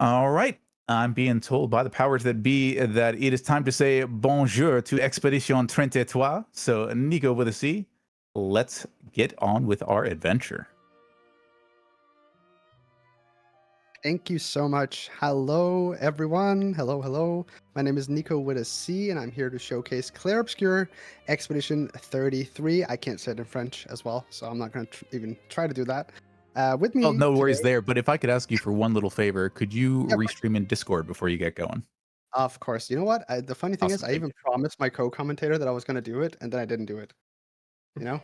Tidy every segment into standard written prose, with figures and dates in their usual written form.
All right. I'm being told by the powers that be that it is time to say bonjour to Expedition 33. So, Nico with a C, let's get on with our adventure. Thank you so much. Hello, everyone. Hello, hello. My name is Nico with a C, and I'm here to showcase Clair Obscur Expedition 33. I can't say it in French as well, so I'm not going to even try to do that. With Well, me no today, worries there. But if I could ask you for one little favor, could you yeah, of course. restream in Discord before you get going? Of course. You know what? The funny thing is, Awesome. I Thank even you. promised my co-commentator that I was going to do it, and then I didn't do it. You know?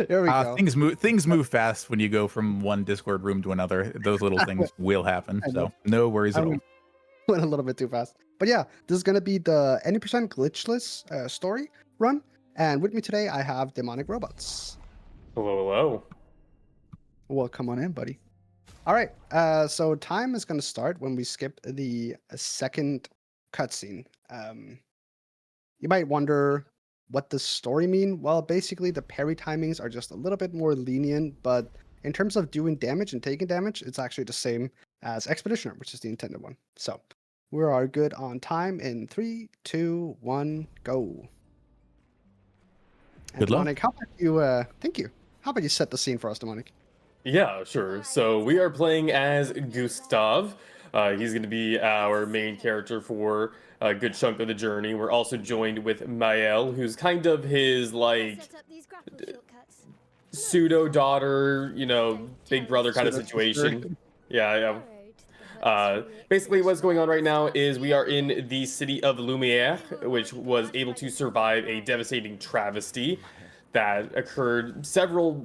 Here we go. Things move fast when you go from one Discord room to another. Those little I things will happen. know. So, no worries I at all. went a little bit too fast. But yeah, this is going to be the any percent glitchless story run. And with me today, I have demonic robots. Hello, hello. Well, come on in, buddy. All right. So time is going to start when we skip the second cutscene. You might wonder what does story mean? Well, basically, the parry timings are just a little bit more lenient, but in terms of doing damage and taking damage, it's actually the same as Expeditioner, which is the intended one. So we are good on time in 3, 2, 1, go. And Good luck. Demonic, how about you? Thank you. How about you set the scene for us, Demonic? Yeah, sure. So we are playing as Gustav. He's going to be our main character for a good chunk of the journey. We're also joined with Mael, who's kind of his like pseudo daughter, big brother kind of Pseudo sister. situation. Yeah, yeah. Basically, what's going on right now is we are in the city of Lumiere, which was able to survive a devastating travesty that occurred several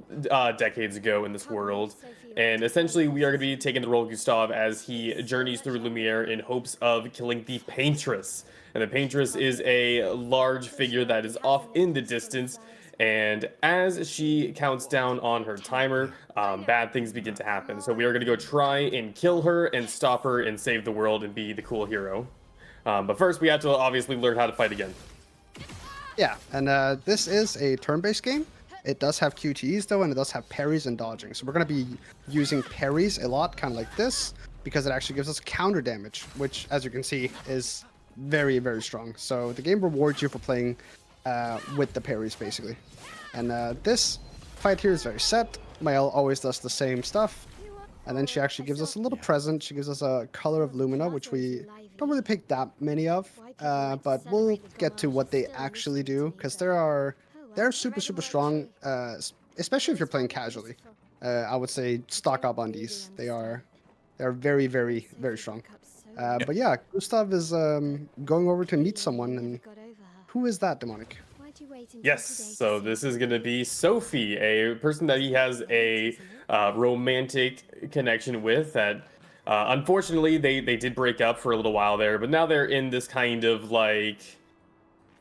decades ago in this world. And essentially, we are going to be taking the role of Gustav as he journeys through Lumiere in hopes of killing the Paintress. And the Paintress is a large figure that is off in the distance. And as she counts down on her timer, bad things begin to happen. So we are going to go try and kill her and stop her and save the world and be the cool hero. But first, we have to obviously learn how to fight again. Yeah, and this is a turn-based game. It does have QTEs though, and it does have parries and dodging. So we're going to be using parries a lot, kind of like this, because it actually gives us counter damage, which, as you can see, is very, very strong. So the game rewards you for playing with the parries, basically. And this fight here is very set. Mael always does the same stuff. And then she actually gives us a little present. She gives us a color of Lumina, which we don't really pick that many of. But we'll get to what they actually do, because they're super, super strong, especially if you're playing casually. I would say stock up on these. They're very, very, very strong. Yeah. But yeah, Gustav is going over to meet someone. And who is that, Demonic? Yes, so this is going to be Sophie, a person that he has a romantic connection with that unfortunately they did break up for a little while there, but now they're in this kind of like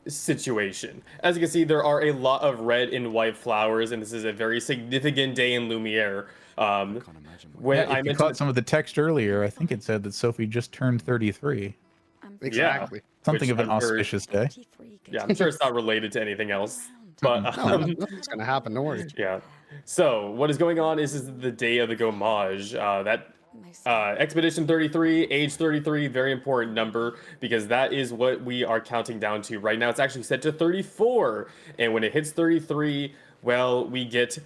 situation. As you can see, there are a lot of red and white flowers, and this is a very significant day in Lumiere. When Yeah, I if you mentioned caught some of the text earlier, I think it said that Sophie just turned 33. yeah, Exactly. Something which of an auspicious day. I'm sure it's not related to anything else, Mm-mm. but No, nothing's gonna happen. Don't worry. yeah. So what is going on is the day of the Gommage. That Expedition 33, age 33, very important number because that is what we are counting down to right now. It's actually set to 34, and when it hits 33, well, we get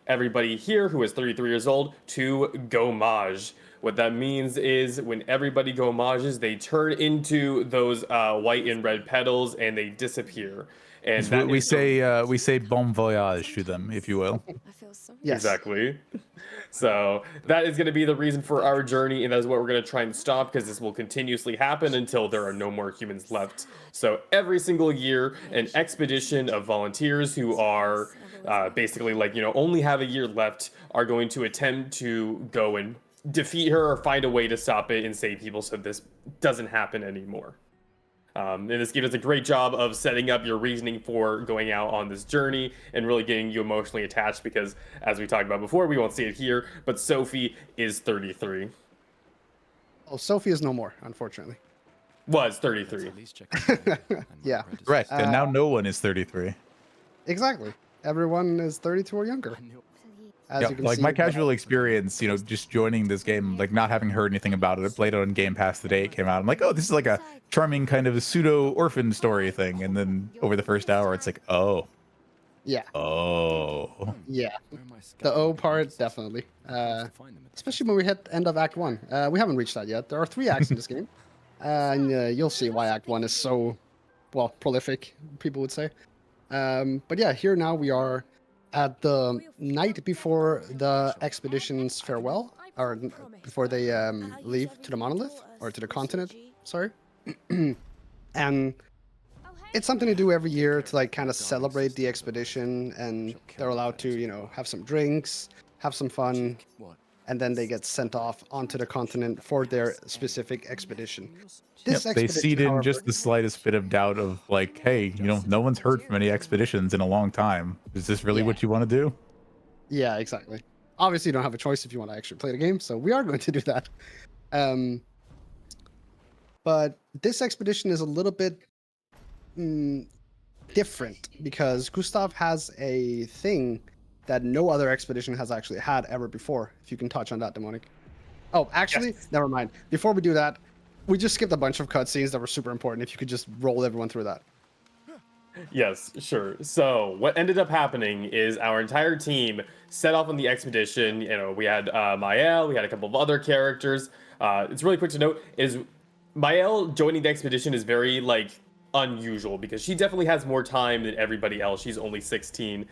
everybody here who is 33 years old to Gommage. What that means is when everybody Gommages, they turn into those white and red petals and they disappear. And So that is we say bon voyage to them, if you will. Yes. exactly. So that is going to be the reason for our journey, and that is what we're going to try and stop because this will continuously happen until there are no more humans left. So every single year, an expedition of volunteers who are basically like, only have a year left are going to attempt to go and defeat her or find a way to stop it and save people so this doesn't happen anymore. And this game does a great job of setting up your reasoning for going out on this journey and really getting you emotionally attached because, as we talked about before, we won't see it here, but Sophie is 33. Oh, Sophie is no more, unfortunately. Was 33. Yeah. Correct. And now Uh, no one is 33. exactly. Everyone is 32 or younger. as you can like see. my casual experience, just joining this game, like not having heard anything about it. I played it on Game Pass the day it came out. I'm like, oh, this is like a charming kind of a pseudo orphan story thing. And then over the first hour, it's like, oh, Yeah, oh, yeah. The O part, definitely. Especially when we hit end of Act 1. We haven't reached that yet. There are 3 acts in this game. And you'll see why Act 1 is so, well, prolific, people would say. But yeah, here now we are at the night before the expedition's farewell, or before they leave to the monolith, or to the continent, sorry. And it's something to do every year to like kind of celebrate the expedition, and they're allowed to, have some drinks, have some fun, and then they get sent off onto the continent for their specific expedition. This Yep, they expedition, seed in however, just the slightest bit of doubt of like, hey, no one's heard from any expeditions in a long time. Is this really Yeah. what you want to do? Yeah, exactly. Obviously, you don't have a choice if you want to actually play the game, so we are going to do that. But this expedition is a little bit different because Gustav has a thing that no other expedition has actually had ever before. If you can touch on that, Demonic. Oh, actually, never mind. Before we do that, we just skipped a bunch of cutscenes that were super important. If you could just roll everyone through that. Yes, sure. So what ended up happening is our entire team set off on the expedition. We had Mael, we had a couple of other characters. It's really quick to note is Mael joining the expedition is very unusual because she definitely has more time than everybody else. She's only 16.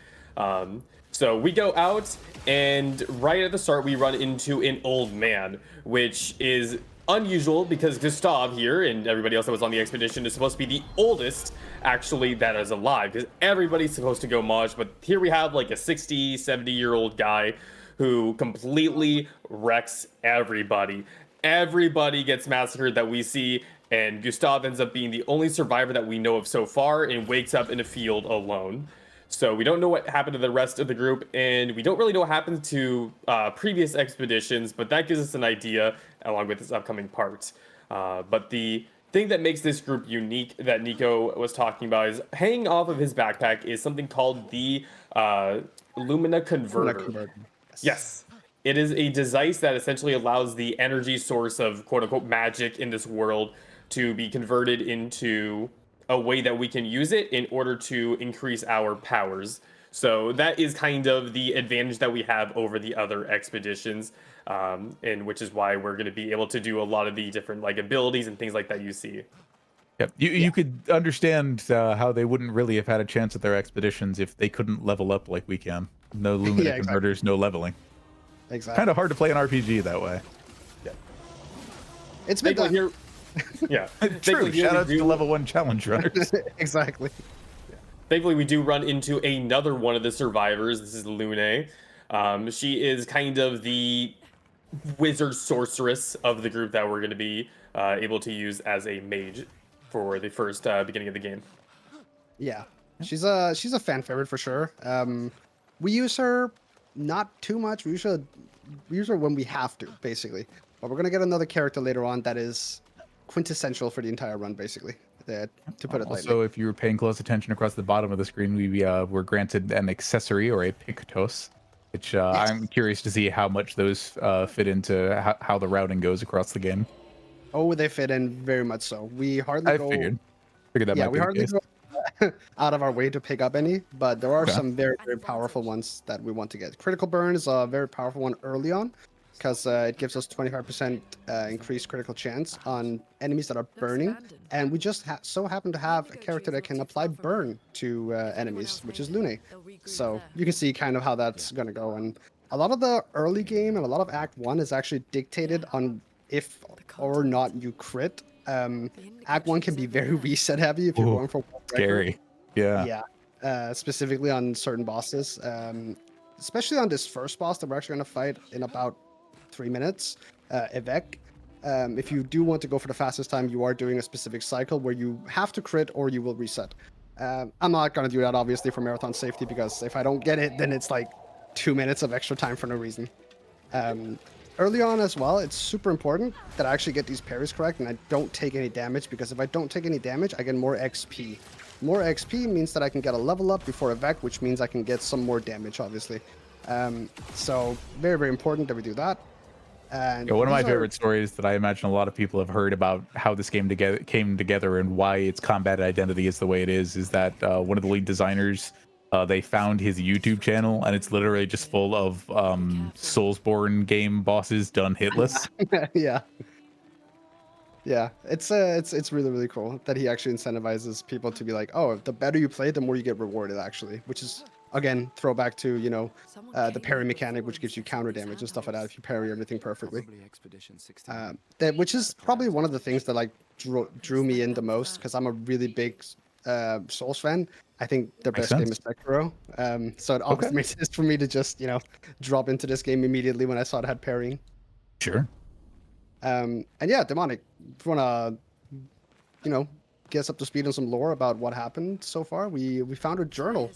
So we go out, and right at the start, we run into an old man, which is unusual because Gustav here and everybody else that was on the expedition is supposed to be the oldest actually that is alive, because everybody's supposed to go Maj, but here we have like a 60, 70-year-old guy who completely wrecks everybody. Everybody gets massacred that we see, and Gustav ends up being the only survivor that we know of so far and wakes up in a field alone. So we don't know what happened to the rest of the group, and we don't really know what happened to previous expeditions, but that gives us an idea along with this upcoming part. But the thing that makes this group unique that Nico was talking about is hanging off of his backpack is something called the Lumina Converter. Yes. It is a device that essentially allows the energy source of quote-unquote magic in this world to be converted into a way that we can use it in order to increase our powers. So that is kind of the advantage that we have over the other expeditions, and which is why we're going to be able to do a lot of the different abilities and things like that you see. Yep. You could understand how they wouldn't really have had a chance at their expeditions if they couldn't level up like we can. No Lumina converters, no leveling. Exactly. Kind of hard to play an RPG that way. Yeah. It's been done. Here, yeah. True. Shout out to level 1 challenge runners. Exactly. Thankfully, we do run into another one of the survivors. This is Lune. She is kind of the wizard sorceress of the group that we're going to be able to use as a mage for the first beginning of the game. Yeah, she's a fan favorite for sure. We use her not too much. We use her when we have to, basically. But we're gonna get another character later on that is quintessential for the entire run, basically. To put it lightly. Also, if you were paying close attention across the bottom of the screen, we were granted an accessory or a pictos, which I'm curious to see how much those fit into how the routing goes across the game. Oh, they fit in very much so. We hardly figured that yeah, might we be the hardly case. go out of our way to pick up any, but there are some very, very powerful ones that we want to get. Critical Burn is a very powerful one early on because it gives us 25% increased critical chance on enemies that are burning, and we just so happen to have a character that can apply burn to enemies, which is Lune. So you can see kind of how that's going to go, and a lot of the early game and a lot of Act 1 is actually dictated on if or not you crit. Act 1 can be very reset heavy if you're going for world scary. record. Yeah. Specifically on certain bosses, especially on this first boss that we're actually going to fight in about 3 minutes, Evek. If you do want to go for the fastest time, you are doing a specific cycle where you have to crit or you will reset. I'm not going to do that, obviously, for marathon safety, because if I don't get it, then it's like 2 minutes of extra time for no reason. Early on as well, it's super important that I actually get these parries correct and I don't take any damage, because if I don't take any damage, I get more XP. More XP means that I can get a level up before Evek, which means I can get some more damage, obviously. So very, very important that we do that. And Yeah, one of my these are- favorite stories that I imagine a lot of people have heard about how this game came together and why its combat identity is the way it is that one of the lead designers, they found his YouTube channel and it's literally just full of Soulsborne game bosses done hitless. yeah. Yeah, it's really, really cool that he actually incentivizes people to be like, oh, the better you play, the more you get rewarded, actually, which is again throwback to the parry mechanic, which gives you counter damage and stuff like that if you parry everything perfectly. Which is probably one of the things that like drew me in the most because I'm a really big Souls fan. I think their Makes best game sense. is Sekiro, so it obviously makes sense for me to just drop into this game immediately when I saw it had parrying. Sure. And yeah, Demonic, if you wanna, get us up to speed on some lore about what happened so far, we found a journal.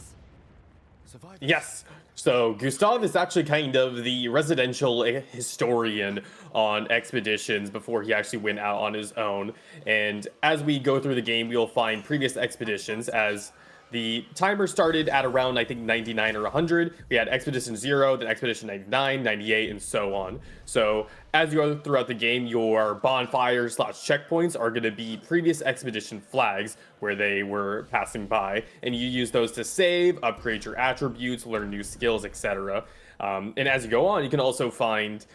Yes. So Gustav is actually kind of the residential historian on expeditions before he actually went out on his own. And as we go through the game, we'll find previous expeditions as the timer started at around, I think, 99 or 100. We had Expedition 0, then Expedition 99, 98, and so on. So as you go throughout the game, your bonfires / checkpoints are going to be previous expedition flags where they were passing by. And you use those to save, upgrade your attributes, learn new skills, etc. And as you go on, you can also find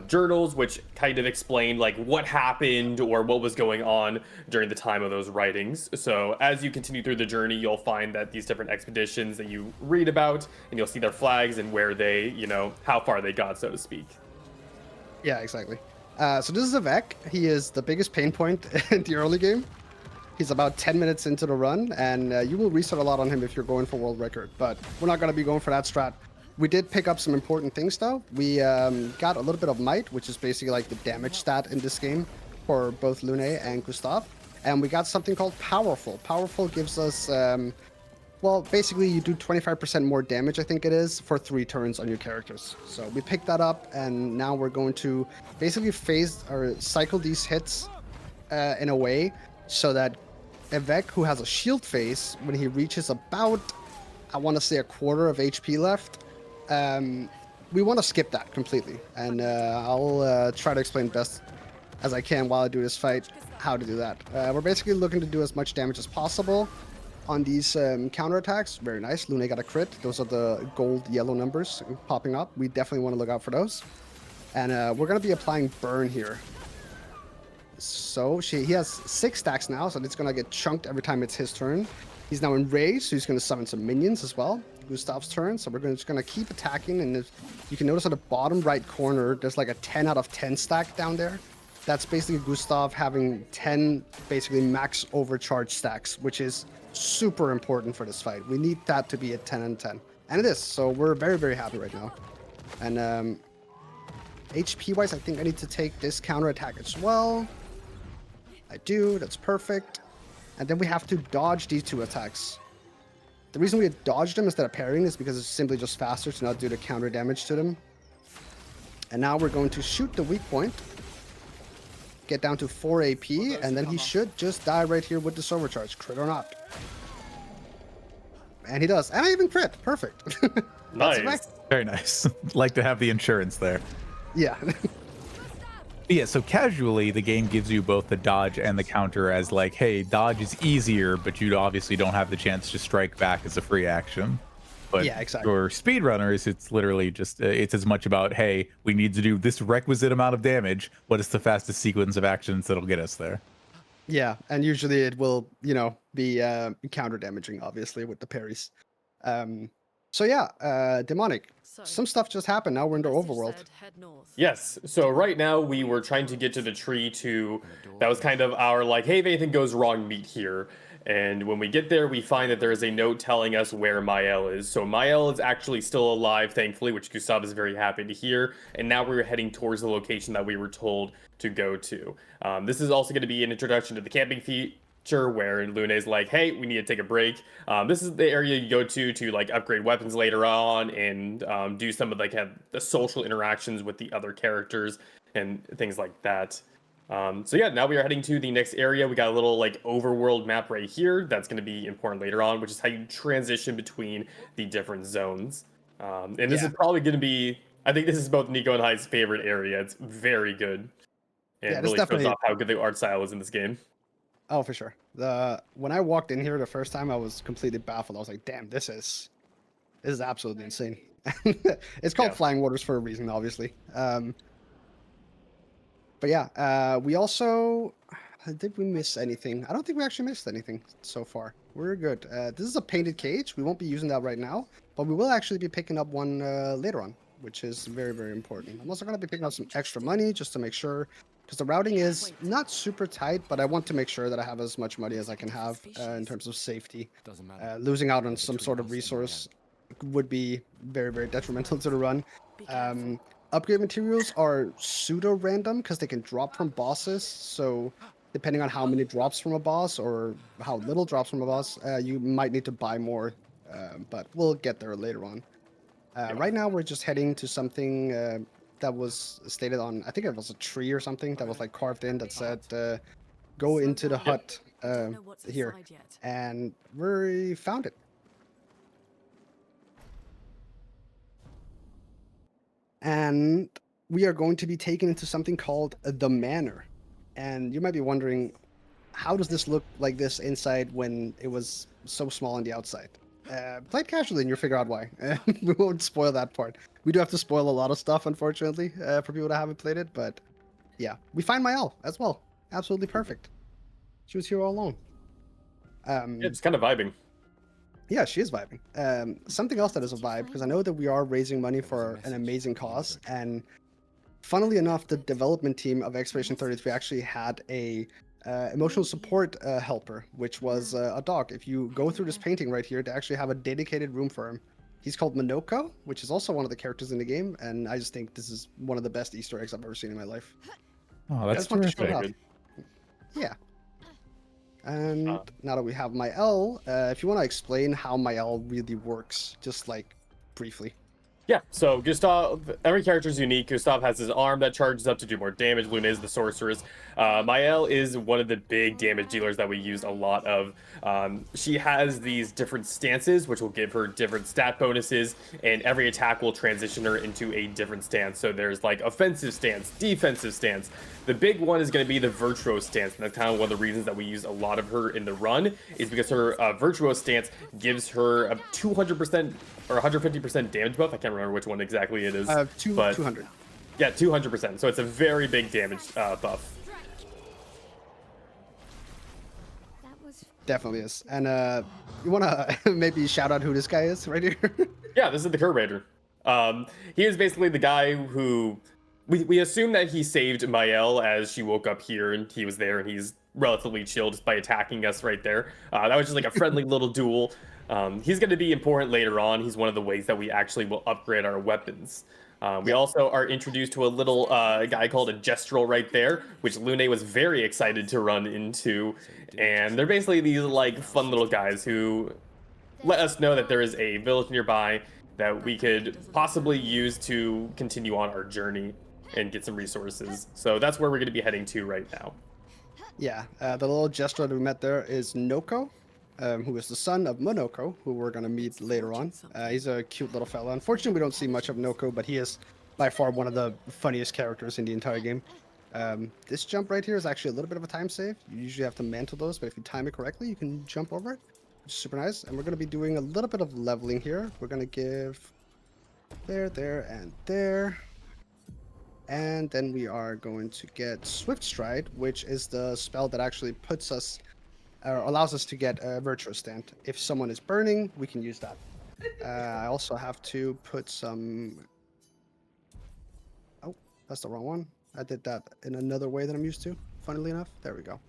journals which kind of explain like what happened or what was going on during the time of those writings. So as you continue through the journey, you'll find that these different expeditions that you read about, and you'll see their flags and where they, how far they got, so to speak. Yeah, exactly. So this is Vec. He is the biggest pain point in the early game. He's about 10 minutes into the run, and you will reset a lot on him if you're going for world record, but we're not going to be going for that strat. We did pick up some important things, though. We got a little bit of Might, which is basically like the damage stat in this game for both Lune and Gustav. And we got something called Powerful. Powerful gives us, well, basically you do 25% more damage, I think it is, for 3 turns on your characters. So we picked that up, and now we're going to basically phase or cycle these hits in a way so that Evek, who has a shield phase, when he reaches about, I want to say, a quarter of HP left, we want to skip that completely, and I'll try to explain best as I can while I do this fight how to do that. We're basically looking to do as much damage as possible on these counterattacks. Very nice. Lune got a crit. Those are the gold yellow numbers popping up. We definitely want to look out for those. And we're going to be applying burn here. So he has 6 stacks now, so it's going to get chunked every time it's his turn. He's now in Rage, so he's going to summon some minions as well. Gustav's turn, so we're just going to keep attacking, and you can notice at the bottom right corner, there's like a 10 out of 10 stack down there. That's basically Gustav having 10 basically max overcharge stacks, which is super important for this fight. We need that to be at 10 and 10. And it is, so we're very, very happy right now. And HP-wise, I think I need to take this counterattack as well. I do, that's perfect. And then we have to dodge these 2 attacks. The reason we dodged them instead of parrying is because it's simply just faster to not do the counter damage to them. And now we're going to shoot the weak point, get down to 4 AP, and then he should just die right here with this overcharge, crit or not. And he does. And I even crit. Perfect. Nice. Very nice. Like to have the insurance there. Yeah. Yeah, so casually, the game gives you both the dodge and the counter as like, hey, dodge is easier, but you obviously don't have the chance to strike back as a free action. But yeah, exactly. for speedrunners, it's literally just, it's as much about, hey, we need to do this requisite amount of damage. What is the fastest sequence of actions that'll get us there? Yeah, and usually it will, be counter damaging, obviously, with the parries. So yeah, Demonic. Some stuff just happened. Now we're in the overworld. Yes. So right now we were trying to get to the tree that was kind of our like, hey, if anything goes wrong, meet here. And when we get there, we find that there is a note telling us where Mael is. So Mael is actually still alive, thankfully, which Gustav is very happy to hear. And now we're heading towards the location that we were told to go to. This is also going to be an introduction to the camping feature where Lune's like, hey, we need to take a break. This is the area you go to like upgrade weapons later on and do some of like the social interactions with the other characters and things like that. So yeah, now we are heading to the next area. We got a little like overworld map right here that's going to be important later on, which is how you transition between the different zones. And this is probably going to be, I think this is both Nico and Hi's favorite area. It's very good. And Yeah, really this shows definitely. off how good the art style is in this game. Oh, for sure. When I walked in here the first time, I was completely baffled. I was like, "Damn, this is absolutely insane." It's called Yeah. Flying Waters for a reason, obviously. But yeah, we also did we miss anything? I don't think we actually missed anything so far. We're good. This is a painted cage. We won't be using that right now, but we will actually be picking up one later on, which is very, very important. I'm also going to be picking up some extra money just to make sure, because the routing is not super tight, but I want to make sure that I have as much money as I can have in terms of safety. Losing out on some sort of resource would be very, very detrimental to the run. Upgrade materials are pseudo random because they can drop from bosses. So depending on how many drops from a boss or how little drops from a boss, you might need to buy more. But we'll get there later on. Right now, we're just heading to something that was stated on, I think it was a tree or something that was like carved in that said, go into the hut here. And we found it. And we are going to be taken into something called the Manor. And you might be wondering, how does this look like this inside when it was so small on the outside? Play it casually and you'll figure out why. We won't spoil that part. We do have to spoil a lot of stuff, unfortunately, for people that haven't played it. But yeah, we find Mael as well. Absolutely perfect. She was here all along. It's kind of vibing. Yeah, she is vibing. Something else that is a vibe, because I know that we are raising money for an amazing cause. And funnily enough, the development team of Expedition 33 actually had a emotional support helper, which was a dog. If you go through this painting right here, they actually have a dedicated room for him. He's called Minoko, which is also one of the characters in the game, and I just think this is one of the best Easter eggs I've ever seen in my life. Oh, that's terrific. Yeah. And now that we have Mael, if you want to explain how Mael really works, just like briefly. Yeah, so Gustav, every character is unique. Gustav has his arm that charges up to do more damage. Luna is the sorceress. Mael is one of the big damage dealers that we use a lot of. She has these different stances, which will give her different stat bonuses, and every attack will transition her into a different stance. So there's like offensive stance, defensive stance. The big one is going to be the virtuose stance, and that's kind of one of the reasons that we use a lot of her in the run, is because her virtuose stance gives her a 200% or 150% damage buff. I can't remember which one exactly it is. 200. Yeah, 200%. So it's a very big damage buff. Definitely is. And you want to maybe shout out who this guy is right here? Yeah, this is the Curator. He is basically the guy who we assume that he saved Mael as she woke up here and he was there and he's relatively chill just by attacking us right there. That was just like a friendly little duel. He's going to be important later on. He's one of the ways that we actually will upgrade our weapons. We also are introduced to a little guy called a Gestrel right there, which Lune was very excited to run into. And they're basically these like fun little guys who let us know that there is a village nearby that we could possibly use to continue on our journey and get some resources. So that's where we're going to be heading to right now. Yeah, the little Gestrel that we met there is Noko, who is the son of Monoko, who we're going to meet later on. He's a cute little fella. Unfortunately, we don't see much of Noko, but he is by far one of the funniest characters in the entire game. This jump right here is actually a little bit of a time save. You usually have to mantle those, but if you time it correctly, you can jump over it, which is super nice. And we're going to be doing a little bit of leveling here. We're going to give there, there, and there. And then we are going to get Swift Stride, which is the spell that actually puts us allows us to get a virtuous stand. If someone is burning, we can use that. I also have to put some... Oh, that's the wrong one. I did that in another way than I'm used to, funnily enough. There we go.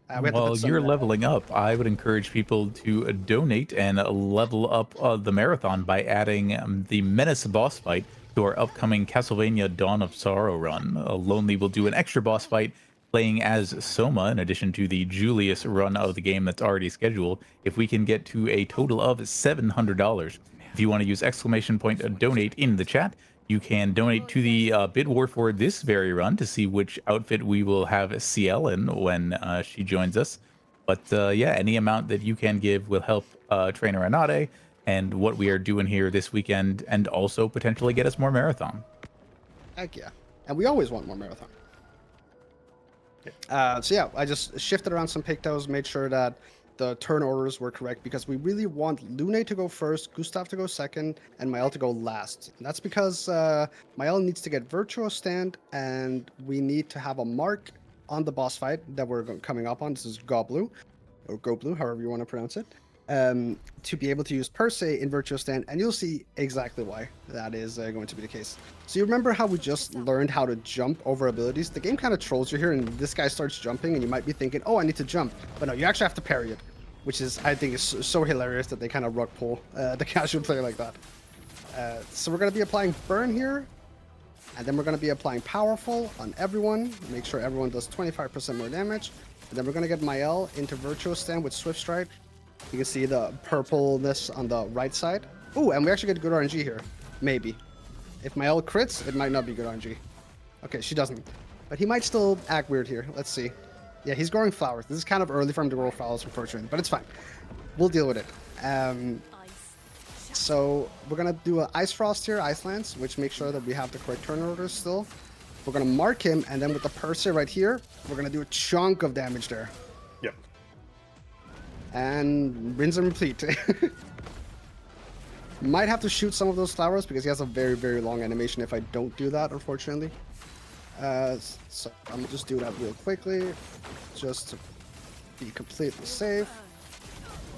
While you're leveling up, I would encourage people to donate and level up the marathon by adding the Menace boss fight to our upcoming Castlevania Dawn of Sorrow run. Lonely will do an extra boss fight playing as Soma in addition to the Julius run of the game that's already scheduled. If we can get to a total of $700, if you want to use exclamation point donate in the chat, you can donate to the bid war for this very run to see which outfit we will have CL in when she joins us. But yeah, any amount that you can give will help Trainer Anade and what we are doing here this weekend, and also potentially get us more marathon. Heck yeah. And we always want more marathon. So yeah, I just shifted around some pigtails, made sure that the turn orders were correct because we really want Lune to go first, Gustav to go second, and Mael to go last. And that's because Mael needs to get Virtual Stand, and we need to have a mark on the boss fight that we're coming up on. This is Goblu, or Goblu, however you want to pronounce it, to be able to use Per se in Virtual Stand, and you'll see exactly why that is going to be the case. So you remember how we just learned how to jump over abilities? The game kind of trolls you here, and this guy starts jumping, and you might be thinking, oh, I need to jump. But no, you actually have to parry it, which is, I think, is so hilarious that they kind of rug pull the casual player like that. So we're going to be applying Burn here, and then we're going to be applying Powerful on everyone. Make sure everyone does 25% more damage. And then we're going to get Mael into Virtual Stand with Swift Strike. You can see the purpleness on the right side. Ooh, and we actually get good RNG here. Maybe. If Mael crits, it might not be good RNG. Okay, she doesn't. But he might still act weird here. Let's see. Yeah, he's growing flowers. This is kind of early for him to grow flowers, unfortunately. But it's fine. We'll deal with it. So we're going to do an Ice Frost here, Ice Lance, which makes sure that we have the correct turn orders still. We're going to mark him, and then with the Percy right here, we're going to do a chunk of damage there. Yep. And rinse and repeat. Might have to shoot some of those flowers because he has a very, very long animation if I don't do that, unfortunately. So I'm going to just do that real quickly, just to be completely safe.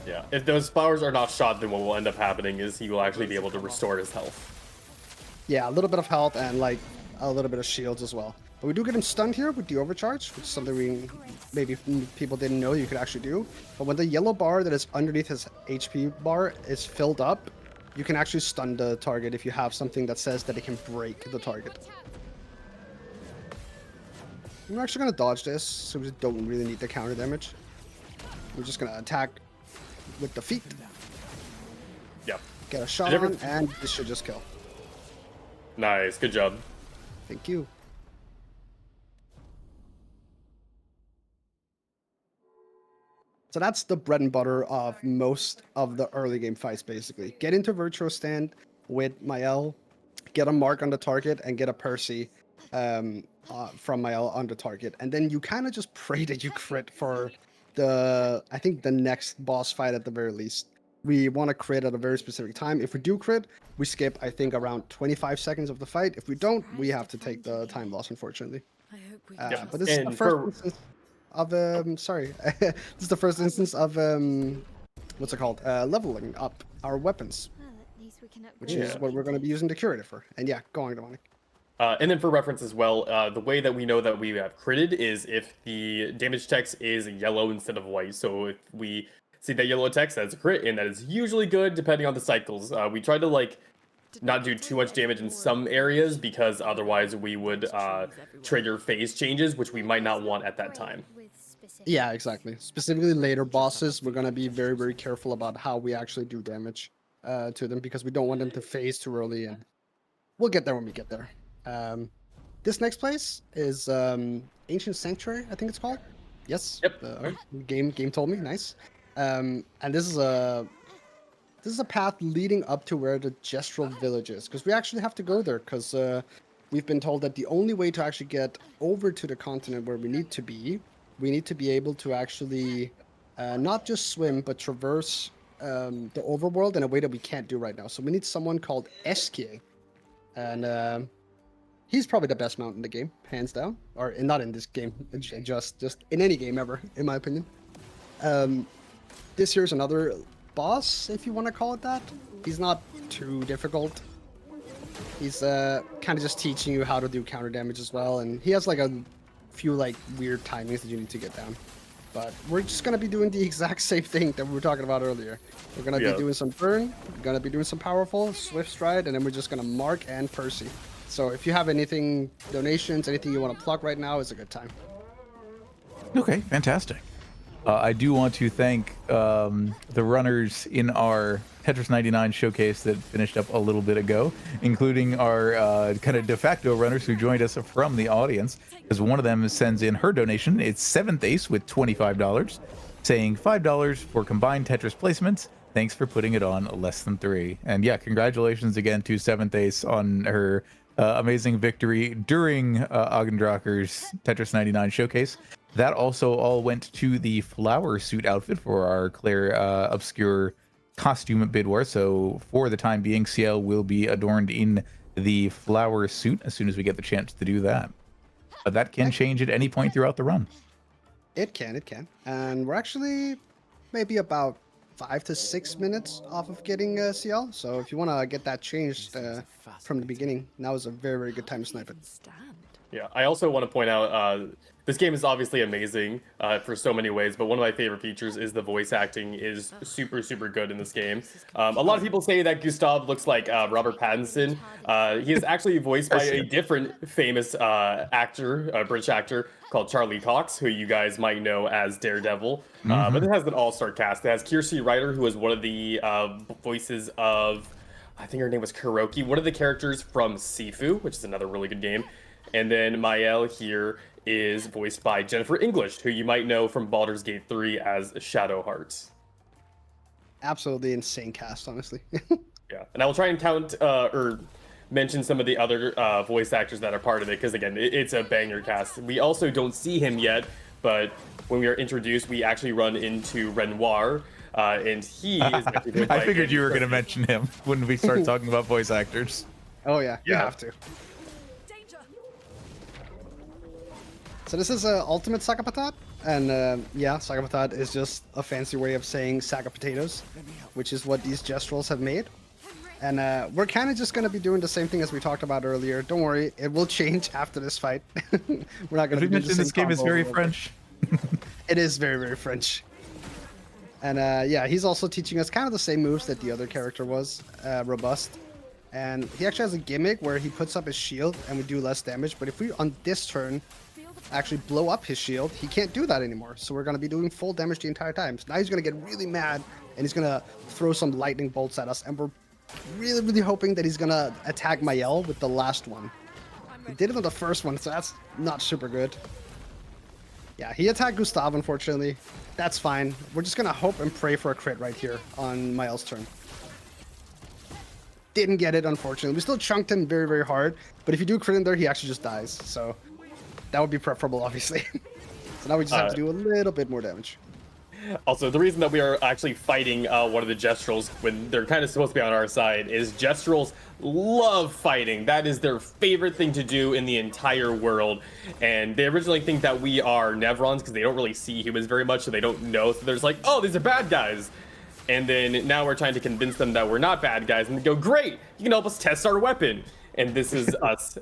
Yeah, if those flowers are not shot, then what will end up happening is he will actually be able to restore his health. Yeah, a little bit of health and like a little bit of shields as well. But we do get him stunned here with the overcharge, which is something we maybe people didn't know you could actually do. But when the yellow bar that is underneath his HP bar is filled up, you can actually stun the target if you have something that says that it can break the target. We're actually going to dodge this, so we don't really need the counter damage. We're just going to attack with the feet. Yep. Get a shot on, and this should just kill. Nice, good job. Thank you. So that's the bread and butter of most of the early game fights, basically. Get into Virtual Stand with Mael, get a mark on the target, and get a Percy from Mael on the target. And then you kind of just pray that you crit for I think the next boss fight at the very least. We want to crit at a very specific time. If we do crit, we skip, I think, around 25 seconds of the fight. If we don't, we have to take the time loss, unfortunately. But this is the first instance of sorry, this is the first instance of what's it called? Leveling up our weapons, which is what we're going to be using the curator for. And yeah, go on, Dominic. And then for reference as well, the way that we know that we have critted is if the damage text is yellow instead of white. So if we see that yellow text, that's a crit, and that is usually good depending on the cycles. We try to like not do too much damage in some areas because otherwise we would trigger phase changes, which we might not want at that time. Yeah, exactly. Specifically later bosses, we're going to be very, very careful about how we actually do damage to them because we don't want them to phase too early, and we'll get there when we get there. This next place is Ancient Sanctuary, I think it's called. Yes. Yep. Game told me. Nice. And this is a path leading up to where the Gestural Village is, because we actually have to go there because we've been told that the only way to actually get over to the continent where we need to be able to actually not just swim but traverse the overworld in a way that we can't do right now. So we need someone called Eskie, and he's probably the best mount in the game, hands down. Or not in this game, just in any game ever, in my opinion. This here's another boss, if you want to call it that. He's not too difficult. He's kind of just teaching you how to do counter damage as well, and he has like a few like weird timings that you need to get down. But we're just gonna be doing the exact same thing that we were talking about earlier. We're gonna be doing some burn, we're gonna be doing some powerful, swift stride, and then we're just gonna mark and Percy. So if you have anything, donations, anything you want to plug right now, is a good time. Okay, fantastic. I do want to thank the runners in our Tetris 99 showcase that finished up a little bit ago, including our kind of de facto runners who joined us from the audience, because one of them sends in her donation. It's 7th Ace with $25, saying $5 for combined Tetris placements. Thanks for putting it on less than 3. And yeah, congratulations again to 7th Ace on her amazing victory during Agendracher's Tetris 99 showcase. That also all went to the flower suit outfit for our Clair Obscur costume bid war. So for the time being, CL will be adorned in the flower suit as soon as we get the chance to do that. But that can change at any point throughout the run. It can. And we're actually maybe about 5 to 6 minutes off of getting CL. So if you want to get that changed from the beginning, now is a very, very good time to snipe it. Yeah, I also want to point out this game is obviously amazing for so many ways, but one of my favorite features is the voice acting is super, super good in this game. A lot of people say that Gustav looks like Robert Pattinson. He is actually voiced by a different famous actor, British actor, called Charlie Cox, who you guys might know as Daredevil. But it has an all-star cast. It has Kirsty Ryder, who is one of the voices of, I think her name was Kuroki, one of the characters from Sifu, which is another really good game. And then Mael here is voiced by Jennifer English, who you might know from Baldur's Gate 3 as Shadow Hearts. Absolutely insane cast, honestly. Yeah, and I will try and count or mention some of the other voice actors that are part of it, because again, it's a banger cast. We also don't see him yet, but when we are introduced, we actually run into Renoir, and he is actually voiced by I figured Andy you were going to Serkis. mention him when we start talking about voice actors. Oh yeah, you Yeah. have to. So this is Ultimate Sakapatat, and yeah, Sakapatat is just a fancy way of saying sack of potatoes, which is what these gestrels have made. And we're kind of just going to be doing the same thing as we talked about earlier. Don't worry, it will change after this fight. We're not going As we to do the mentioned, same this game is combo very over. French. It is very, very French. And yeah, he's also teaching us kind of the same moves that the other character was, Robust. And he actually has a gimmick where he puts up his shield and we do less damage. But if we, on this turn, actually blow up his shield, he can't do that anymore. So we're going to be doing full damage the entire time. So now he's going to get really mad and he's going to throw some lightning bolts at us. And we're really, really hoping that he's going to attack Mael with the last one. He did it on the first one, so that's not super good. Yeah, he attacked Gustav, unfortunately. That's fine. We're just going to hope and pray for a crit right here on Mael's turn. Didn't get it, unfortunately. We still chunked him very, very hard. But if you do crit in there, he actually just dies. So that would be preferable, obviously. So now we just have to do a little bit more damage. Also, the reason that we are actually fighting one of the Gestrels when they're kind of supposed to be on our side is Gestrels love fighting. That is their favorite thing to do in the entire world. And they originally think that we are Nevrons because they don't really see humans very much, so they don't know. So there's like, oh, these are bad guys. And then now we're trying to convince them that we're not bad guys. And they go, great, you can help us test our weapon. And this is us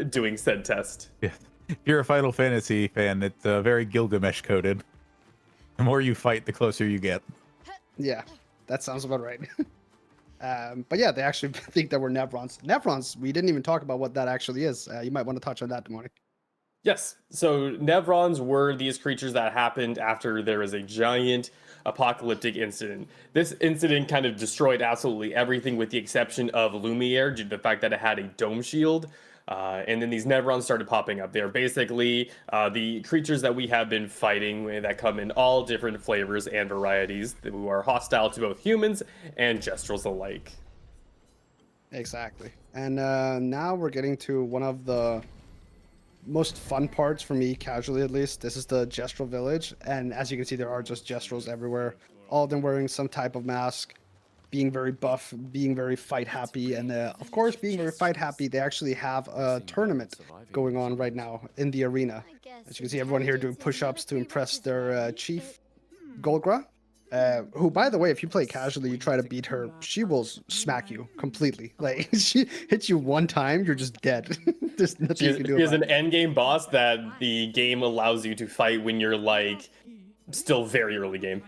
doing said test. Yeah. If you're a Final Fantasy fan, it's very Gilgamesh coded. The more you fight, the closer you get. Yeah, that sounds about right. But yeah, they actually think that we're Nevrons. Nevrons, we didn't even talk about what that actually is. You might want to touch on that, Demonic. Yes, so Nevrons were these creatures that happened after there was a giant apocalyptic incident. This incident kind of destroyed absolutely everything with the exception of Lumiere due to the fact that it had a dome shield. And then these Nevrons started popping up. They're basically the creatures that we have been fighting that come in all different flavors and varieties who are hostile to both humans and Gestrels alike. Exactly. And now we're getting to one of the most fun parts for me, casually at least. This is the Gestrel village. And as you can see, there are just Gestrels everywhere. All of them wearing some type of mask, being very buff, being very fight happy. And of course, being very fight happy, they actually have a tournament going on right now in the arena. As you can see, everyone here doing push-ups to impress their chief, Golgra. Who, by the way, if you play casually, you try to beat her, she will smack you completely. Like, she hits you one time, you're just dead. There's nothing you can do She is about an end game boss that the game allows you to fight when you're like still very early game.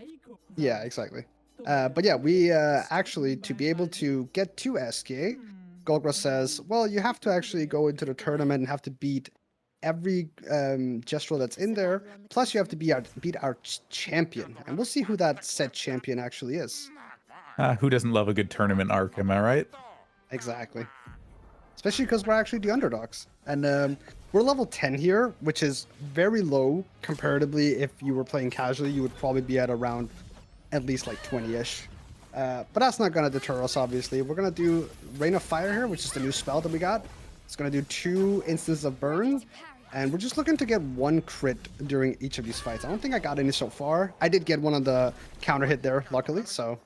Yeah, exactly. But yeah, we actually, to be able to get to SK, Golgra says, well, you have to actually go into the tournament and have to beat every Gestrel that's in there. Plus, you have to beat our champion. And we'll see who that said champion actually is. Who doesn't love a good tournament arc, am I right? Exactly. Especially because we're actually the underdogs. And we're level 10 here, which is very low comparatively. If you were playing casually, you would probably be at around at least like 20-ish. But that's not going to deter us, obviously. We're going to do Rain of Fire here, which is the new spell that we got. It's going to do 2 instances of burn. And we're just looking to get 1 crit during each of these fights. I don't think I got any so far. I did get one on the counter hit there, luckily. So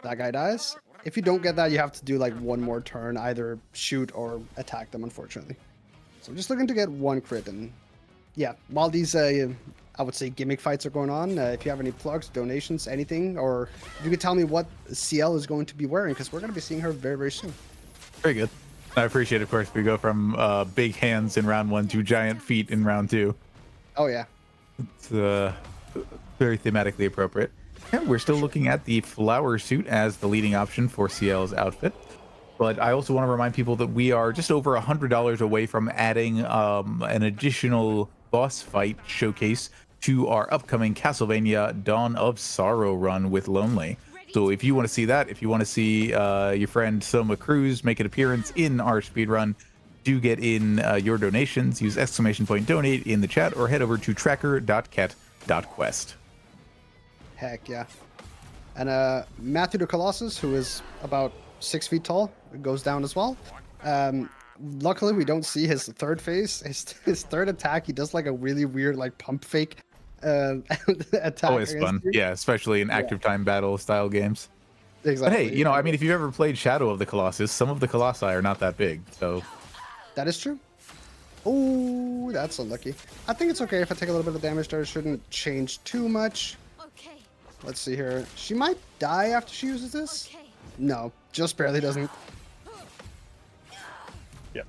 that guy dies. If you don't get that, you have to do like 1 more turn, either shoot or attack them, unfortunately. So I'm just looking to get 1 crit. And yeah, while these, I would say, gimmick fights are going on, if you have any plugs, donations, anything, or if you could tell me what CL is going to be wearing, because we're going to be seeing her very, very soon. Very good. I appreciate, of course, we go from big hands in round 1 to giant feet in round 2. Oh, yeah. It's very thematically appropriate. Yeah, we're still looking at the flower suit as the leading option for CL's outfit. But I also want to remind people that we are just over $100 away from adding an additional boss fight showcase to our upcoming Castlevania Dawn of Sorrow run with Lonely. So if you want to see that, if you want to see your friend Soma Cruz make an appearance in our speedrun, do get in your donations. Use !donate in the chat or head over to tracker.ket.quest. Heck yeah. And Matthew the Colossus, who is about 6 feet tall, goes down as well. Luckily, we don't see his third phase. His third attack, he does like a really weird like pump fake attack. Always fun. You. Yeah, especially in active time battle style games. Exactly. But hey, you know, I mean, if you've ever played Shadow of the Colossus, some of the Colossi are not that big, so... That is true. Oh, that's unlucky. I think it's okay if I take a little bit of damage there. It shouldn't change too much. Okay. Let's see here. She might die after she uses this. Okay. No, just barely doesn't. Yep.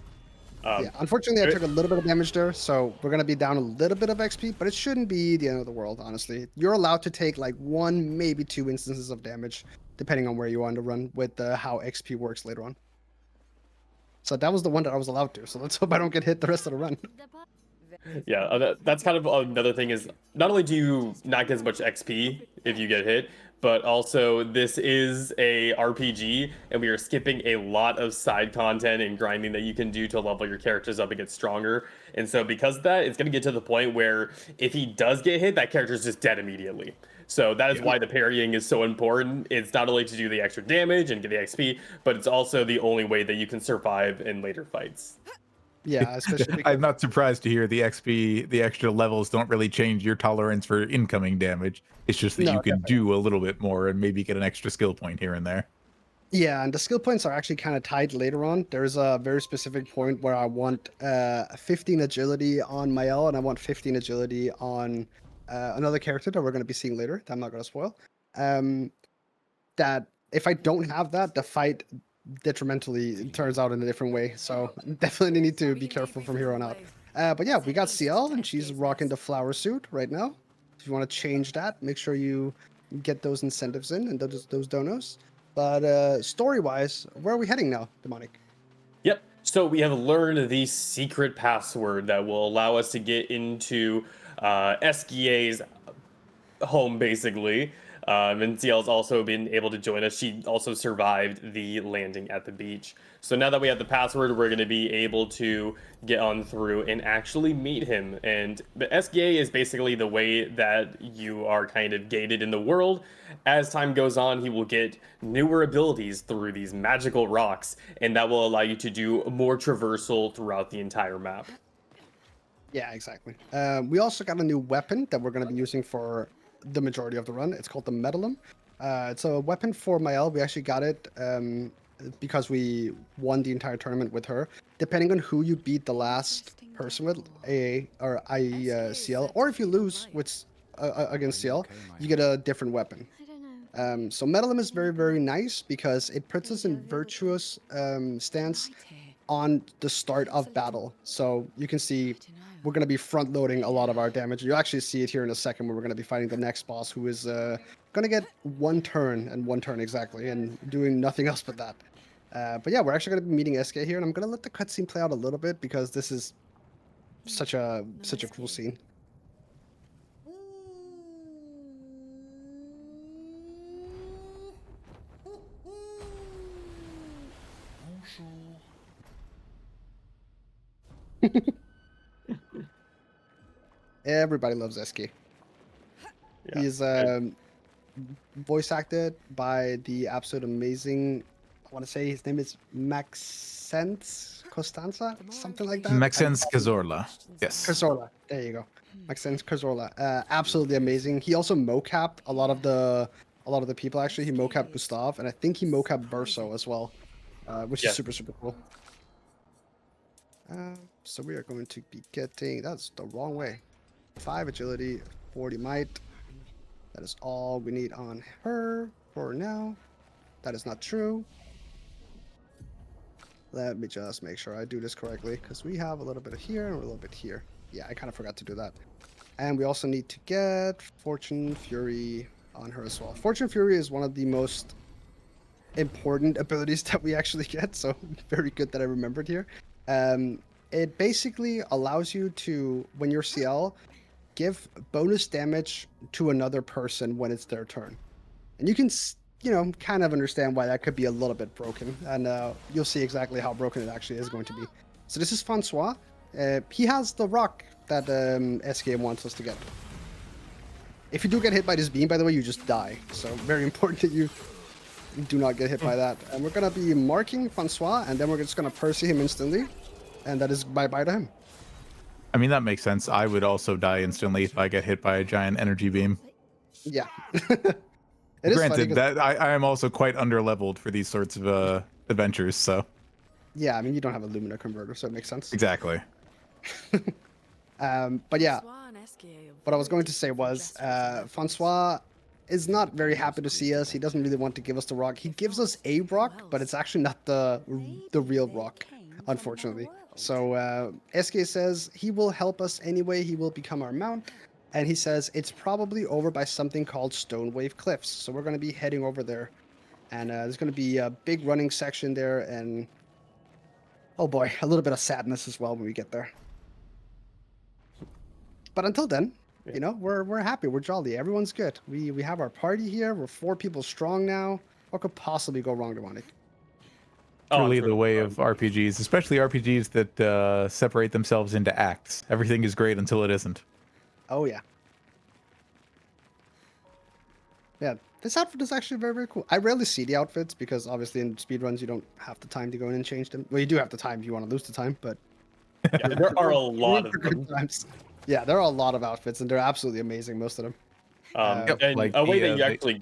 Yeah, unfortunately, I took a little bit of damage there, so we're going to be down a little bit of XP, but it shouldn't be the end of the world, honestly. You're allowed to take like 1, maybe 2 instances of damage, depending on where you want to run with how XP works later on. So that was the one that I was allowed to, so let's hope I don't get hit the rest of the run. Yeah, that's kind of another thing is not only do you not get as much XP if you get hit, but also this is a RPG and we are skipping a lot of side content and grinding that you can do to level your characters up and get stronger. And so because of that, it's going to get to the point where if he does get hit, that character is just dead immediately. So that is why the parrying is so important. It's not only to do the extra damage and get the XP, but it's also the only way that you can survive in later fights. Yeah, especially because... I'm not surprised to hear the XP, the extra levels don't really change your tolerance for incoming damage. It's just that you can do a little bit more and maybe get an extra skill point here and there. Yeah, and the skill points are actually kind of tied later on. There's a very specific point where I want 15 agility on Mael, and I want 15 agility on another character that we're going to be seeing later, that I'm not going to spoil. That if I don't have that, the fight detrimentally turns out in a different way. So definitely need to be careful from here on out. But yeah, we got CL, and she's rocking the flower suit right now. If you want to change that, make sure you get those incentives in and those donos. But story-wise, where are we heading now, Demonic? Yep. So we have learned the secret password that will allow us to get into SGA's home, basically. And CL's also been able to join us. She also survived the landing at the beach. So now that we have the password, we're going to be able to get on through and actually meet him. And the SGA is basically the way that you are kind of gated in the world. As time goes on, he will get newer abilities through these magical rocks, and that will allow you to do more traversal throughout the entire map. Yeah, exactly. We also got a new weapon that we're going to be using for the majority of the run. It's called the Medallum. It's a weapon for Mael. We actually got it because we won the entire tournament with her. Depending on who you beat the last person with, AA or CL, or if you lose with against CL, you get a different weapon. So Medallum is very, very nice because it puts us in virtuous stance on the start of battle. So you can see we're going to be front loading a lot of our damage. You'll actually see it here in a second where we're going to be fighting the next boss, who is going to get 1 turn and 1 turn exactly and doing nothing else but that. But yeah, we're actually going to be meeting SK here, and I'm going to let the cutscene play out a little bit because this is such a cool scene. Everybody loves SK. Yeah. He's voice acted by the absolute amazing. I want to say his name is Maxence Costanza, something like that. Maxence Cazorla. Yes. Cazorla. There you go. Maxence Cazorla. Absolutely amazing. He also mocap a lot of the people actually. He mocap Gustav, and I think he mocap Burso as well, which is Yes. super super cool. So we are going to be getting, that's the wrong way. 5 agility, 40 might. That is all we need on her for now. That is not true. Let me just make sure I do this correctly, because we have a little bit here and a little bit here. Yeah, I kind of forgot to do that. And we also need to get Fortune Fury on her as well. Fortune Fury is one of the most important abilities that we actually get, so very good that I remembered here. It basically allows you to, when you're CL, give bonus damage to another person when it's their turn. And you can, kind of understand why that could be a little bit broken. And you'll see exactly how broken it actually is going to be. So this is Francois. He has the rock that SK wants us to get. If you do get hit by this beam, by the way, you just die. So very important that you do not get hit by that. And we're going to be marking Francois, and then we're just going to Percy him instantly. And that is bye-bye to him. I mean, that makes sense. I would also die instantly if I get hit by a giant energy beam. Yeah. It is funny Granted, 'cause- that I am also quite underleveled for these sorts of adventures, so. yeah, I mean, you don't have a Lumina converter, so it makes sense. Exactly. But yeah, what I was going to say was Francois is not very happy to see us. He doesn't really want to give us the rock. He gives us a rock, but it's actually not the real rock, unfortunately. So SK says he will help us anyway. He will become our mount. And he says it's probably over by something called Stone Wave Cliffs. So we're going to be heading over there. And there's going to be a big running section there. And oh boy, a little bit of sadness as well when we get there. But until then, we're happy. We're jolly. Everyone's good. We have our party here. We're 4 people strong now. What could possibly go wrong, Demonic? Truly the way of RPGs, especially RPGs that separate themselves into acts. Everything is great until it isn't. Oh, yeah. Yeah, this outfit is actually very, very cool. I rarely see the outfits because obviously in speedruns you don't have the time to go in and change them. Well, you do have the time if you want to lose the time, but... Yeah, there are a lot of them. Times. Yeah, there are a lot of outfits, and they're absolutely amazing, most of them. And like a way the, that you the- actually...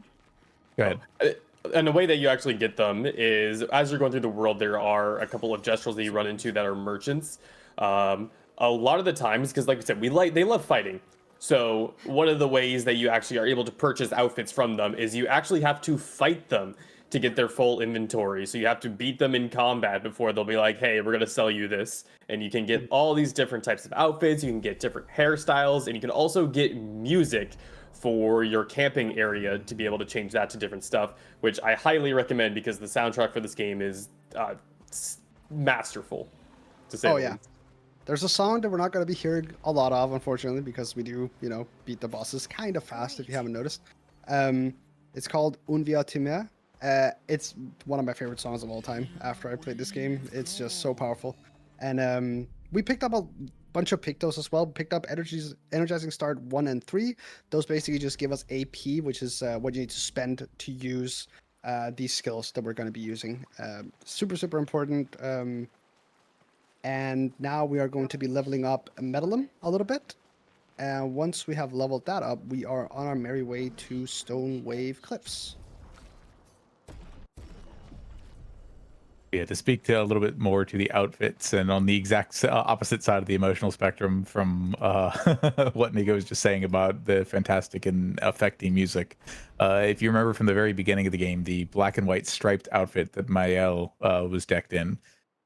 Go ahead. And the way that you actually get them is, as you're going through the world, there are a couple of gestrels that you run into that are merchants. A lot of the times, because like I said, they love fighting. So one of the ways that you actually are able to purchase outfits from them is you actually have to fight them to get their full inventory. So you have to beat them in combat before they'll be like, hey, we're going to sell you this. And you can get all these different types of outfits. You can get different hairstyles, and you can also get music for your camping area to be able to change that to different stuff, which I highly recommend because the soundtrack for this game is masterful, to say Oh, the yeah. least. There's a song that we're not going to be hearing a lot of, unfortunately, because we do, beat the bosses kind of fast, if you haven't noticed. It's called Un Via Timea. It's one of my favorite songs of all time after I played this game. It's just so powerful. And we picked up a bunch of Pictos as well. Picked up Energizing Start 1 and 3. Those basically just give us AP, which is what you need to spend to use these skills that we're going to be using. Super, super important. And now we are going to be leveling up Metalum a little bit. And once we have leveled that up, we are on our merry way to Stone Wave Cliffs. Yeah, to speak to a little bit more to the outfits and on the exact opposite side of the emotional spectrum from what Nico was just saying about the fantastic and affecting music. If you remember from the very beginning of the game, the black and white striped outfit that Mael was decked in,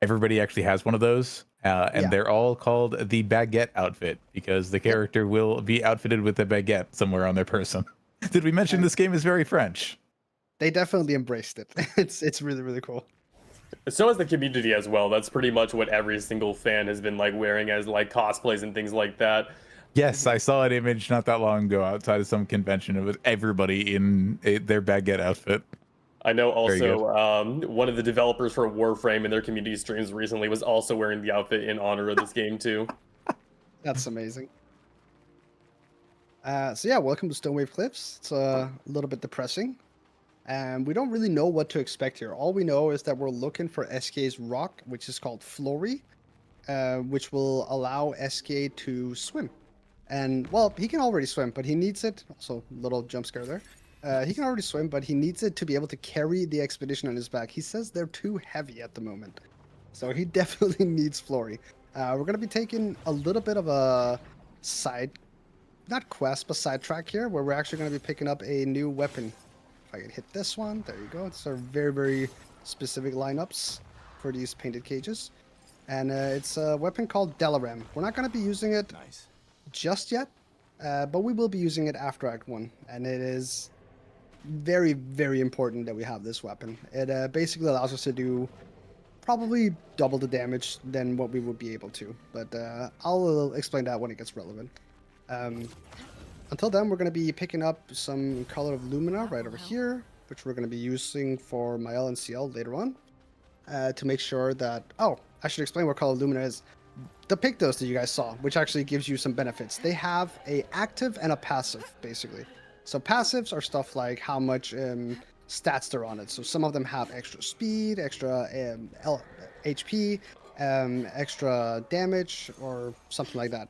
everybody actually has one of those. And Yeah. they're all called the baguette outfit because the character will be outfitted with a baguette somewhere on their person. Did we mention this game is very French? They definitely embraced it. It's really, really cool. So is the community as well. That's pretty much what every single fan has been like wearing as like cosplays and things like that. Yes, I saw an image not that long ago outside of some convention with everybody in their baguette outfit. I know Very also one of the developers for Warframe in their community streams recently was also wearing the outfit in honor of this game too. That's amazing. So yeah, welcome to Stonewave Cliffs. It's a little bit depressing, and we don't really know what to expect here. All we know is that we're looking for SK's rock, which is called Flory, which will allow SK to swim. And well, he can already swim, but he needs it. Also, little jump scare there. He can already swim, but he needs it to be able to carry the expedition on his back. He says they're too heavy at the moment, so he definitely needs Flory. We're gonna be taking a little bit of a side, not quest, but sidetrack here, where we're actually gonna be picking up a new weapon. If I can hit this one, there you go. It's our very specific lineups for these painted cages, and it's a weapon called Delaram. We're not gonna be using it just yet, but we will be using it after Act 1, and it is very important that we have this weapon. It basically allows us to do probably double the damage than what we would be able to, but I'll explain that when it gets relevant. Um, until then, we're going to be picking up some Color of Lumina right over here, which we're going to be using for Mael and CL later on, to make sure that... Oh, I should explain what Color of Lumina is. The Pictos that you guys saw, which actually gives you some benefits. They have a active and a passive, basically. So passives are stuff like how much stats they're on it. So some of them have extra speed, extra HP, extra damage, or something like that.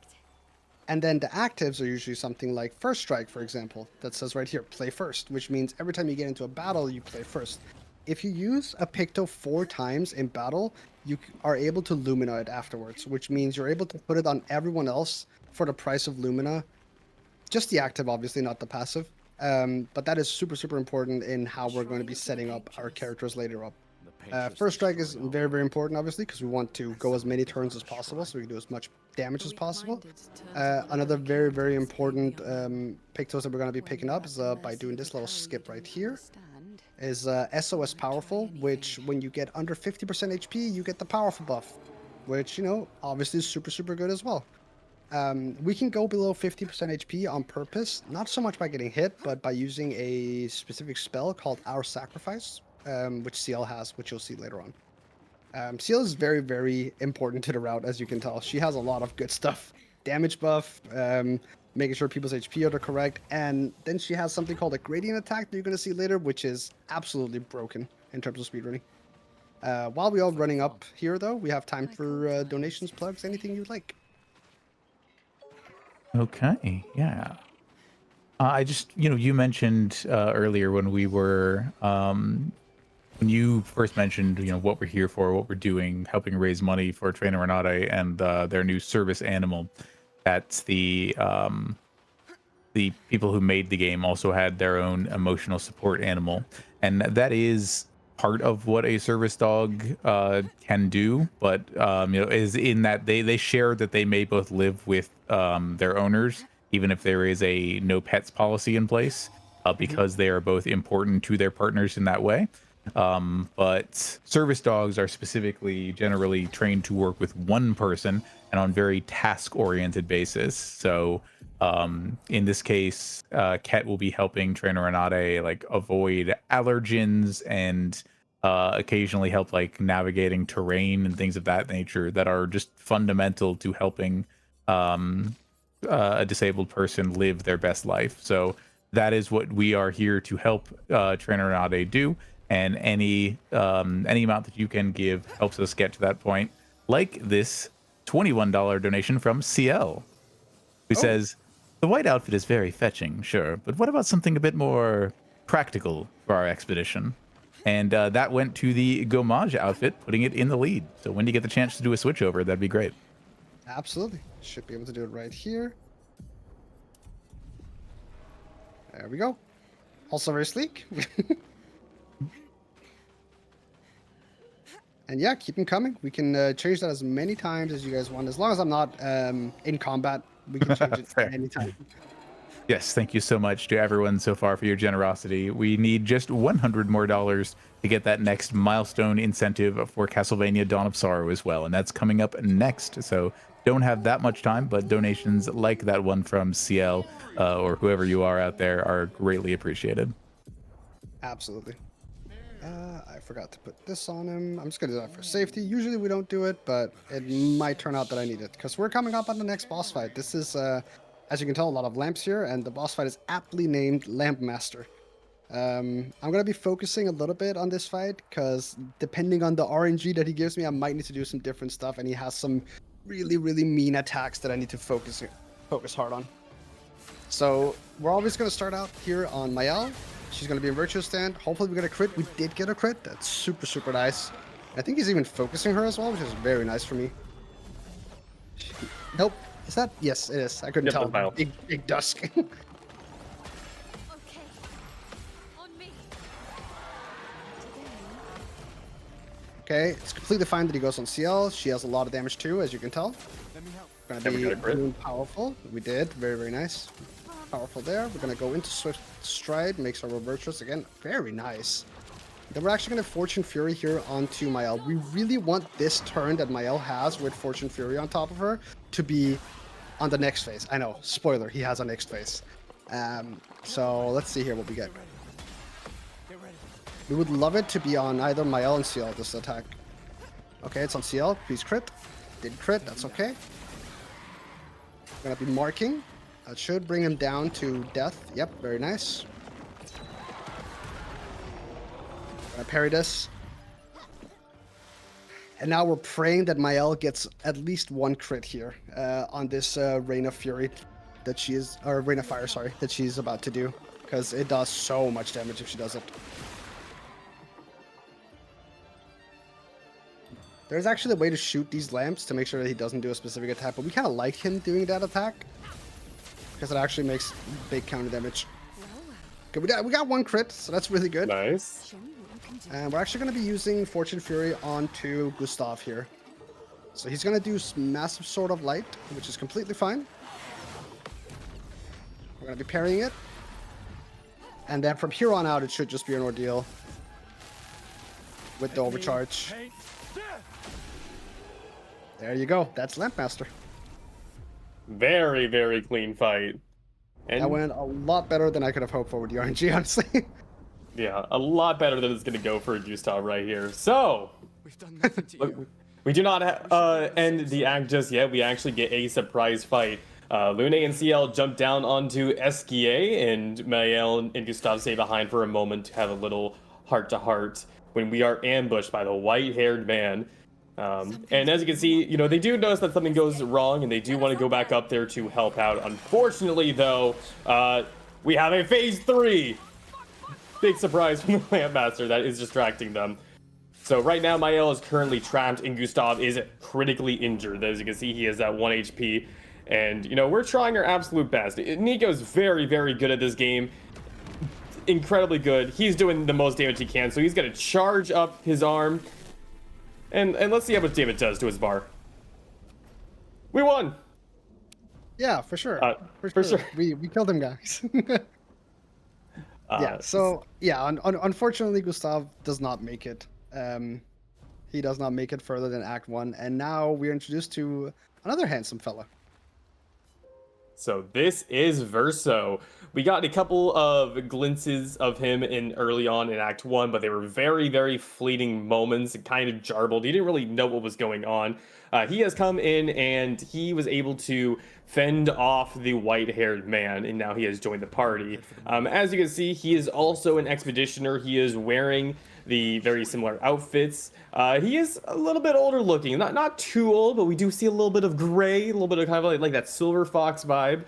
And then the actives are usually something like First Strike, for example, that says right here, play first, which means every time you get into a battle, you play first. If you use a Picto 4 times in battle, you are able to Lumina it afterwards, which means you're able to put it on everyone else for the price of Lumina. Just the active, obviously, not the passive. But that is super important in how we're going to be setting up our characters later up. First Strike is very important, obviously, because we want to go as many turns as possible, so we can do as much damage as possible. Another very important Pictos that we're going to be picking up is by doing this little skip right here. Is SOS Powerful, which when you get under 50% HP, you get the powerful buff, which, you know, obviously is super good as well. We can go below 50% HP on purpose, not so much by getting hit, but by using a specific spell called Our Sacrifice, which CL has, which you'll see later on. CL is very important to the route, as you can tell. She has a lot of good stuff. Damage buff, making sure people's HP are correct, and then she has something called a gradient attack that you're going to see later, which is absolutely broken in terms of speedrunning. While we're all running up here, though, we have time for donations, plugs, anything you'd like. Okay, yeah. I just, you mentioned earlier when we were, when you first mentioned, what we're here for, what we're doing, helping raise money for Trainer Renate and their new service animal. That's the people who made the game also had their own emotional support animal, and that is part of what a service dog can do, but is in that they share that they may both live with their owners even if there is a no pets policy in place, because they are both important to their partners in that way. But service dogs are specifically generally trained to work with one person and on very task oriented basis. So in this case, Quet will be helping Trainer Renate like avoid allergens and occasionally help like navigating terrain and things of that nature that are just fundamental to helping a disabled person live their best life. So that is what we are here to help Trainer Renate do, and any amount that you can give helps us get to that point. Like this $21 donation from CL, who says, the white outfit is very fetching, sure, but what about something a bit more practical for our expedition? And that went to the Gomage outfit, putting it in the lead. So when you get the chance to do a switchover, that'd be great. Absolutely. Should be able to do it right here. There we go. Also very sleek. And yeah, keep them coming. We can change that as many times as you guys want. As long as I'm not in combat, we can change it anytime. Yes, thank you so much to everyone so far for your generosity. We need just $100 more to get that next milestone incentive for Castlevania Dawn of Sorrow as well, and that's coming up next. So don't have that much time, but donations like that one from CL or whoever you are out there are greatly appreciated. Absolutely. I forgot to put this on him. I'm just going to do that for safety. Usually we don't do it, but it might turn out that I need it because we're coming up on the next boss fight. This is As you can tell, a lot of lamps here, and the boss fight is aptly named Lamp Master. I'm going to be focusing a little bit on this fight, because depending on the RNG that he gives me, I might need to do some different stuff, and he has some really, really mean attacks that I need to focus hard on. So we're always going to start out here on Mael. She's going to be in Virtue Stand. Hopefully we get a crit. We did get a crit. That's super, super nice. I think he's even focusing her as well, which is very nice for me. Nope. Is that? Yes, it is. I couldn't tell. Big dusk. Okay. On me. Okay, it's completely fine that he goes on CL. She has a lot of damage too, as you can tell. Gonna be really powerful. We did. Very, very nice. Powerful there. We're gonna go into Swift Stride, makes our virtuous again. Very nice. Then we're actually gonna Fortune Fury here onto Mael. We really want this turn that Mael has with Fortune Fury on top of her to be on the next phase. I know, spoiler, he has a next phase. So let's see here what we get. We would love it to be on either Mael and CL, this attack. Okay, it's on CL. Please crit. Did crit, that's okay. Gonna be marking. That should bring him down to death. Yep, very nice. Gonna parry this. And now we're praying that Mael gets at least one crit here on this Rain of Fury that she is, or Rain of Fire, sorry, that she's about to do. Because it does so much damage if she does it. There's actually a way to shoot these lamps to make sure that he doesn't do a specific attack, but we kind of like him doing that attack. Because it actually makes big counter damage. Okay, we got one crit, so that's really good. Nice. And we're actually going to be using Fortune Fury onto Gustav here. So he's going to do massive Sword of Light, which is completely fine. We're going to be parrying it. And then from here on out, it should just be an ordeal with the overcharge. There you go. That's Lamp Master. Very, very clean fight. And that went a lot better than I could have hoped for with the RNG, honestly. Yeah, a lot better than it's going to go for Gustav right here. So, We've done nothing to you. we do not end the act just yet. We actually get a surprise fight. Lune and CL jump down onto Esquier, and Mael and Gustav stay behind for a moment to have a little heart-to-heart when we are ambushed by the white-haired man. And as you can see, you know, they do notice that something goes wrong, and they do want to go back up there to help out. Unfortunately, though, we have a phase 3. Big surprise from the Lamp Master that is distracting them. So right now, Mael is currently trapped, and Gustav is critically injured. As you can see, he is at 1 HP. And, you know, we're trying our absolute best. Nico's very, very good at this game. Incredibly good. He's doing the most damage he can, so he's going to charge up his arm. And let's see how much damage does to his bar. We won! Yeah, for sure. For sure. We killed him, guys. Yeah, so, yeah, unfortunately, Gustav does not make it. He does not make it further than Act 1, and now we're introduced to another handsome fella. So this is Verso. We got a couple of glimpses of him early on in Act 1, but they were very, very fleeting moments and kind of jarbled. You didn't really know what was going on. He has come in and he was able to fend off the white-haired man, and now he has joined the party. As you can see, he is also an expeditioner. He is wearing the very similar outfits. He is a little bit older looking, not too old, but we do see a little bit of gray, a little bit of kind of like that Silver Fox vibe.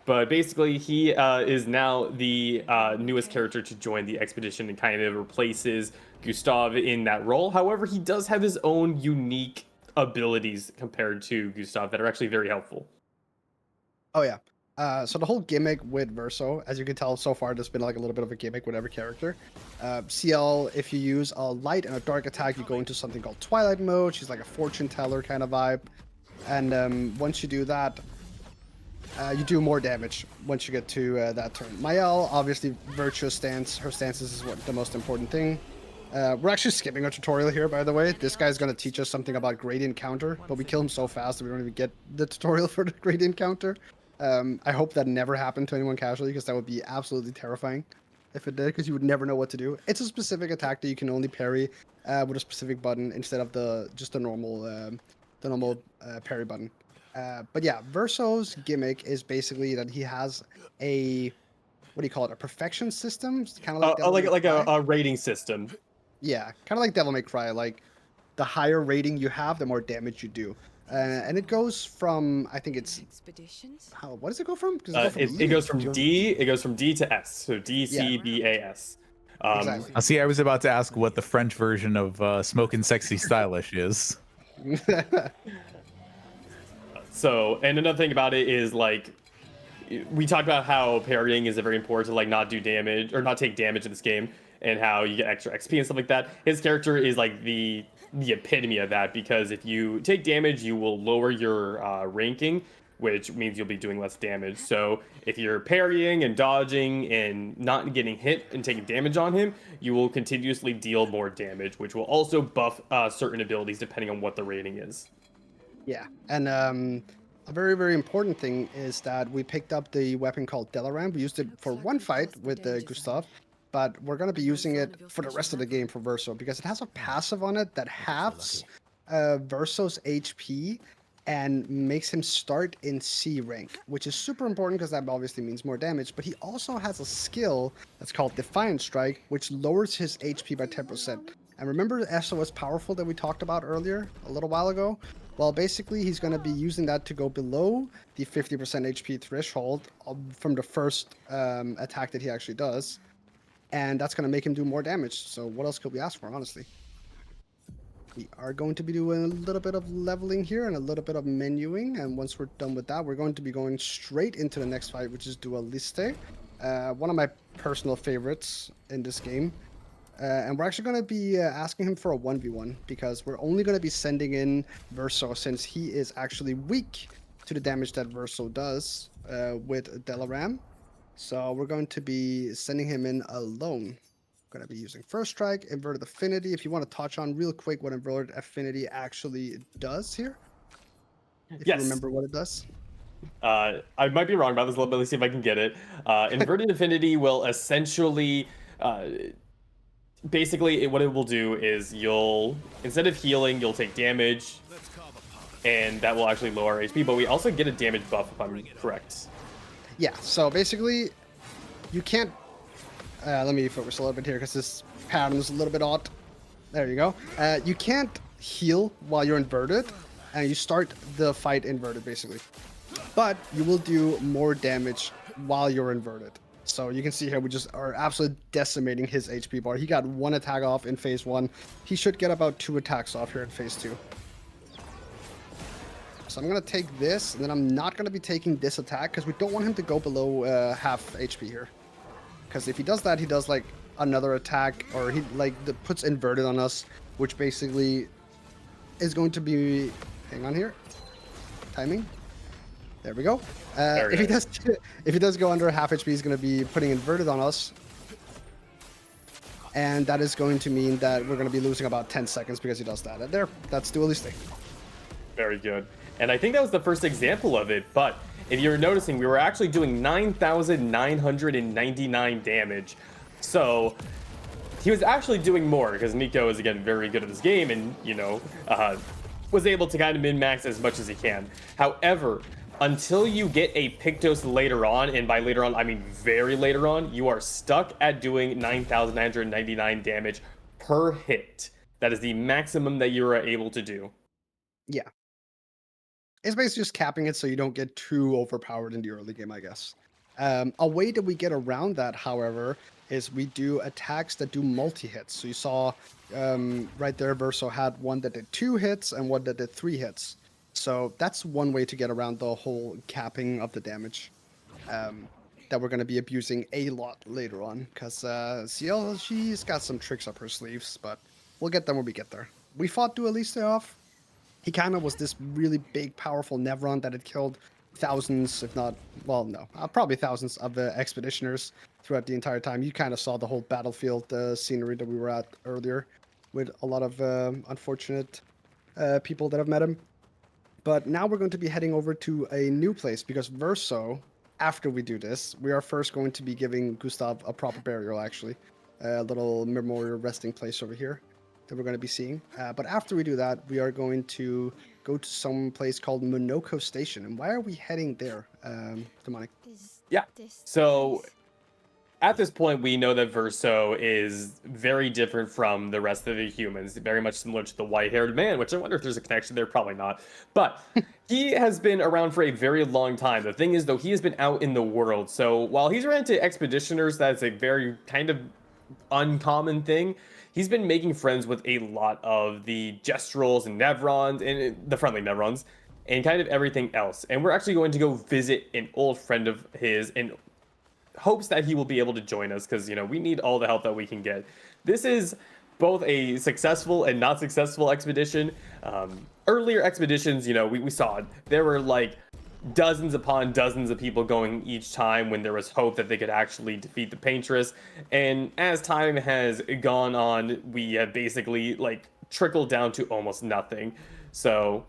But basically, he is now the newest character to join the expedition and kind of replaces Gustav in that role. However, he does have his own unique abilities compared to Gustav that are actually very helpful. Oh, yeah. So the whole gimmick with Verso, as you can tell so far, there's been like a little bit of a gimmick with every character. CL, if you use a light and a dark attack, you go into something called Twilight mode. She's like a fortune teller kind of vibe. And once you do that, you do more damage once you get to that turn. Mael, obviously, virtuous stance. Her stances is what the most important thing. We're actually skipping a tutorial here, by the way. This guy's going to teach us something about gradient counter, but we kill him so fast that we don't even get the tutorial for the gradient counter. I hope that never happened to anyone casually, because that would be absolutely terrifying if it did, because you would never know what to do. It's a specific attack that you can only parry with a specific button instead of just the normal parry button. But yeah, Verso's gimmick is basically that he has a, what do you call it, a perfection system, kind of like Devil May Like Cry. a rating system. Yeah, kind of like Devil May Cry. Like the higher rating you have, the more damage you do. And it goes from, I think it's Expeditions? how, what does it go from? Does it go from It E? goes from D. It goes from D to S. So D Yeah, C B A S. exactly. See, I was about to ask what the French version of "smoking sexy stylish" is. So, and another thing about it is like we talked about how parrying is very important to like not do damage or not take damage in this game, and how you get extra XP and stuff like that. His character is like the epitome of that because if you take damage, you will lower your ranking, which means you'll be doing less damage. So if you're parrying and dodging and not getting hit and taking damage on him, you will continuously deal more damage, which will also buff certain abilities depending on what the rating is. Yeah, and a very, very important thing is that we picked up the weapon called Delaram. We used it for one fight with Gustav, but we're going to be using it for the rest of the game for Verso because it has a passive on it that halves Verso's HP and makes him start in C rank, which is super important because that obviously means more damage. But he also has a skill that's called Defiant Strike, which lowers his HP by 10%. And remember the SOS Powerful that we talked about earlier a little while ago? Well, basically, he's going to be using that to go below the 50% HP threshold from the first attack that he actually does. And that's going to make him do more damage. So what else could we ask for, honestly? We are going to be doing a little bit of leveling here and a little bit of menuing. And once we're done with that, we're going to be going straight into the next fight, which is Dueliste. One of my personal favorites in this game. And we're actually going to be asking him for a 1v1 because we're only going to be sending in Verso since he is actually weak to the damage that Verso does with Delaram. So we're going to be sending him in alone. Going to be using First Strike, Inverted Affinity. If you want to touch on real quick what Inverted Affinity actually does here, if you Yes. remember what it does. I might be wrong about this a little bit. Let's see if I can get it. Inverted Affinity will essentially, basically, what it will do is you'll, instead of healing, you'll take damage, and that will actually lower HP. But we also get a damage buff if I'm correct. Yeah, so basically, you can't. Let me focus a little bit here because this pattern is a little bit odd. There you go. You can't heal while you're inverted, and you start the fight inverted, basically. But you will do more damage while you're inverted. So you can see here we just are absolutely decimating his HP bar. He got one attack off in phase 1. He should get about 2 attacks off here in phase 2. So I'm going to take this, and then I'm not going to be taking this attack because we don't want him to go below half HP here. Because if he does that, he does like another attack, or he like puts inverted on us, which basically is going to be, hang on here, timing. There we go. If he does go under half HP, he's going to be putting inverted on us, and that is going to mean that we're going to be losing about 10 seconds because he does that. And there, that's Dueliste. Very good. And I think that was the first example of it, but if you're noticing, we were actually doing 9,999 damage. So he was actually doing more because Nico is, again, very good at this game and, you know, was able to kind of min-max as much as he can. However, until you get a Pictos later on, and by later on, I mean very later on, you are stuck at doing 9,999 damage per hit. That is the maximum that you are able to do. Yeah. It's basically just capping it so you don't get too overpowered in the early game, I guess. A way that we get around that, however, is we do attacks that do multi-hits. So you saw right there, Verso had one that did 2 hits and one that did 3 hits. So that's one way to get around the whole capping of the damage that we're going to be abusing a lot later on. Because CL, she's got some tricks up her sleeves, but we'll get them when we get there. We fought Dueliste off. He kind of was this really big, powerful Nevron that had killed thousands, if not, well, no, probably thousands of expeditioners throughout the entire time. You kind of saw the whole battlefield scenery that we were at earlier with a lot of unfortunate people that have met him. But now we're going to be heading over to a new place because Verso, after we do this, we are first going to be giving Gustav a proper burial, actually. A little memorial resting place over here that we're going to be seeing. But after we do that, we are going to go to some place called Monoko Station. And why are we heading there, Demonic? Yeah. So at this point, we know that Verso is very different from the rest of the humans, very much similar to the white-haired man, which I wonder if there's a connection there, probably not. But he has been around for a very long time. The thing is, though, he has been out in the world. So while he's ran into expeditioners, that's a very kind of uncommon thing. He's been making friends with a lot of the Gestrals and Nevrons, and the friendly Nevrons, and kind of everything else. And we're actually going to go visit an old friend of his and hopes that he will be able to join us because, you know, we need all the help that we can get. This is both a successful and not successful expedition. Earlier expeditions, you know, we saw it. There were like dozens upon dozens of people going each time when there was hope that they could actually defeat the Paintress. And as time has gone on, we have basically like trickled down to almost nothing. So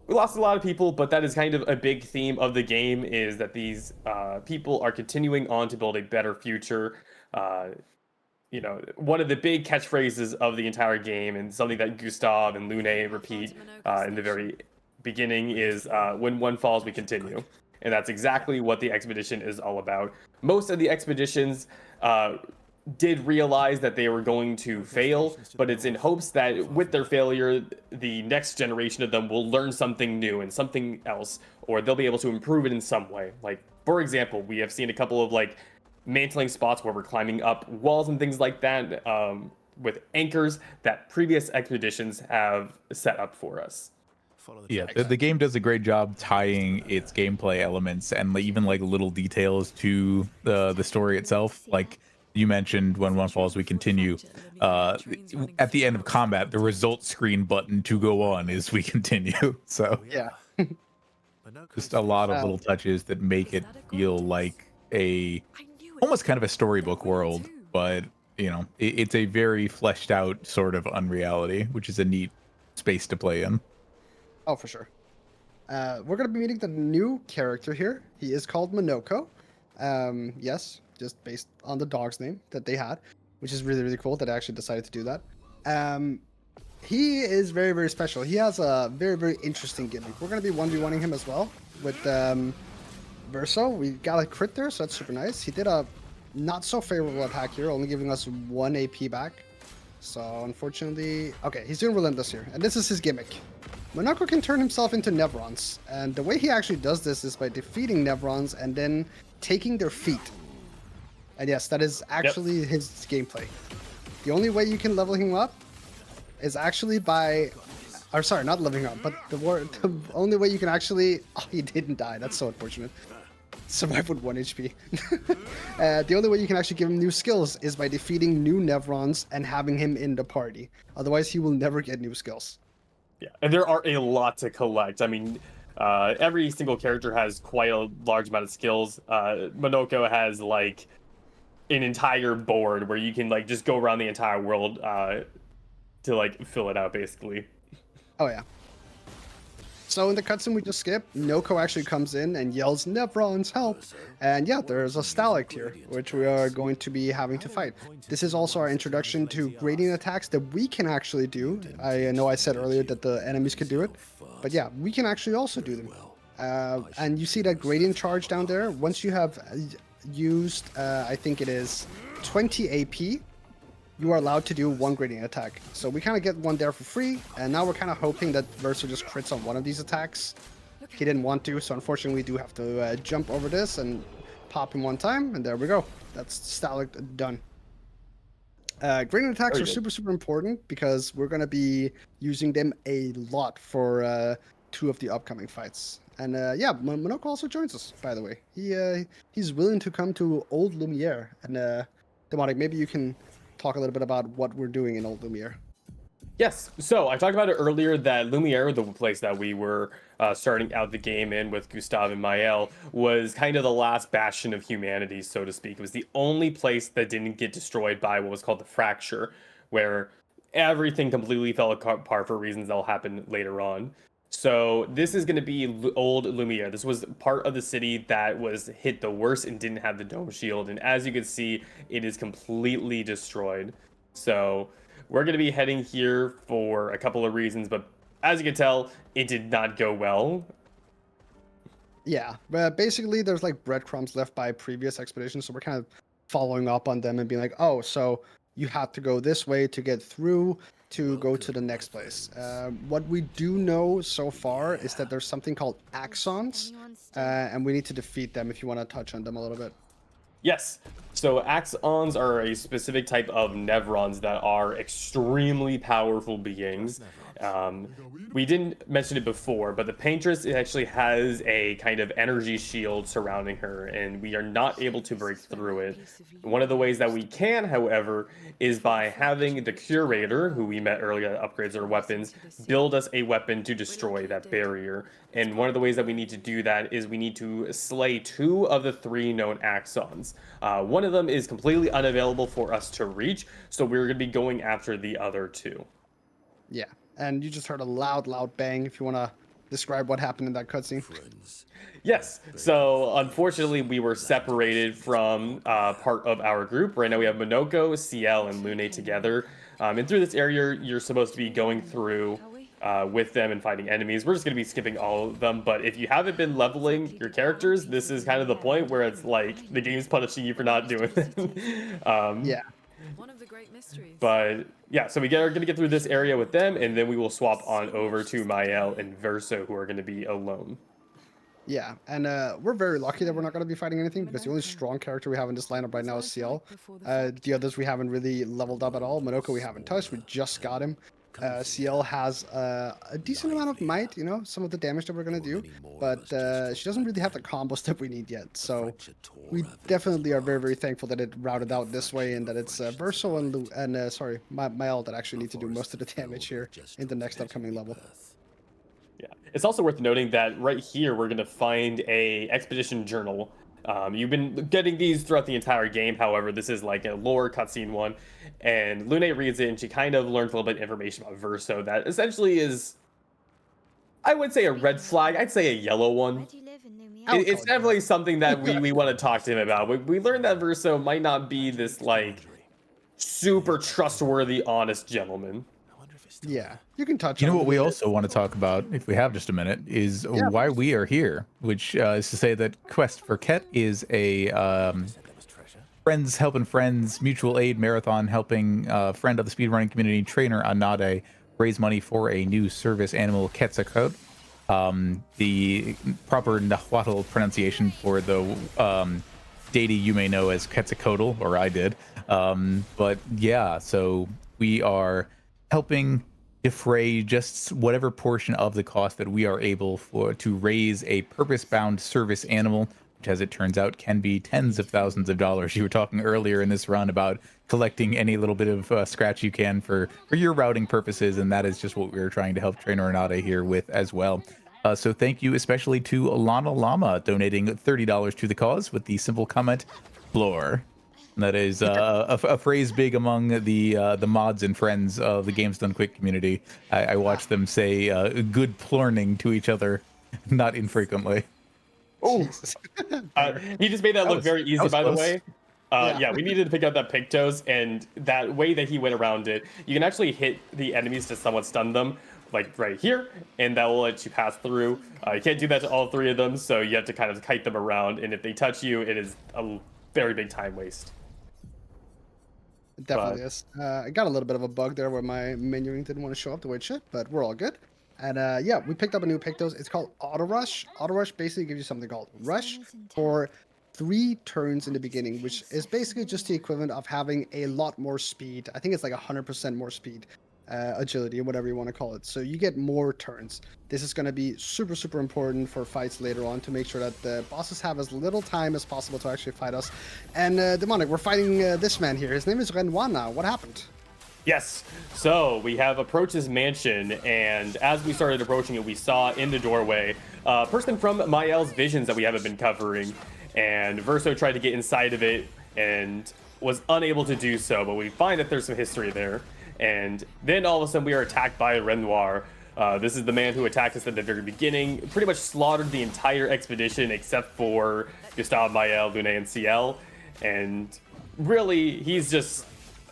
we lost a lot of people, but that is kind of a big theme of the game, is that these people are continuing on to build a better future. You know, one of the big catchphrases of the entire game, and something that Gustav and Lune repeat in the very beginning, is when one falls, we continue. And that's exactly what the expedition is all about. Most of the expeditions did realize that they were going to fail, but it's in hopes that with their failure, the next generation of them will learn something new and something else, or they'll be able to improve it in some way. Like, for example, we have seen a couple of like mantling spots where we're climbing up walls and things like that with anchors that previous expeditions have set up for us. Yeah, the game does a great job tying its gameplay elements and even like little details to the story itself. Like you mentioned, when one falls, we continue. At the end of combat, the result screen button to go on is we continue. So Yeah. just a lot of little touches that make it feel like a almost kind of a storybook world, but you know, it's a very fleshed out sort of unreality, which is a neat space to play in. Oh, for sure. We're going to be meeting the new character here. He is called Monoko. Yes, just based on the dog's name that they had, which is really, really cool that I actually decided to do that. He is very, very special. He has a very, very interesting gimmick. We're going to be 1v1ing him as well with Verso. We got a crit there, so that's super nice. He did a not so favorable attack here, only giving us 1 AP back. So unfortunately, okay, he's doing Relentless here, and this is his gimmick. Monoko can turn himself into Nevrons, and the way he actually does this is by defeating Nevrons and then taking their feet. And yes, that is actually his gameplay. The only way you can level him up is actually by, or sorry, not leveling up, but the only way you can actually, oh, he didn't die. That's so unfortunate. Survived with 1 HP. The only way you can actually give him new skills is by defeating new Nevrons and having him in the party. Otherwise, he will never get new skills. Yeah, and there are a lot to collect. I mean, every single character has quite a large amount of skills. Monoko has like an entire board where you can like just go around the entire world to like fill it out, basically. Oh yeah. So in the cutscene we just skipped, Noko actually comes in and yells, "Nevrons, help!" And yeah, there's a stalactite here, which we are going to be having to fight. This is also our introduction to gradient attacks that we can actually do. I know I said earlier that the enemies could do it, but yeah, we can actually also do them. And you see that gradient charge down there? Once you have used, I think it is 20 AP, you are allowed to do 1 gradient attack. So we kind of get one there for free, and now we're kind of hoping that Verso just crits on one of these attacks. He didn't want to, so unfortunately we do have to jump over this and pop him 1 time, and there we go. That's stalactite done. Gradient attacks are super, super important because we're going to be using them a lot for 2 of the upcoming fights. And yeah, Monoko also joins us, by the way. He's willing to come to Old Lumiere. And Demonic, maybe you can talk a little bit about what we're doing in Old Lumiere. Yes, so I talked about it earlier that Lumiere, the place that we were starting out the game in with Gustav and Mael, was kind of the last bastion of humanity, so to speak. It was the only place that didn't get destroyed by what was called the Fracture, where everything completely fell apart for reasons that will happen later on. So this is going to be Old Lumiere. This was part of the city that was hit the worst and didn't have the dome shield. And as you can see, it is completely destroyed. So we're going to be heading here for a couple of reasons, but as you can tell, it did not go well. Yeah, but basically there's like breadcrumbs left by previous expeditions, so we're kind of following up on them and being like, oh, so you have to go this way to get through to go to the next place. What we do know so far is that there's something called axons, and we need to defeat them. If you want to touch on them a little bit. Yes. So axons are a specific type of nevrons that are extremely powerful beings. We didn't mention it before, but the Paintress actually has a kind of energy shield surrounding her, and we are not able to break through it. One of the ways that we can, however, is by having the Curator, who we met earlier that upgrades our weapons, build us a weapon to destroy that barrier. And one of the ways that we need to do that is we need to slay 2 of the 3 known axons. One of them is completely unavailable for us to reach, so we're going to be going after the other 2. Yeah, and you just heard a loud bang. If you want to describe what happened in that cutscene. Yes. So unfortunately, we were separated from part of our group. Right now, we have Monoko, CL, and Lune together. And through this area, you're supposed to be going through with them and fighting enemies. We're just going to be skipping all of them. But if you haven't been leveling your characters, this is kind of the point where it's like the game's punishing you for not doing it. Yeah. One of the great mysteries. But yeah, so are going to get through this area with them, and then we will swap on over to Mael and Verso, who are going to be alone. Yeah, and we're very lucky that we're not going to be fighting anything, because the only strong character we have in this lineup right now is CL. The others we haven't really leveled up at all. Monoko we haven't touched, we just got him. CL has a decent amount of might, you know, some of the damage that we're going to do, but she doesn't really have the combos that we need yet, so we definitely are very, very thankful that it routed out this way, and that it's Verso and Mael that actually need to do most of the damage here in the next upcoming level. Yeah, it's also worth noting that right here we're going to find a expedition journal. You've been getting these throughout the entire game. However, this is like a lore cutscene one, and Lune reads it, and she kind of learns a little bit of information about Verso that essentially is, I would say, a red flag. I'd say a yellow one. It's definitely something that we want to talk to him about. We learned that Verso might not be this like super trustworthy, honest gentleman. Yeah, you can touch You on know it what a we bit. also want to talk about, if we have just a minute, is Yeah, why we are here, which is to say that Quest for Quet is a friends helping friends, mutual aid marathon helping friend of the speedrunning community, trainer Anade, raise money for a new service animal, Quetzalcoatl. The proper Nahuatl pronunciation for the deity you may know as Quetzalcoatl, or I did. But yeah, so we are helping defray just whatever portion of the cost that we are able for to raise a purpose-bound service animal, which, as it turns out, can be tens of thousands of dollars. You were talking earlier in this run about collecting any little bit of scratch you can for your routing purposes, and that is just what we are trying to help Trainer Renata here with as well. So thank you especially to Alana Lama donating $30 to the cause with the simple comment, "Floor." That is a phrase big among the mods and friends of the Games Done Quick community. I watch them say good plorning to each other, not infrequently. Oh, he just made that look was- very that easy, was by the close. way. Yeah, we needed to pick up that Pictos, and that way that he went around it, you can actually hit the enemies to somewhat stun them, like right here, and that will let you pass through. You can't do that to all 3 of them, so you have to kind of kite them around, and if they touch you, it is a very big time waste. It definitely is. I got a little bit of a bug there where my menuing didn't want to show up the way it should, but we're all good. And yeah, we picked up a new Pictos. It's called Auto Rush. Auto Rush basically gives you something called Rush for 3 turns in the beginning, which is basically just the equivalent of having a lot more speed. I think it's like 100% more speed, agility, whatever you want to call it. So you get more turns. This is going to be super, super important for fights later on to make sure that the bosses have as little time as possible to actually fight us. And Demonic, we're fighting this man here. His name is Renoir now. What happened? Yes, so we have approached his mansion, and as we started approaching it, we saw in the doorway a person from Mael's visions that we haven't been covering, and Verso tried to get inside of it and was unable to do so, but we find that there's some history there. And then all of a sudden we are attacked by Renoir. This is the man who attacked us at the very beginning, pretty much slaughtered the entire expedition except for Gustave, Mael, Lune, and CL. And really, he's just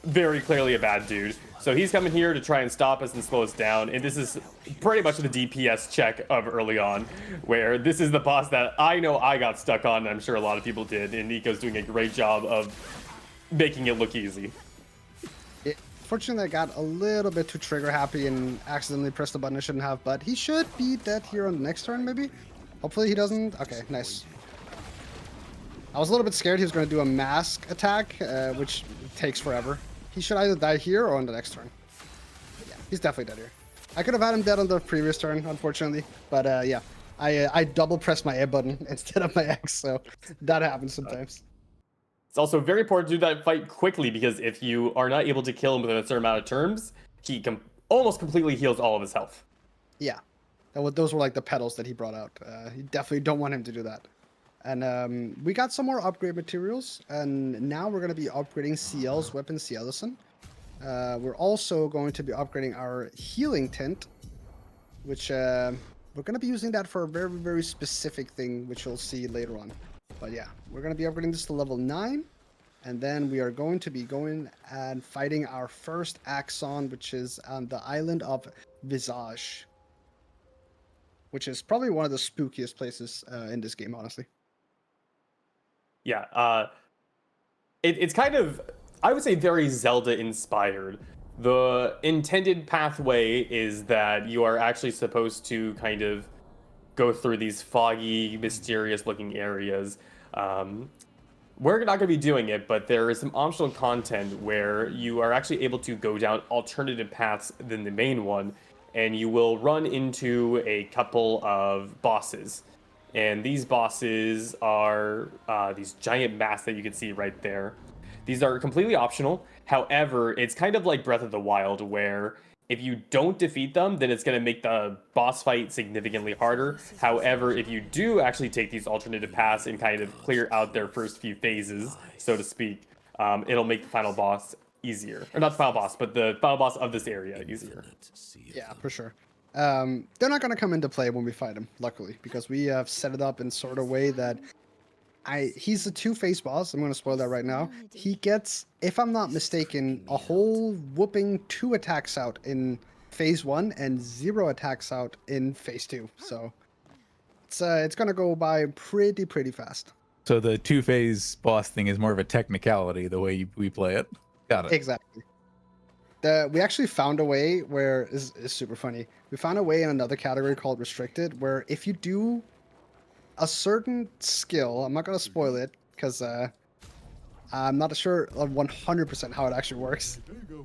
very clearly a bad dude. So he's coming here to try and stop us and slow us down. And this is pretty much the DPS check of early on, where this is the boss that I know I got stuck on, and I'm sure a lot of people did. And Nico's doing a great job of making it look easy. Fortunately, I got a little bit too trigger happy and accidentally pressed the button I shouldn't have, but he should be dead here on the next turn, maybe? Hopefully he doesn't. Okay, nice. I was a little bit scared he was going to do a mask attack, which takes forever. He should either die here or on the next turn. Yeah, he's definitely dead here. I could have had him dead on the previous turn, unfortunately, but yeah. I double pressed my A button instead of my X, so that happens sometimes. It's also very important to do that fight quickly, because if you are not able to kill him within a certain amount of turns, he almost completely heals all of his health. Yeah, those were like the pedals that he brought out. You definitely don't want him to do that. And we got some more upgrade materials, and now we're going to be upgrading CL's weapon, Cielison. We're also going to be upgrading our healing tint, which we're going to be using that for a very, very specific thing, which you'll see later on. But yeah, we're going to be upgrading this to level 9. And then we are going to be going and fighting our first Axon, which is on the island of Visage. Which is probably one of the spookiest places in this game, honestly. Yeah, it's kind of, I would say, very Zelda-inspired. The intended pathway is that you are actually supposed to kind of go through these foggy, mysterious-looking areas. We're not going to be doing it, but there is some optional content where you are actually able to go down alternative paths than the main one, and you will run into a couple of bosses. And these bosses are these giant masks that you can see right there. These are completely optional. However, it's kind of like Breath of the Wild, where if you don't defeat them, then it's going to make the boss fight significantly harder. However, if you do actually take these alternative paths and kind of clear out their first few phases, so to speak, it'll make the final boss easier. Or not the final boss, but the final boss of this area easier. Yeah, for sure. They're not going to come into play when we fight him, luckily, because we have set it up in sort of way that he's a two-faced boss. I'm going to spoil that right now. He gets, if I'm not mistaken, a whole whooping 2 attacks out in phase 1 and 0 attacks out in phase 2. So it's going to go by pretty fast. So the two-phase boss thing is more of a technicality, the way we play it. Got it. Exactly. We actually found a way where is super funny. We found a way in another category called restricted, where if you do a certain skill, I'm not going to spoil it because I'm not sure 100% how it actually works.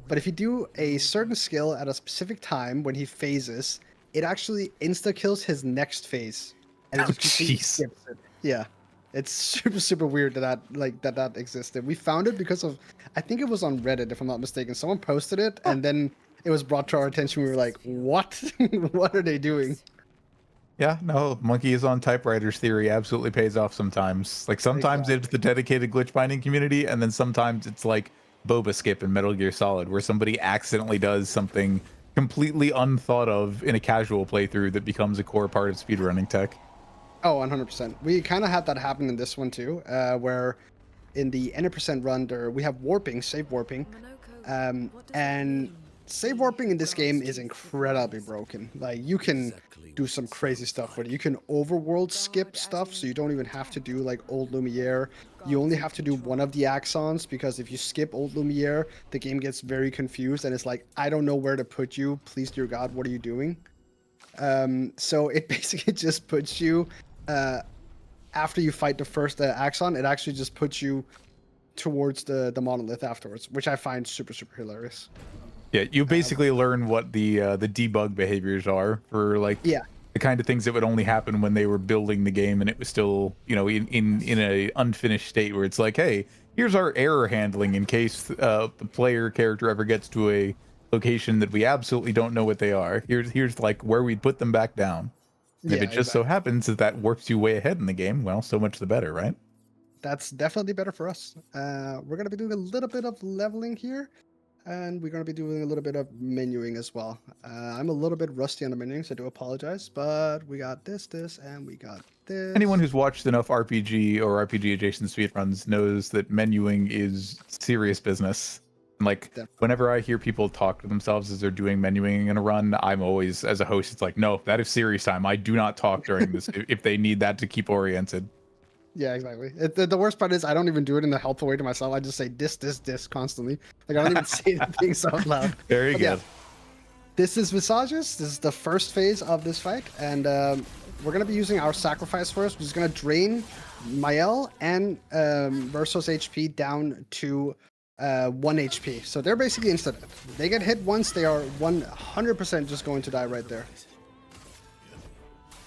But if you do a certain skill at a specific time when he phases, it actually insta-kills his next phase. And it just completely skips it. Yeah. It's super weird that existed. We found it because of, I think it was on Reddit, if I'm not mistaken. Someone posted it, and then it was brought to our attention. We were like, what? What are they doing? Yeah, no, monkey is on typewriters theory absolutely pays off sometimes. Like sometimes it's the dedicated glitch finding community, and then sometimes it's like Boba Skip in Metal Gear Solid, where somebody accidentally does something completely unthought of in a casual playthrough that becomes a core part of speedrunning tech. Oh, 100%. We kind of had that happen in this one too, where in the 90% run there, we have warping, save warping, and save warping in this game is incredibly broken. Like, you can do some crazy stuff with it. You can overworld skip stuff, so you don't even have to do like Old Lumiere. You only have to do one of the axons, because if you skip Old Lumiere, the game gets very confused and it's like, I don't know where to put you. Please, dear God, what are you doing? So it basically just puts you after you fight the first axon, it actually just puts you towards the monolith afterwards, which I find super hilarious. Yeah, you basically learn what the debug behaviors are for like the kind of things that would only happen when they were building the game and it was still, you know, in a unfinished state, where it's like, hey, here's our error handling in case the player character ever gets to a location that we absolutely don't know what they are. Here's like where we'd put them back down. And if it just so happens that warps you way ahead in the game, well, so much the better, right? That's definitely better for us. We're going to be doing a little bit of leveling here, and we're going to be doing a little bit of menuing as well. I'm a little bit rusty on the menuing, so I do apologize, but we got this, and we got this. Anyone who's watched enough RPG or RPG adjacent speedruns knows that menuing is serious business. Like, whenever I hear people talk to themselves as they're doing menuing in a run, I'm always, as a host, it's like, no, that is serious time. I do not talk during this if they need that to keep oriented. Yeah, exactly. The worst part is I don't even do it in a helpful way to myself. I just say this constantly. Like I don't even say the things out loud. Very But good. yeah, this is Visages. This is the first phase of this fight, and we're gonna be using our sacrifice first, which is gonna drain Mael and Verso's HP down to 1 HP. So they're basically instant. They get hit once, they are 100% just going to die right there.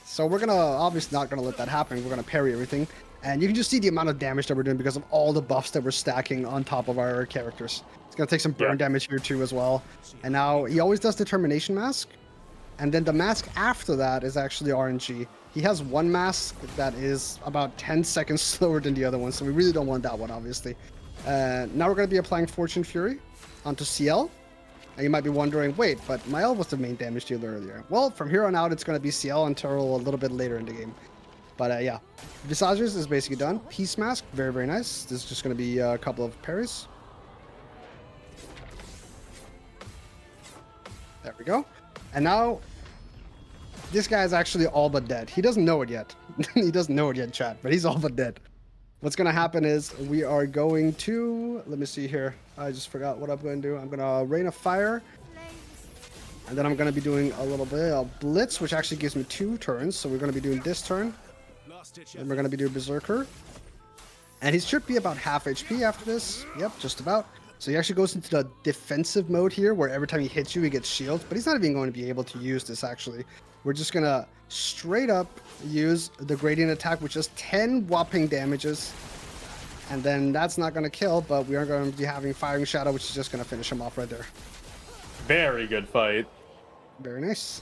So we're gonna obviously not gonna let that happen. We're gonna parry everything, and you can just see the amount of damage that we're doing because of all the buffs that we're stacking on top of our characters. It's gonna take some burn damage here too as well. And now he always does Determination Mask, and then the mask after that is actually RNG. He has one mask that is about 10 seconds slower than the other one, so we really don't want that one, obviously. Now we're gonna be applying Fortune Fury onto CL. And you might be wondering, wait, but Mael was the main damage dealer earlier. Well, from here on out, it's going to be CL until a little bit later in the game. But yeah, Visages is basically done. Peace Mask, very, very nice. This is just going to be a couple of parries. There we go. And now, this guy is actually all but dead. He doesn't know it yet. He doesn't know it yet, chat, but he's all but dead. What's going to happen is we are going to, let me see here. I just forgot what I'm going to do. I'm going to Rain of Fire. And then I'm going to be doing a little bit of Blitz, which actually gives me 2 turns. So we're going to be doing this turn. And we're going to be doing Berserker. And he should be about half HP after this. Yep, just about. So he actually goes into the defensive mode here, where every time he hits you, he gets shields. But he's not even going to be able to use this, actually. We're just going to straight up use the Gradient Attack, which is 10 whopping damages. And then that's not going to kill, but we are going to be having Firing Shadow, which is just going to finish him off right there. Very good fight. Very nice.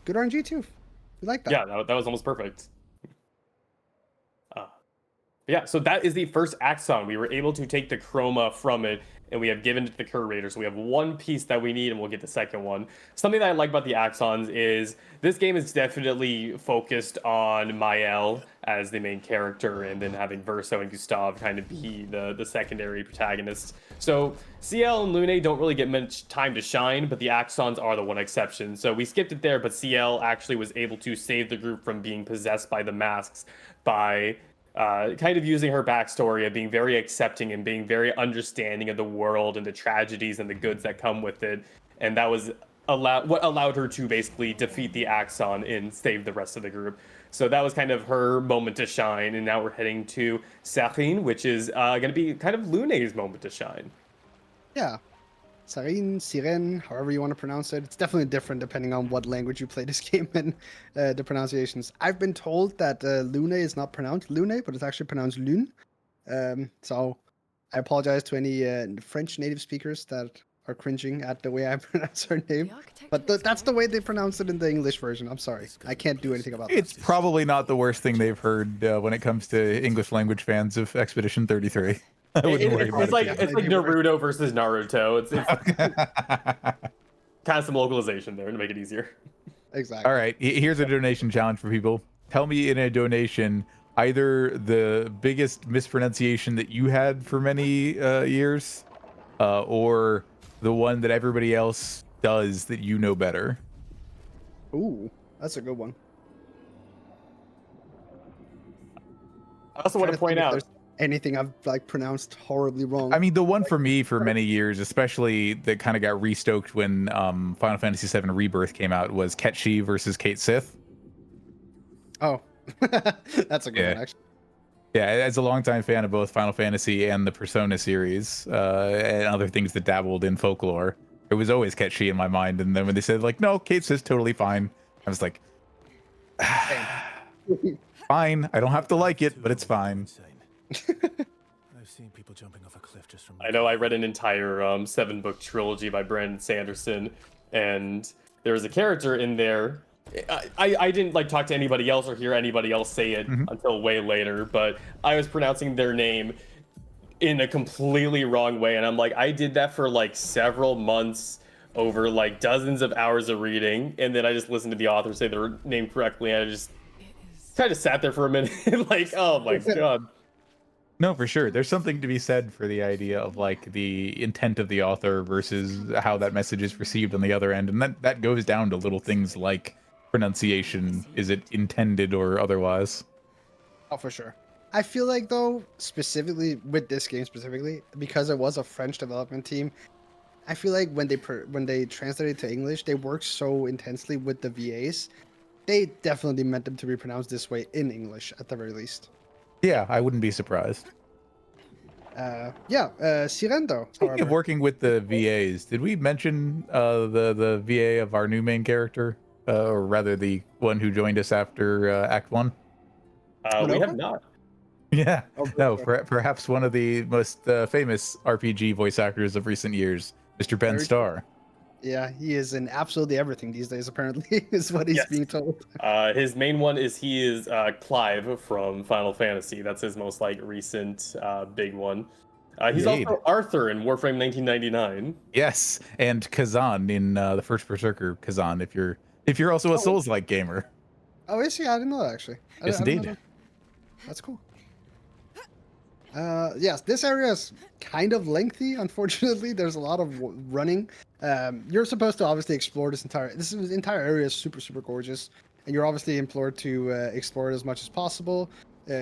Good RNG, too. We like that. Yeah, that was almost perfect. Yeah, so that is the first Axon. We were able to take the chroma from it, and we have given it to the curator. So we have one piece that we need, and we'll get the second one. Something that I like about the Axons is this game is definitely focused on Mael as the main character, and then having Verso and Gustav kind of be the secondary protagonists. So CL and Lune don't really get much time to shine, but the Axons are the one exception. So we skipped it there, but CL actually was able to save the group from being possessed by the masks by kind of using her backstory of being very accepting and being very understanding of the world and the tragedies and the goods that come with it. And that was what allowed her to basically defeat the Axon and save the rest of the group. So that was kind of her moment to shine. And now we're heading to Sarin, which is going to be kind of Lune's moment to shine. Yeah. Sarin, Siren, however you want to pronounce it. It's definitely different depending on what language you play this game and the pronunciations. I've been told that Lune is not pronounced Lune, but it's actually pronounced Lune. So I apologize to any French native speakers that are cringing at the way I pronounce her name. But that's the way they pronounce it in the English version. I'm sorry. I can't do anything about that. It's probably not the worst thing they've heard when it comes to English language fans of Expedition 33. It's like Naruto versus Naruto. It's kind of some localization there to make it easier. Exactly. All right, here's a donation challenge for people. Tell me in a donation either the biggest mispronunciation that you had for many years, or the one that everybody else does that you know better. Ooh, that's a good one. I also want to point out anything I've like pronounced horribly wrong. I mean, the one for me for many years, especially that kind of got restoked when Final Fantasy VII Rebirth came out, was Ketchi versus Kate Sith. Oh, that's a good one, actually. Yeah, as a longtime fan of both Final Fantasy and the Persona series, and other things that dabbled in folklore, it was always Ketchi in my mind. And then when they said, like, no, Kate Sith's totally fine, I was like, fine. I don't have to like it, but it's fine. I've seen people jumping off a cliff just from. I know I read an entire 7-book trilogy by Brandon Sanderson, and there was a character in there. I didn't like talk to anybody else or hear anybody else say it until way later, but I was pronouncing their name in a completely wrong way, and I'm like, I did that for like several months over like dozens of hours of reading, and then I just listened to the author say their name correctly, and I just kind of sat there for a minute like, oh my god. No, for sure. There's something to be said for the idea of like the intent of the author versus how that message is received on the other end, and that goes down to little things like pronunciation. Is it intended or otherwise? Oh, for sure. I feel like though, specifically with this game specifically, because it was a French development team, I feel like when they translated to English, they worked so intensely with the VAs. They definitely meant them to be pronounced this way in English at the very least. Yeah, I wouldn't be surprised. Yeah, Sirendo, Speaking of however. working with the VAs, did we mention the VA of our new main character, or rather the one who joined us after Act One? We have Monoka? not. Yeah, Oh, no, okay. perhaps one of the most famous RPG voice actors of recent years, Mr. Ben Very true. Starr. Yeah, he is in absolutely everything these days, apparently, is what he's Yes. being told. His main one is he is Clive from Final Fantasy. That's his most like recent big one. He's Indeed. also Arthur in Warframe 1999. Yes, and Kazan in the first Berserker Kazan. If you're also a Oh, Souls-like gamer, oh, is he? I didn't know that, actually. yes, I didn't know indeed. that. That's cool. Yes, this area is kind of lengthy. Unfortunately, there's a lot of running. You're supposed to obviously explore this entire area is super gorgeous, and you're obviously implored to explore it as much as possible.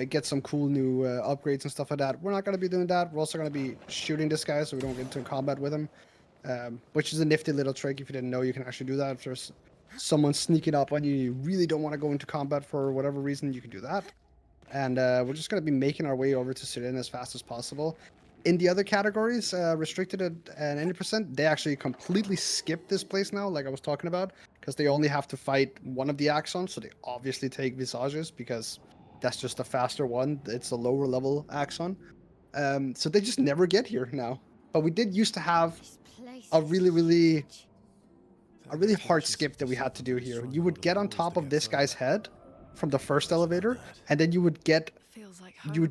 Get some cool new upgrades and stuff like that. We're not going to be doing that. We're also going to be shooting this guy so we don't get into combat with him, which is a nifty little trick. If you didn't know, you can actually do that. If there's someone sneaking up on you, you really don't want to go into combat for whatever reason, you can do that. And we're just going to be making our way over to Sudan as fast as possible. In the other categories, restricted at 90%, they actually completely skip this place now, like I was talking about, because they only have to fight one of the Axons, so they obviously take Visages, because that's just a faster one. It's a lower level Axon. So they just never get here now. But we did used to have a really hard skip that we had to do here. You would get on top of this guy's head from the first elevator, and then you would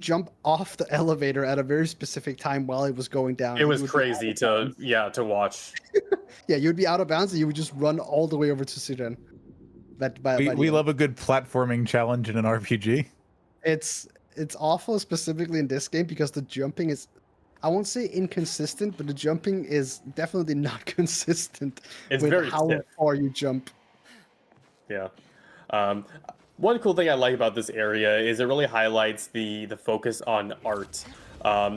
jump off the elevator at a very specific time while it was going down. It was crazy to watch. Yeah, you'd be out of bounds and you would just run all the way over to Sudan. We love a good platforming challenge in an RPG. It's awful, specifically in this game, because the jumping is, I won't say inconsistent, but the jumping is definitely not consistent It's with very how stiff. far you jump. Yeah. One cool thing I like about this area is it really highlights the focus on art.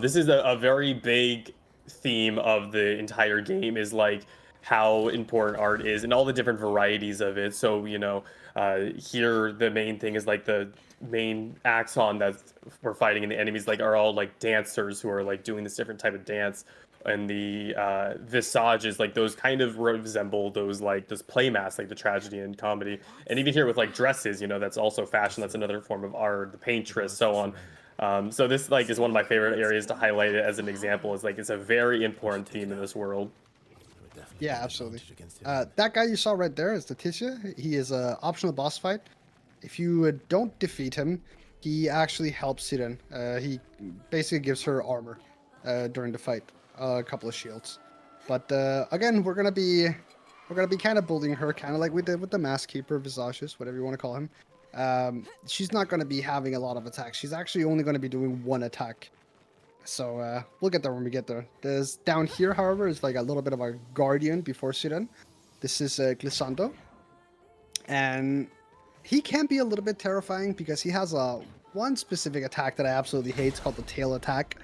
This is a very big theme of the entire game, is like how important art is and all the different varieties of it. So, here the main thing is like the main Axon that we're fighting, and the enemies like are all like dancers who are like doing this different type of dance. And the visages, like those kind of resemble those play masks, like the tragedy and comedy. And even here with like dresses, that's also fashion. That's another form of art, the paintress, so on. So this like is one of my favorite areas to highlight it as an example. Is like it's a very important theme in this world. Yeah, absolutely. That guy you saw right there is Letitia. He is a optional boss fight. If you don't defeat him, he actually helps Siren. He basically gives her armor during the fight. A couple of shields, but again, we're gonna be kind of bullying her, kind of like we did with the Mask Keeper, Visages, whatever you want to call him. She's not gonna be having a lot of attacks. She's actually only gonna be doing one attack. So we'll get there when we get there. There's down here, however, is like a little bit of a guardian before Siren. This is Glissando, and he can be a little bit terrifying because he has one specific attack that I absolutely hate. It's called the tail attack.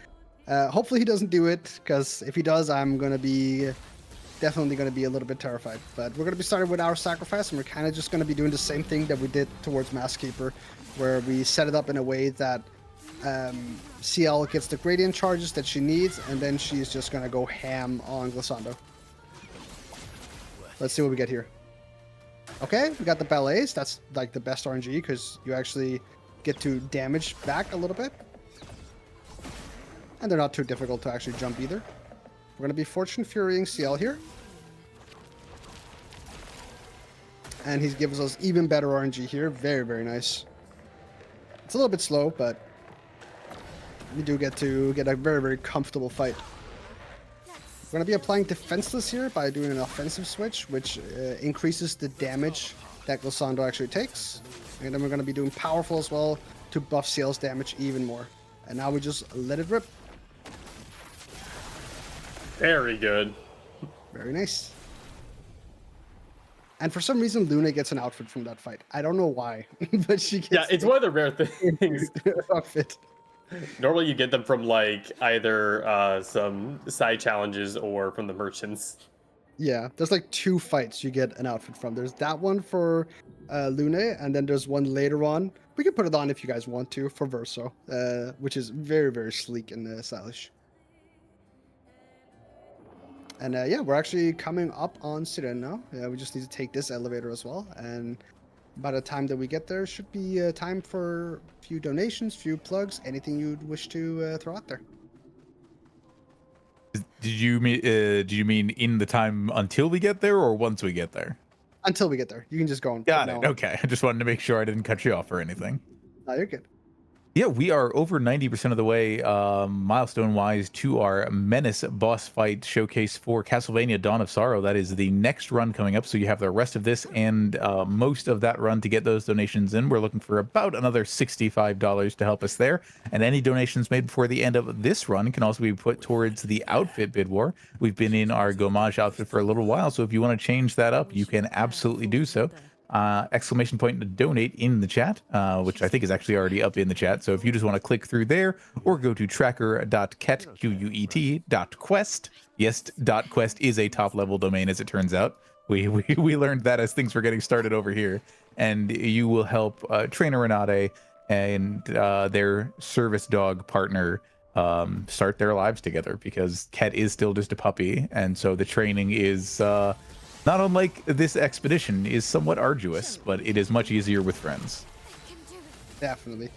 Hopefully he doesn't do it, because if he does, I'm definitely gonna be a little bit terrified. But we're gonna be starting with our sacrifice, and we're kind of just gonna be doing the same thing that we did towards Mask Keeper, where we set it up in a way that CL gets the gradient charges that she needs, and then she's just gonna go ham on Glissando. Let's see what we get here. Okay, we got the ballets. That's like the best RNG, because you actually get to damage back a little bit. And they're not too difficult to actually jump either. We're going to be Fortune Furying CL here. And he gives us even better RNG here. Very nice. It's a little bit slow, but we do get to get a very comfortable fight. We're going to be applying Defenseless here by doing an offensive switch, which increases the damage that Glissando actually takes. And then we're going to be doing Powerful as well to buff CL's damage even more. And now we just let it rip. Very good. Very nice. And for some reason, Luna gets an outfit from that fight. I don't know why, but she gets. Yeah, it's one of the rare things. Outfit. Normally, you get them from like either some side challenges or from the merchants. Yeah, there's like 2 fights you get an outfit from. There's that one for Lune, and then there's one later on. We can put it on if you guys want to for Verso, which is very, very sleek and stylish. And yeah, we're actually coming up on Siren now. We just need to take this elevator as well. And by the time that we get there, should be time for a few donations, few plugs, anything you'd wish to throw out there. Did you mean in the time until we get there or once we get there? Until we get there. You can just go on. Got it. Okay. I just wanted to make sure I didn't cut you off or anything. No, you're good. Yeah, we are over 90% of the way, milestone-wise, to our Menace boss fight showcase for Castlevania Dawn of Sorrow. That is the next run coming up, so you have the rest of this and most of that run to get those donations in. We're looking for about another $65 to help us there, and any donations made before the end of this run can also be put towards the outfit bid war. We've been in our Gommage outfit for a little while, so if you want to change that up, you can absolutely do so. Exclamation point to donate in the chat, which I think is actually already up in the chat. So if you just want to click through there or go to tracker.quet.quest. Yes, .quest is a top level domain, as it turns out. We learned that as things were getting started over here, and you will help Trainer Renate and their service dog partner start their lives together, because Quet is still just a puppy, and so the training is not unlike this expedition is somewhat arduous, but it is much easier with friends. Definitely.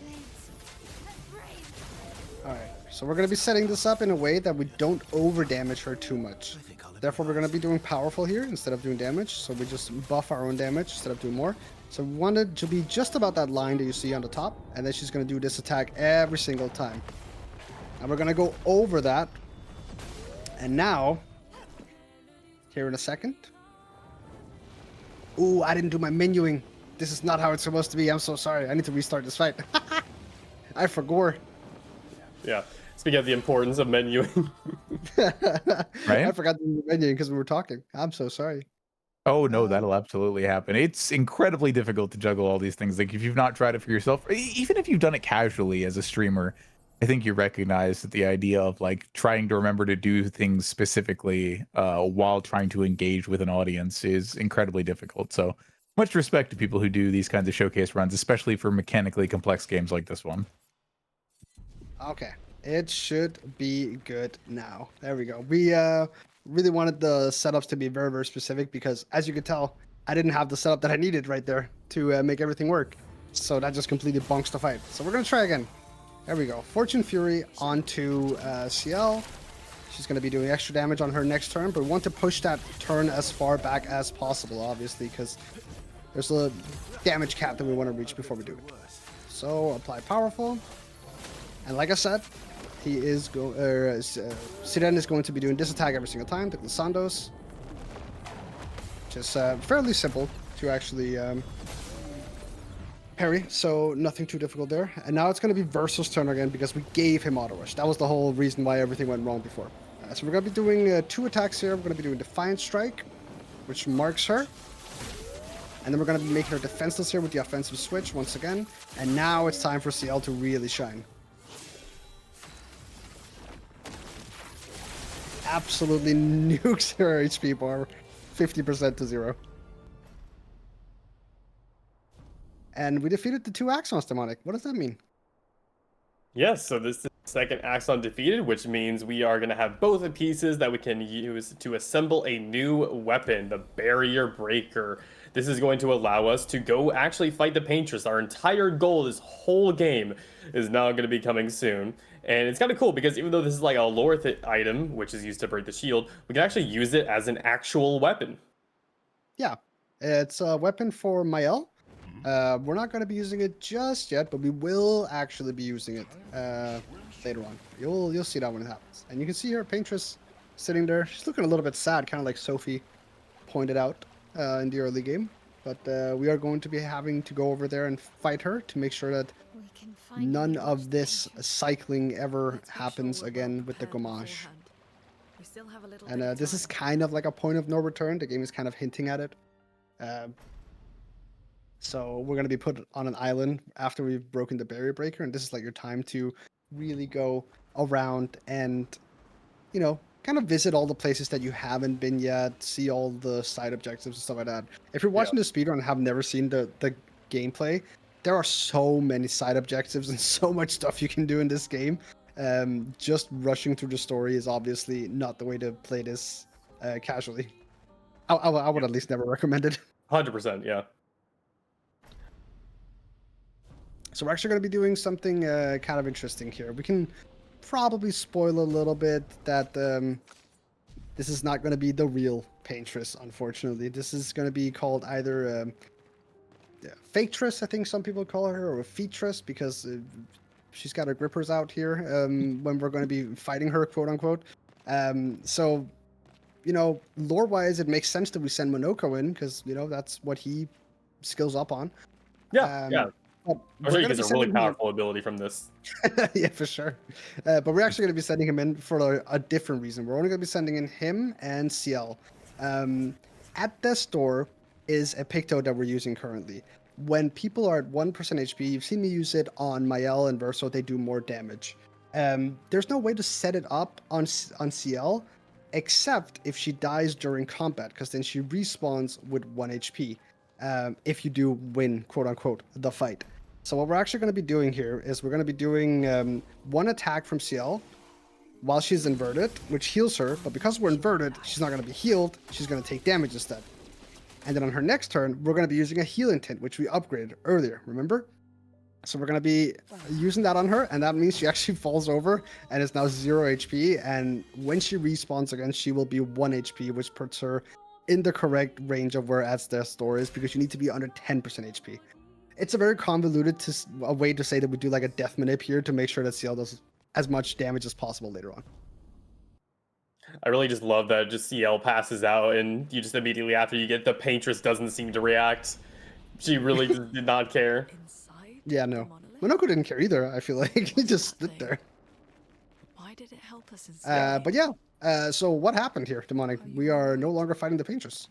Alright, so we're going to be setting this up in a way that we don't over damage her too much. Therefore, we're going to be doing powerful here instead of doing damage, so we just buff our own damage instead of doing more. So we want it to be just about that line that you see on the top, and then she's going to do this attack every single time. And we're going to go over that. And now, here in a second. Ooh, I didn't do my menuing. This is not how it's supposed to be. I'm so sorry. I need to restart this fight. I forgot. Yeah. Speaking of the importance of menuing. Right? I forgot to do the menuing because we were talking. I'm so sorry. Oh, no, that'll absolutely happen. It's incredibly difficult to juggle all these things. Like, if you've not tried it for yourself, even if you've done it casually as a streamer, I think you recognize that the idea of like trying to remember to do things specifically while trying to engage with an audience is incredibly difficult. So much respect to people who do these kinds of showcase runs, especially for mechanically complex games like this one. Okay, it should be good now. There we go. We really wanted the setups to be very, very specific because, as you could tell, I didn't have the setup that I needed right there to make everything work. So that just completely bonks the fight. So we're going to try again. There we go. Fortune Fury onto CL. She's going to be doing extra damage on her next turn, but we want to push that turn as far back as possible, obviously, because there's a damage cap that we want to reach before we do it. So apply powerful. And like I said, he is Siren is going to be doing this attack every single time, the Glissandos. Just fairly simple to actually parry, so nothing too difficult there. And now it's going to be Verso's turn again because we gave him auto rush. That was the whole reason why everything went wrong before. So we're going to be doing 2 attacks here. We're going to be doing Defiant Strike, which marks her. And then we're going to be making her defenseless here with the offensive switch once again. And now it's time for CL to really shine. Absolutely nukes her HP bar 50% to 0. And we defeated the 2 Axons demonic. What does that mean? Yes, so this is the second Axon defeated, which means we are going to have both the pieces that we can use to assemble a new weapon, the Barrier Breaker. This is going to allow us to go actually fight the Paintress. Our entire goal this whole game is now going to be coming soon. And it's kind of cool because even though this is like a Lorith item, which is used to break the shield, we can actually use it as an actual weapon. Yeah, it's a weapon for Mael. We're not going to be using it just yet, but we will actually be using it later on. You'll see that when it happens. And you can see her Paintress sitting there. She's looking a little bit sad, kind of like Sophie pointed out in the early game. but we are going to be having to go over there and fight her to make sure that none of this cycling ever happens again with the Gommage. And this is kind of like a point of no return. The game is kind of hinting at it. So we're going to be put on an island after we've broken the barrier breaker, and this is like your time to really go around and, you know, kind of visit all the places that you haven't been yet, see all the side objectives and stuff like that. If you're watching the speedrun and have never seen the gameplay, there are so many side objectives and so much stuff you can do in this game. Just rushing through the story is obviously not the way to play this casually. I would at least never recommend it. 100%, yeah. So we're actually going to be doing something kind of interesting here. We can probably spoil a little bit that this is not going to be the real Paintress, unfortunately. This is going to be called either Faketress, I think some people call her, or a Featress, because she's got her grippers out here when we're going to be fighting her, quote unquote. So, you know, lore-wise, it makes sense that we send Monoko in, because, you know, that's what he skills up on. Yeah, yeah. But I'm sure he we're gets gonna a really be sending him- powerful ability from this. yeah, for sure. But we're actually going to be sending him in for a different reason. We're only going to be sending in him and CL. At the store is a Picto that we're using currently. When people are at 1% HP, you've seen me use it on Mael and Verso, they do more damage. There's no way to set it up on CL, except if she dies during combat, because then she respawns with 1 HP. If you do win, quote unquote, the fight. So what we're actually going to be doing here is we're going to be doing one attack from CL while she's inverted, which heals her. But because we're inverted, she's not going to be healed. She's going to take damage instead. And then on her next turn, we're going to be using a healing tint, which we upgraded earlier, remember? So we're going to be using that on her, and that means she actually falls over and is now 0 HP. And when she respawns again, she will be 1 HP, which puts her in the correct range of where at the store is, because you need to be under 10% HP. It's a very convoluted a way to say that we do like a death manip here to make sure that CL does as much damage as possible later on. I really just love that just CL passes out and you just immediately after you get the Paintress doesn't seem to react. She really just did not care. Yeah, no. Monoko didn't care either, I feel like. He just stood there. Why did it help us instead? But yeah, so what happened here, Demonic? We are no longer fighting the Paintress.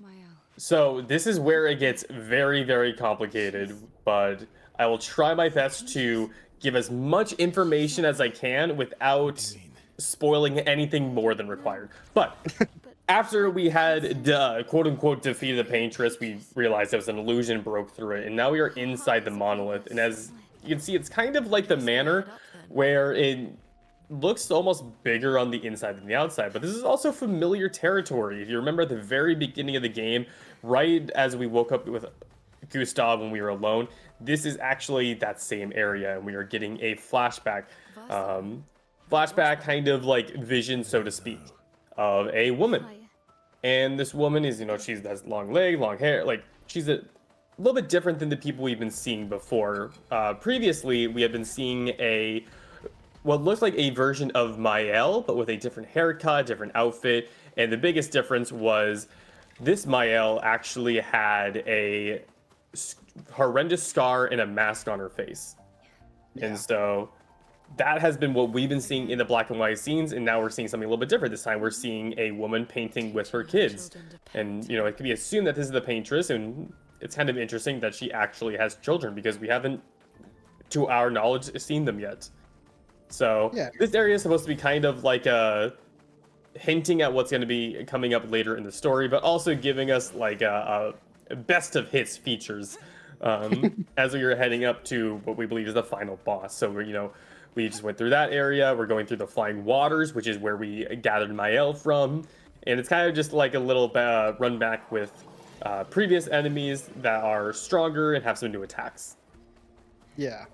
So this is where it gets very, very complicated, but I will try my best to give as much information as I can without spoiling anything more than required. But after we had quote-unquote defeated the Paintress, we realized it was an illusion, broke through it, and now we are inside the monolith. And as you can see, it's kind of like the manor where it looks almost bigger on the inside than the outside, but this is also familiar territory. If you remember at the very beginning of the game, right as we woke up with Gustav when we were alone, this is actually that same area, and we are getting a flashback kind of like vision, so to speak, of a woman. And this woman is, you know, she has long legs, long hair, like she's a little bit different than the people we've been seeing before. Previously, we have been seeing what looks like a version of Mael, but with a different haircut, different outfit. And the biggest difference was this Mael actually had a horrendous scar and a mask on her face. Yeah. And so that has been what we've been seeing in the black and white scenes, and now we're seeing something a little bit different. This time we're seeing a woman painting with her kids. And, you know, it can be assumed that this is the Paintress, and it's kind of interesting that she actually has children, because we haven't, to our knowledge, seen them yet. So yeah. This area is supposed to be kind of like hinting at what's going to be coming up later in the story, but also giving us like a best of hits features as we are heading up to what we believe is the final boss. So we just went through that area. We're going through the Flying Waters, which is where we gathered Mael from, and it's kind of just like a little run back with previous enemies that are stronger and have some new attacks. Yeah.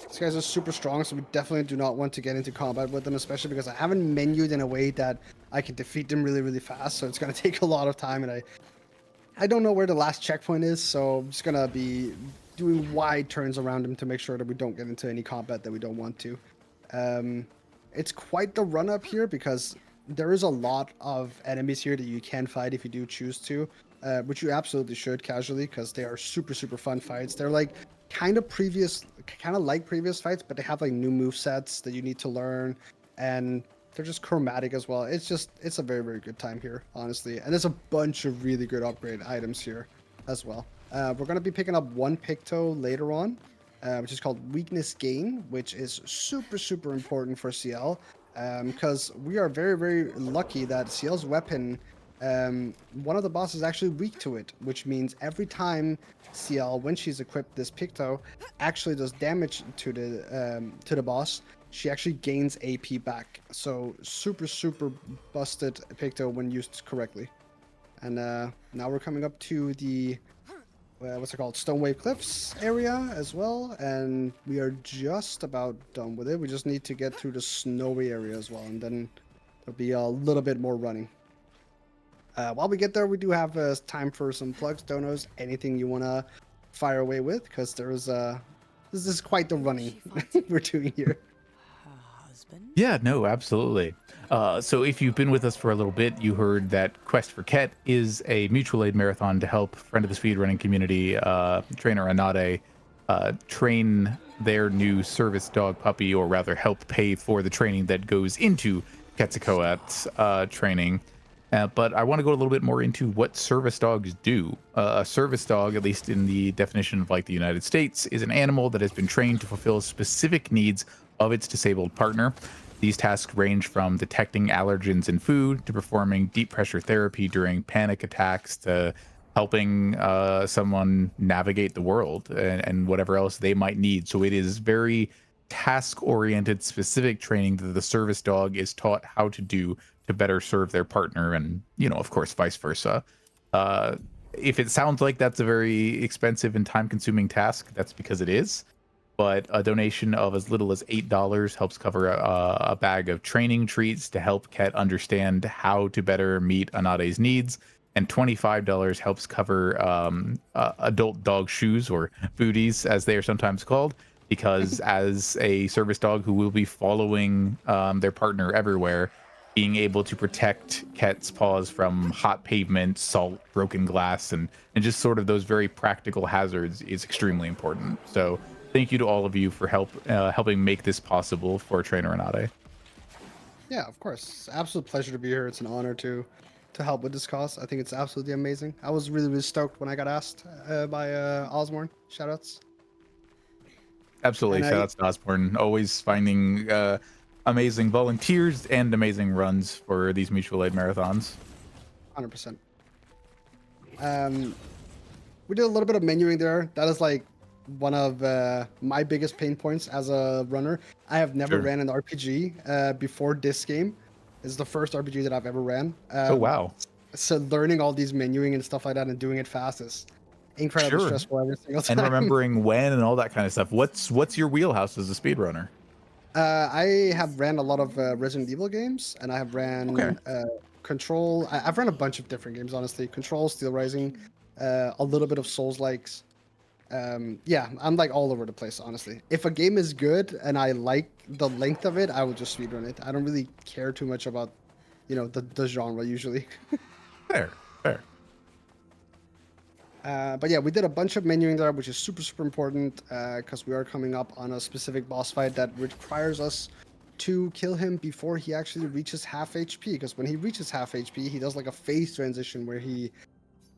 These guys are super strong, so we definitely do not want to get into combat with them, especially because I haven't menued in a way that I can defeat them really, really fast. So it's going to take a lot of time, and I don't know where the last checkpoint is, so I'm just going to be doing wide turns around them to make sure that we don't get into any combat that we don't want to. It's quite the run up here because there is a lot of enemies here that you can fight if you do choose to. which you absolutely should casually because they are super super fun fights. They're like kind of like previous fights, but they have like new move sets that you need to learn, and they're just chromatic as well. It's a very very good time here, honestly. And there's a bunch of really good upgrade items here as well. We're gonna be picking up one Picto later on, which is called Weakness Gain, which is super super important for CL, because we are very very lucky that CL's weapon, one of the bosses is actually weak to it, which means every time CL, when she's equipped this Picto, actually does damage to the boss, she actually gains AP back. So super super busted Picto when used correctly. And now we're coming up to the what's it called, Stonewave Cliffs area as well, and we are just about done with it. We just need to get through the snowy area as well, and then there'll be a little bit more running. While we get there, we do have time for some plugs, donos, anything you want to fire away with, because this is quite the running we're doing here. Her husband? Yeah, no, absolutely. So if you've been with us for a little bit, you heard that Quest for Quet is a mutual aid marathon to help friend of the speedrunning community, trainer Anade, train their new service dog puppy, or rather help pay for the training that goes into Quetzalcoatl's training. But I want to go a little bit more into what service dogs do. A service dog, at least in the definition of like the United States, is an animal that has been trained to fulfill specific needs of its disabled partner. These tasks range from detecting allergens in food to performing deep pressure therapy during panic attacks to helping someone navigate the world and whatever else they might need. So it is very task oriented, specific training that the service dog is taught how to do to better serve their partner, and of course vice versa. If it sounds like that's a very expensive and time consuming task, that's because it is. But a donation of as little as $8 helps cover a bag of training treats to help Quet understand how to better meet Anade's needs, and $25 helps cover adult dog shoes, or booties as they are sometimes called, because as a service dog who will be following their partner everywhere, being able to protect Quet's paws from hot pavement, salt, broken glass, and just sort of those very practical hazards is extremely important. So thank you to all of you for helping make this possible for Trainer Anade. Yeah, of course. Absolute pleasure to be here. It's an honor to help with this cause. I think it's absolutely amazing. I was really, really stoked when I got asked by Osborne. Shoutouts. Absolutely. And Shout outs to Osborne. Always finding amazing volunteers and amazing runs for these mutual aid marathons. 100%. We did a little bit of menuing there. That is like one of my biggest pain points as a runner. I have never ran an RPG before this game. This is the first RPG that I've ever ran. Oh, wow. So learning all these menuing and stuff like that and doing it fast is incredibly stressful every single time. And remembering when and all that kind of stuff. What's your wheelhouse as a speedrunner? I have ran a lot of Resident Evil games, and I have ran Control. I've run a bunch of different games, honestly. Control, Steel Rising, a little bit of Souls-likes. Yeah, I'm like all over the place, honestly. If a game is good and I like the length of it, I will just speedrun it. I don't really care too much about, the genre usually. Fair. But yeah, we did a bunch of menuing there, which is super, super important because we are coming up on a specific boss fight that requires us to kill him before he actually reaches half HP. Because when he reaches half HP, he does like a phase transition where he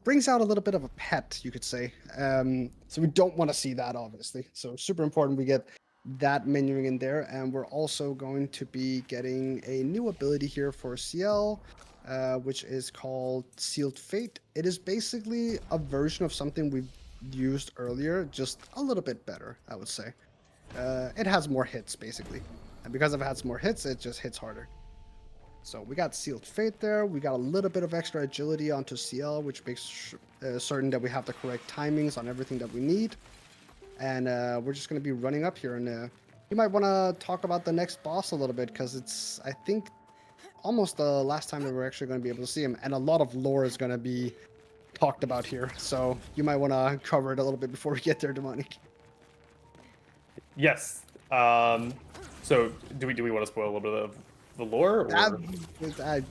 brings out a little bit of a pet, you could say. So we don't want to see that, obviously. So super important we get that menuing in there. And we're also going to be getting a new ability here for CL. Which is called Sealed Fate. It is basically a version of something we've used earlier, just a little bit better, I would say. It has more hits, basically. And because it has more hits, it just hits harder. So we got Sealed Fate there. We got a little bit of extra agility onto CL, which makes certain that we have the correct timings on everything that we need. And we're just going to be running up here. And you might want to talk about the next boss a little bit, because it's, I think, almost the last time that we're actually going to be able to see him, and a lot of lore is going to be talked about here, so you might want to cover it a little bit before we get there, Demonic. Yes. So do we want to spoil a little bit of the lore? Or?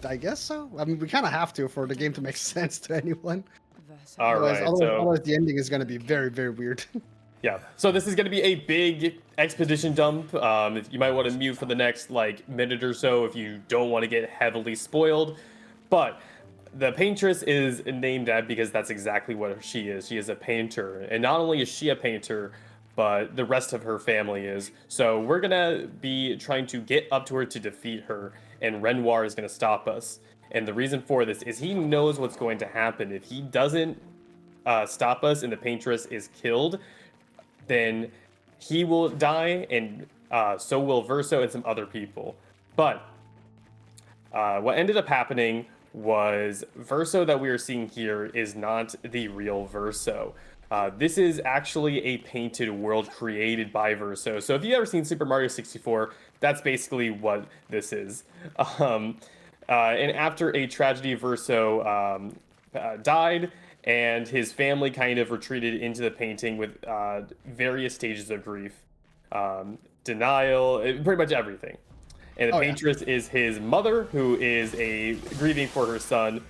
I guess so. I mean, we kind of have to for the game to make sense to anyone. All right, otherwise the ending is going to be very, very weird. Yeah, so this is going to be a big expedition dump. You might want to mute for the next like minute or so if you don't want to get heavily spoiled. But the paintress is named that because that's exactly what she is. She is a painter, and not only is she a painter, but the rest of her family is. So we're gonna be trying to get up to her to defeat her, and Renoir is gonna stop us. And the reason for this is he knows what's going to happen. If he doesn't stop us and the paintress is killed, then he will die, and so will Verso and some other people. But what ended up happening was Verso that we are seeing here is not the real Verso. This is actually a painted world created by Verso. So if you've ever seen Super Mario 64, that's basically what this is. And after a tragedy, Verso died, and his family kind of retreated into the painting with various stages of grief, denial, pretty much everything. And the paintress is his mother, who is grieving for her son.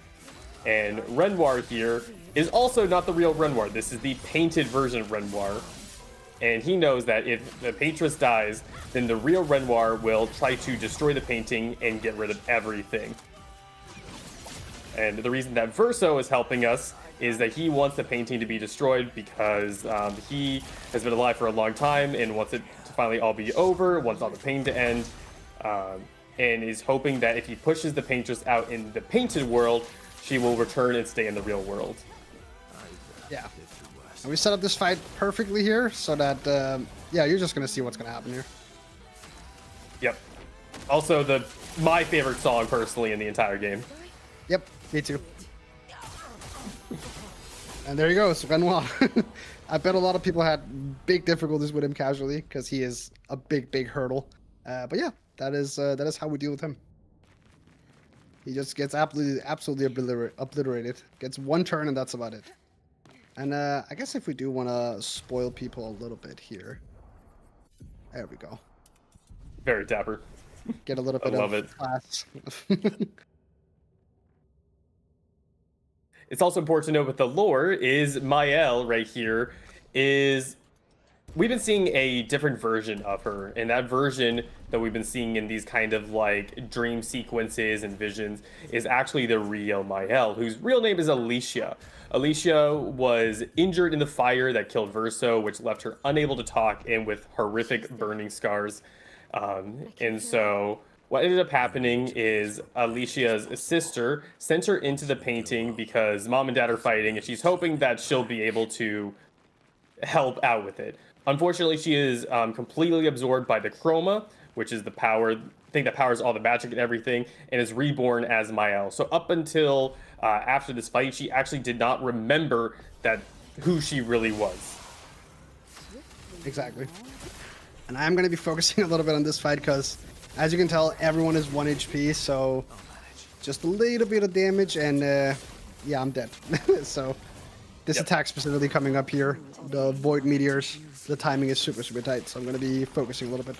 And Renoir here is also not the real Renoir. This is the painted version of Renoir. And he knows that if the paintress dies, then the real Renoir will try to destroy the painting and get rid of everything. And the reason that Verso is helping us is that he wants the painting to be destroyed because he has been alive for a long time and wants it to finally all be over, wants all the pain to end, and is hoping that if he pushes the paintress out in the painted world, she will return and stay in the real world. Yeah. And we set up this fight perfectly here so that, yeah, you're just going to see what's going to happen here. Yep. Also, my favorite song, personally, in the entire game. Yep, me too. And there you go, it's Renoir. I bet a lot of people had big difficulties with him casually because he is a big, big hurdle. But yeah, that is how we deal with him. He just gets absolutely obliterated. Gets one turn and that's about it. And I guess if we do want to spoil people a little bit here, there we go. Very dapper. Get a little bit of class. It's also important to note with the lore is Maëlle right here we've been seeing a different version of her, and that version that we've been seeing in these kind of like dream sequences and visions is actually the real Maëlle, whose real name is Alicia. Alicia was injured in the fire that killed Verso, which left her unable to talk and with horrific burning scars. And so what ended up happening is Alicia's sister sent her into the painting because mom and dad are fighting, and she's hoping that she'll be able to help out with it. Unfortunately, she is completely absorbed by the chroma, which is the thing that powers all the magic and everything, and is reborn as Maëlle. So up until after this fight, she actually did not remember who she really was. Exactly. And I'm going to be focusing a little bit on this fight because, as you can tell, everyone is 1 HP, so just a little bit of damage, and yeah, I'm dead. So this attack specifically coming up here, the Void Meteors, the timing is super, super tight, so I'm going to be focusing a little bit.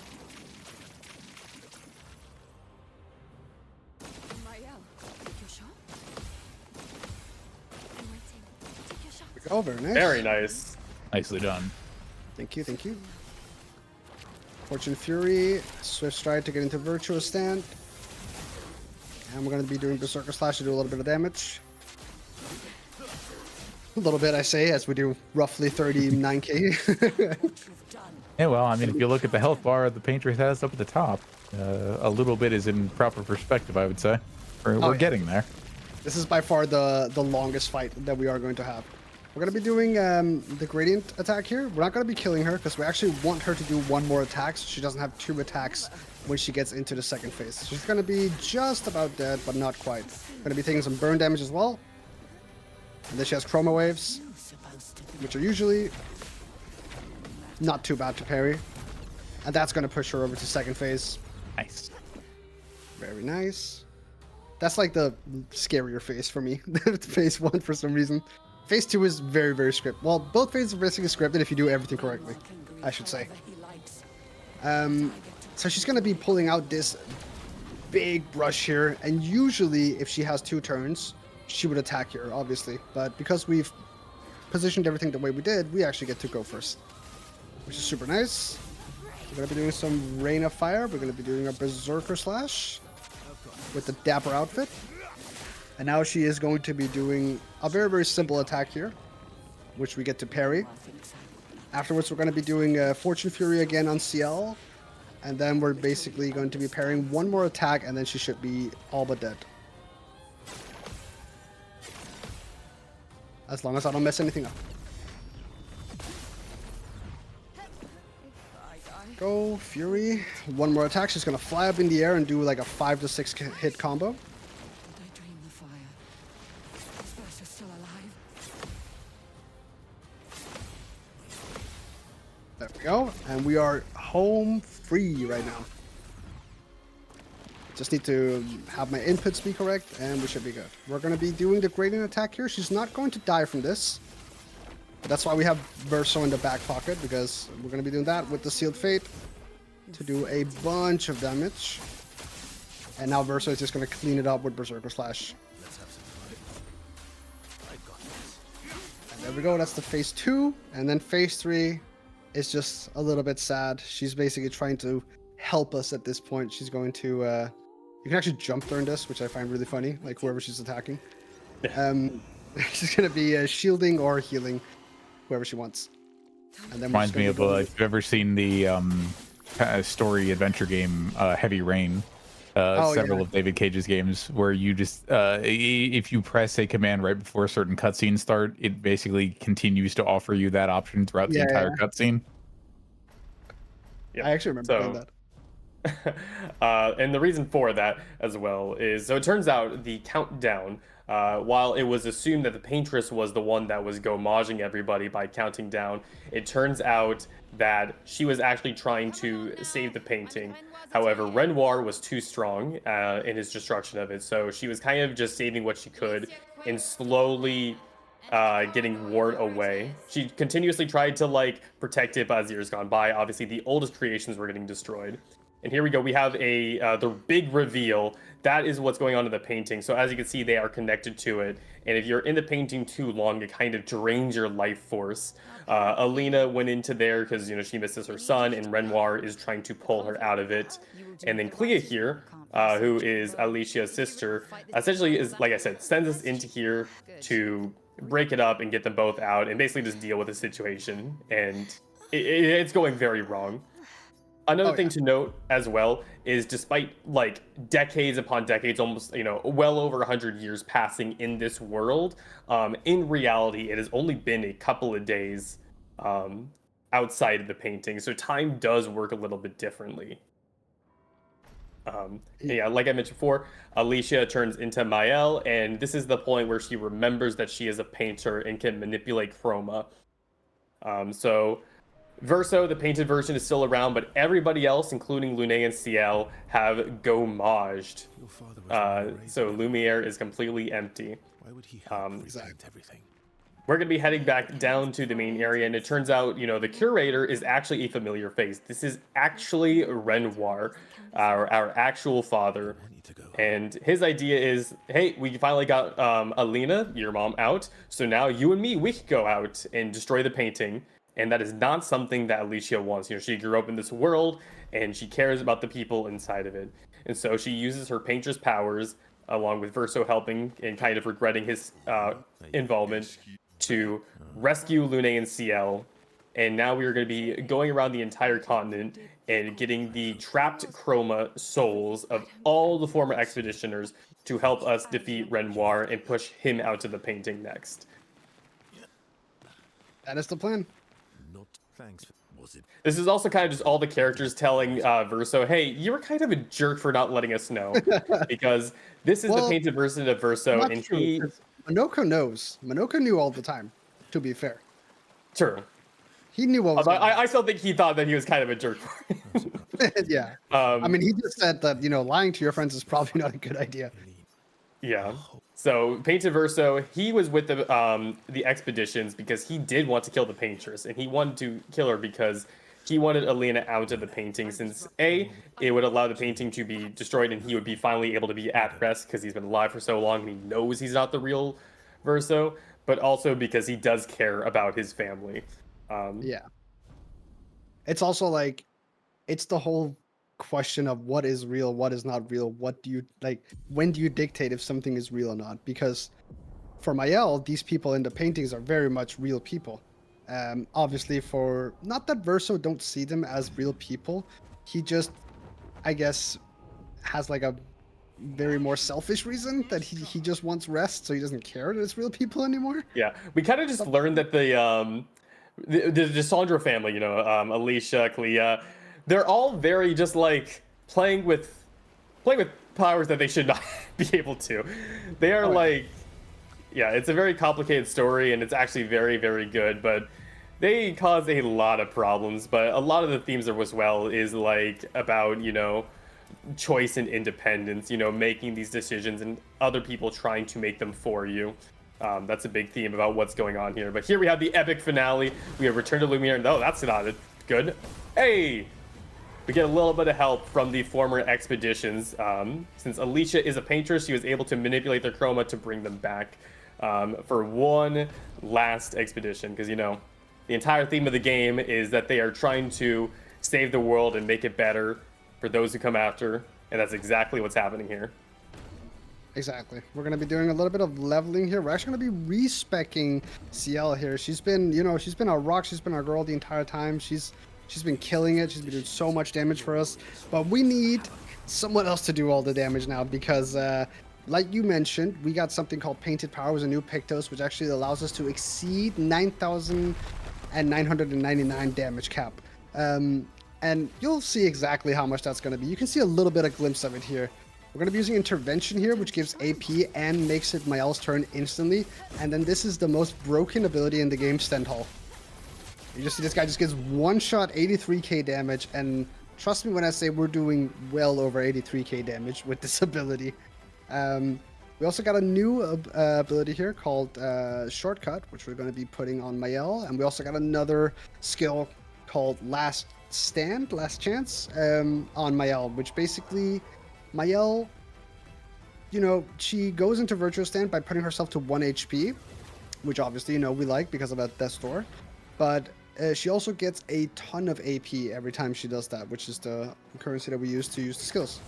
Oh, very nice. Very nice. Nicely done. Thank you, thank you. Fortune Fury, Swift Stride to get into Virtuous Stand. And we're going to be doing Berserker Slash to do a little bit of damage. A little bit, I say, as we do roughly 39k. Yeah, well, I mean, if you look at the health bar the painter has up at the top, a little bit is in proper perspective, I would say. We're getting there. This is by far the longest fight that we are going to have. We're going to be doing the gradient attack here. We're not going to be killing her because we actually want her to do one more attack so she doesn't have 2 attacks when she gets into the second phase. She's going to be just about dead, but not quite. Going to be taking some burn damage as well. And then she has chroma waves, which are usually not too bad to parry. And that's going to push her over to second phase. Nice. Very nice. That's like the scarier phase for me. Phase 1 for some reason. Phase 2 is very, very scripted. Well, both phases are basically scripted if you do everything correctly, I should say. So she's going to be pulling out this big brush here, and usually if she has 2 turns, she would attack here, obviously. But because we've positioned everything the way we did, we actually get to go first, which is super nice. We're going to be doing some Rain of Fire. We're going to be doing a Berserker Slash with the Dapper outfit. And now she is going to be doing a very, very simple attack here, which we get to parry. Afterwards, we're going to be doing Fortune Fury again on CL. And then we're basically going to be parrying one more attack, and then she should be all but dead. As long as I don't mess anything up. Go, Fury. One more attack. She's going to fly up in the air and do like a 5 to 6 hit combo. Did I dream the fire? Is Versa still alive? There we go. And we are home free right now. Just need to have my inputs be correct, and we should be good. We're going to be doing the gradient attack here. She's not going to die from this. But that's why we have Verso in the back pocket, because we're going to be doing that with the Sealed Fate to do a bunch of damage. And now Verso is just going to clean it up with Berserker Slash. And there we go. That's the phase 2. And then phase 3 is just a little bit sad. She's basically trying to help us at this point. She's going to... you can actually jump during this, which I find really funny, like whoever she's attacking. She's going to be shielding or healing whoever she wants. And then Reminds me of if you've ever seen the story adventure game Heavy Rain. Several of David Cage's games, where you just if you press a command right before a certain cutscene start, it basically continues to offer you that option throughout the entire cutscene. Yep. I actually remember playing that. And the reason for that as well is, so it turns out the countdown, while it was assumed that the paintress was the one that was gommaging everybody by counting down, it turns out that she was actually trying to save the painting. However, Renoir was too strong in his destruction of it, so she was kind of just saving what she could and slowly getting Ward away. She continuously tried to like protect it, but as years gone by, obviously the oldest creations were getting destroyed. And here we go. We have the big reveal. That is what's going on in the painting. So as you can see, they are connected to it. And if you're in the painting too long, it kind of drains your life force. Alina went into there because, you know, she misses her son, and Renoir is trying to pull her out of it. And then Clair here, who is Alicia's sister, essentially is, like I said, sends us into here to break it up and get them both out and basically just deal with the situation. And it's going very wrong. Another thing to note as well is, despite like decades upon decades, almost, you know, well over 100 years passing in this world, in reality, it has only been a couple of days outside of the painting. So time does work a little bit differently. Yeah, like I mentioned before, Alicia turns into Mael, and this is the point where she remembers that she is a painter and can manipulate chroma. So Verso, the painted version, is still around, but everybody else, including Lune and CL, have gommaged. So Lumiere is completely empty. Why would he have everything? We're going to be heading back down to the main area, and it turns out, you know, the curator is actually a familiar face. This is actually Renoir, our actual father. And his idea is, hey, we finally got Alina, your mom, out, so now you and me, we can go out and destroy the painting. And that is not something that Alicia wants. You know, she grew up in this world, and she cares about the people inside of it. And so she uses her painter's powers, along with Verso helping and kind of regretting his involvement, to rescue Lune and CL. And now we are going to be going around the entire continent and getting the trapped chroma souls of all the former expeditioners to help us defeat Renoir and push him out to the painting next. That is the plan. Thanks. Was it? This is also kind of just all the characters telling Verso, hey, you were kind of a jerk for not letting us know. Because this is the painted version of Verso, and he... Monoko knows. Monoko knew all the time, to be fair. True. He knew what was going on. I still think he thought that he was kind of a jerk for it. Yeah. I mean, he just said that, you know, lying to your friends is probably not a good idea. Yeah. So Painted Verso, he was with the expeditions because he did want to kill the paintress, and he wanted to kill her because he wanted Alina out of the painting since A, it would allow the painting to be destroyed and he would be finally able to be at rest because he's been alive for so long and he knows he's not the real Verso, but also because he does care about his family. Yeah. It's also like, it's the whole question of what is real, what is not real. What do you like? When do you dictate if something is real or not? Because for Mael, these people in the paintings are very much real people. Obviously, for not that Verso don't see them as real people, he just, I guess, has like a very more selfish reason that he just wants rest, so he doesn't care that it's real people anymore. Yeah, we kind of just learned that the Desandra family, you know, Alicia, Clea, they're all very just like playing with powers that they should not be able to. They are like, yeah, it's a very complicated story and it's actually very, very good, but they cause a lot of problems. But a lot of the themes of as well is like about, you know, choice and independence, you know, making these decisions and other people trying to make them for you. That's a big theme about what's going on here. But here we have the epic finale. We have Return to Lumiere. No, that's not good. Hey! We get a little bit of help from the former expeditions. Since Alicia is a painter, she was able to manipulate their chroma to bring them back for one last expedition. Because, you know, the entire theme of the game is that they are trying to save the world and make it better for those who come after. And that's exactly what's happening here. Exactly. We're going to be doing a little bit of leveling here. We're actually going to be respecking Ciel here. She's been, you know, she's been our rock. She's been our girl the entire time. She's been killing it. She's been doing so much damage for us. But we need someone else to do all the damage now because, like you mentioned, we got something called Painted Power with a new Pictos, which actually allows us to exceed 9,999 damage cap. And you'll see exactly how much that's going to be. You can see a little bit of glimpse of it here. We're going to be using Intervention here, which gives AP and makes it Mael's turn instantly. And then this is the most broken ability in the game, Stendhal. You just see this guy just gets one shot, 83k damage. And trust me when I say we're doing well over 83k damage with this ability. We also got a new ability here called Shortcut, which we're going to be putting on Mael. And we also got another skill called Last Chance on Mael, which basically Mael, you know, she goes into Virtual Stand by putting herself to 1 HP, which obviously, you know, we like because of that Death Door. But she also gets a ton of AP every time she does that, which is the currency that we use to use the skills.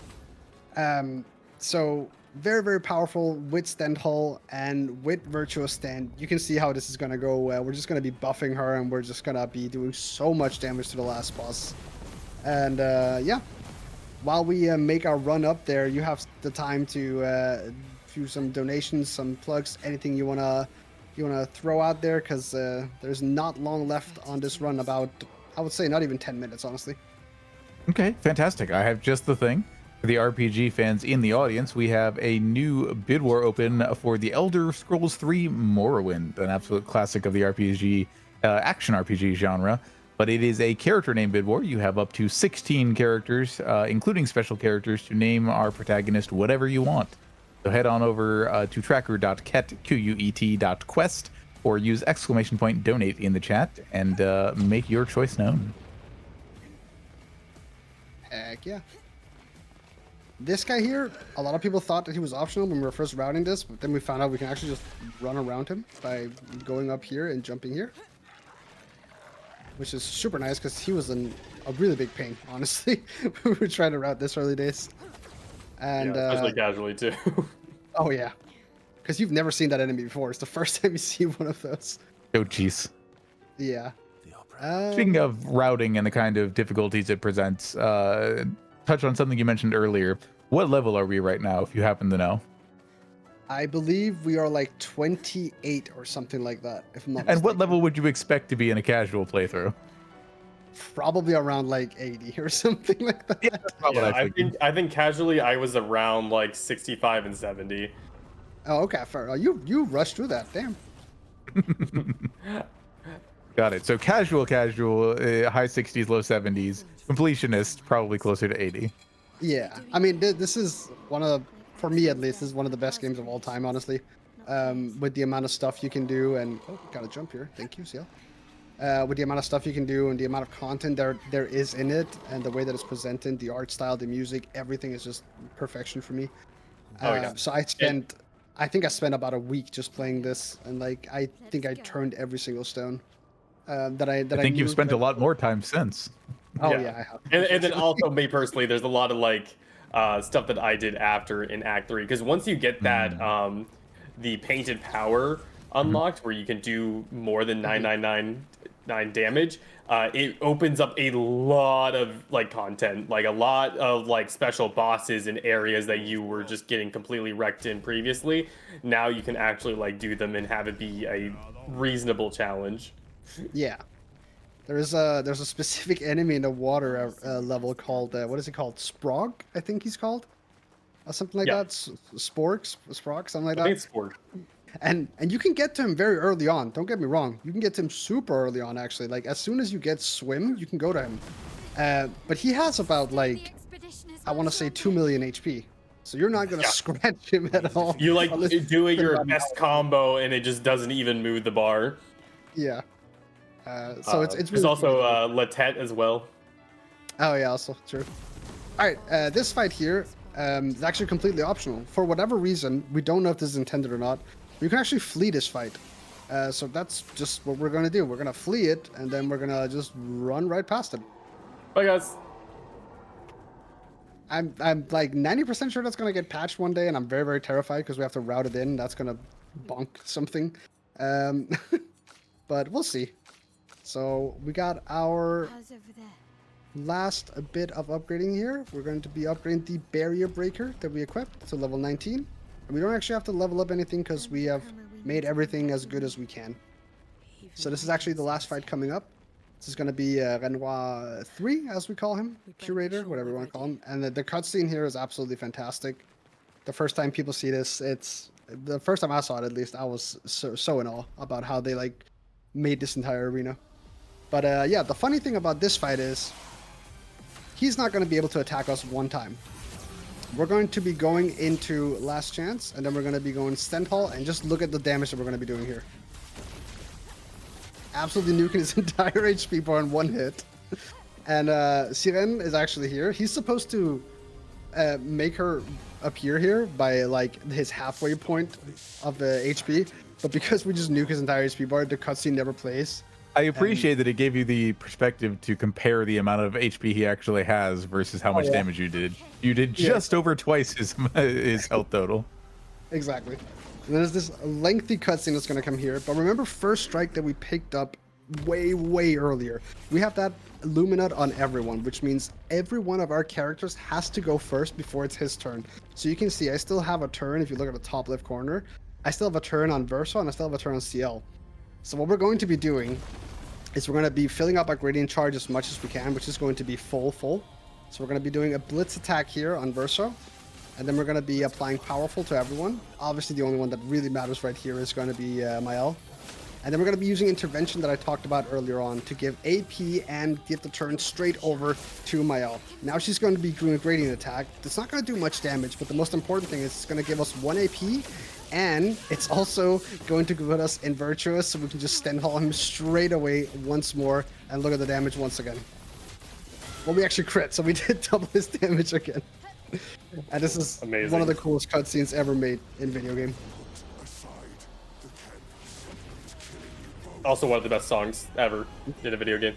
So very, very powerful with Stendhal and with Virtual Stand. You can see how this is going to go. We're just going to be buffing her and we're just going to be doing so much damage to the last boss. And yeah. While we make our run up there, you have the time to do some donations, some plugs, anything you wanna throw out there, because there's not long left on this run. About, I would say, not even 10 minutes, honestly. Okay, fantastic. I have just the thing. For the RPG fans in the audience, we have a new bid war open for the Elder Scrolls 3 Morrowind, an absolute classic of the RPG, action RPG genre. But it is a character name bid war. You have up to 16 characters, including special characters, to name our protagonist whatever you want. So head on over to tracker.quet.quest or use !donate in the chat and make your choice known. Heck yeah. This guy here, a lot of people thought that he was optional when we were first routing this, but then we found out we can actually just run around him by going up here and jumping here. Which is super nice because he was a really big pain, honestly. We were trying to route this early days. And yeah, especially casually too. Oh yeah. Because you've never seen that enemy before. It's the first time you see one of those. Oh jeez. Yeah. Speaking of routing and the kind of difficulties it presents, touch on something you mentioned earlier. What level are we right now, if you happen to know? I believe we are like 28 or something like that, if I'm not And what mistaken. level would you expect to be in a casual playthrough? Probably around like 80 or something like that. Yeah, that's not what Yeah, I figured. I think casually I was around like 65 and 70. Oh, okay, fair. Oh, you rushed through that, damn. Got it. So casual, high 60s, low 70s. Completionist, probably closer to 80. Yeah, I mean, this is one of the, for me at least, this is one of the best games of all time, honestly. With the amount of stuff you can do, and oh, gotta jump here. Thank you, Ciel. with the amount of stuff you can do and the amount of content there is in it, and the way that it's presented, the art style, the music, everything is just perfection for me. Oh, yeah. So I think I spent about a week just playing this, and like I think I turned every single stone I I think knew. you've spent a lot more time since. Oh yeah, I have. And then also me personally, there's a lot of like stuff that I did after in Act 3, because once you get that the painted power unlocked, where you can do more than 9999 damage, it opens up a lot of like content, like a lot of like special bosses in areas that you were just getting completely wrecked in previously. Now you can actually like do them and have it be a reasonable challenge. Yeah. There's a specific enemy in the water level called what is it called? Sprog, I think he's called, or something like Yeah. that. Sprog, something like I think that. it's Ford. And you can get to him very early on. Don't get me wrong. You can get to him super early on, actually. Like as soon as you get swim, you can go to him. But he has about like I want to say 2 million HP. So you're not gonna Yeah. scratch him at all. You like unless doing you your spend best about an hour. combo and it just doesn't even move the bar. Yeah. So it's There's really also cool. Latet as well. Oh yeah, also true. All right, this fight here is actually completely optional. For whatever reason, we don't know if this is intended or not. You can actually flee this fight. So that's just what we're gonna do. We're gonna flee it, and then we're gonna just run right past it. Bye guys. I'm like 90% sure that's gonna get patched one day, and I'm very very terrified because we have to route it in. That's gonna bonk something. Um, but we'll see. So we got our How's over there? last bit of upgrading here. We're going to be upgrading the barrier breaker that we equipped to level 19. And we don't actually have to level up anything because we have made everything as good as we can. So this is actually the last fight coming up. This is going to be Renoir 3, as we call him, curator, whatever you want to call him. And the cutscene here is absolutely fantastic. The first time people see this, the first time I saw it, at least, I was so in awe about how they like made this entire arena. But yeah, the funny thing about this fight is he's not going to be able to attack us one time. We're going to be going into Last Chance, and then we're going to be going Stenthal, and just look at the damage that we're going to be doing here. Absolutely nuking his entire HP bar in one hit. And Siren is actually here. He's supposed to make her appear here by like his halfway point of the HP, but because we just nuke his entire HP bar, the cutscene never plays. I appreciate that it gave you the perspective to compare the amount of HP he actually has versus how much yeah. damage you did. You did Yeah. just over twice his health total. Exactly. And there's this lengthy cutscene that's going to come here. But remember First Strike that we picked up way earlier. We have that Luminut on everyone, which means every one of our characters has to go first before it's his turn. So you can see I still have a turn. If you look at the top left corner, I still have a turn on Verso and I still have a turn on CL. So what we're going to be doing is we're going to be filling up our gradient charge as much as we can, which is going to be full. So we're going to be doing a blitz attack here on Verso, and then we're going to be applying powerful to everyone. Obviously, the only one that really matters right here is going to be Mael. And then we're going to be using intervention that I talked about earlier on to give AP and give the turn straight over to Mael. Now she's going to be doing a gradient attack. It's not going to do much damage, but the most important thing is it's going to give us 1 AP, and it's also going to put us in Virtuous, so we can just Stenthal him straight away once more, and look at the damage once again. Well, we actually crit, so we did double his damage again. And this is Amazing. one of the coolest cutscenes ever made in video game. Also one of the best songs ever in a video game.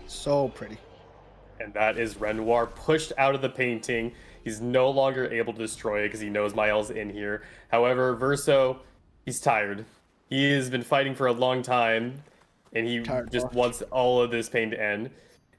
So pretty. And that is Renoir pushed out of the painting. He's no longer able to destroy it because he knows Mael's in here. However, Verso, he's tired. He has been fighting for a long time, and he just wants all of this pain to end.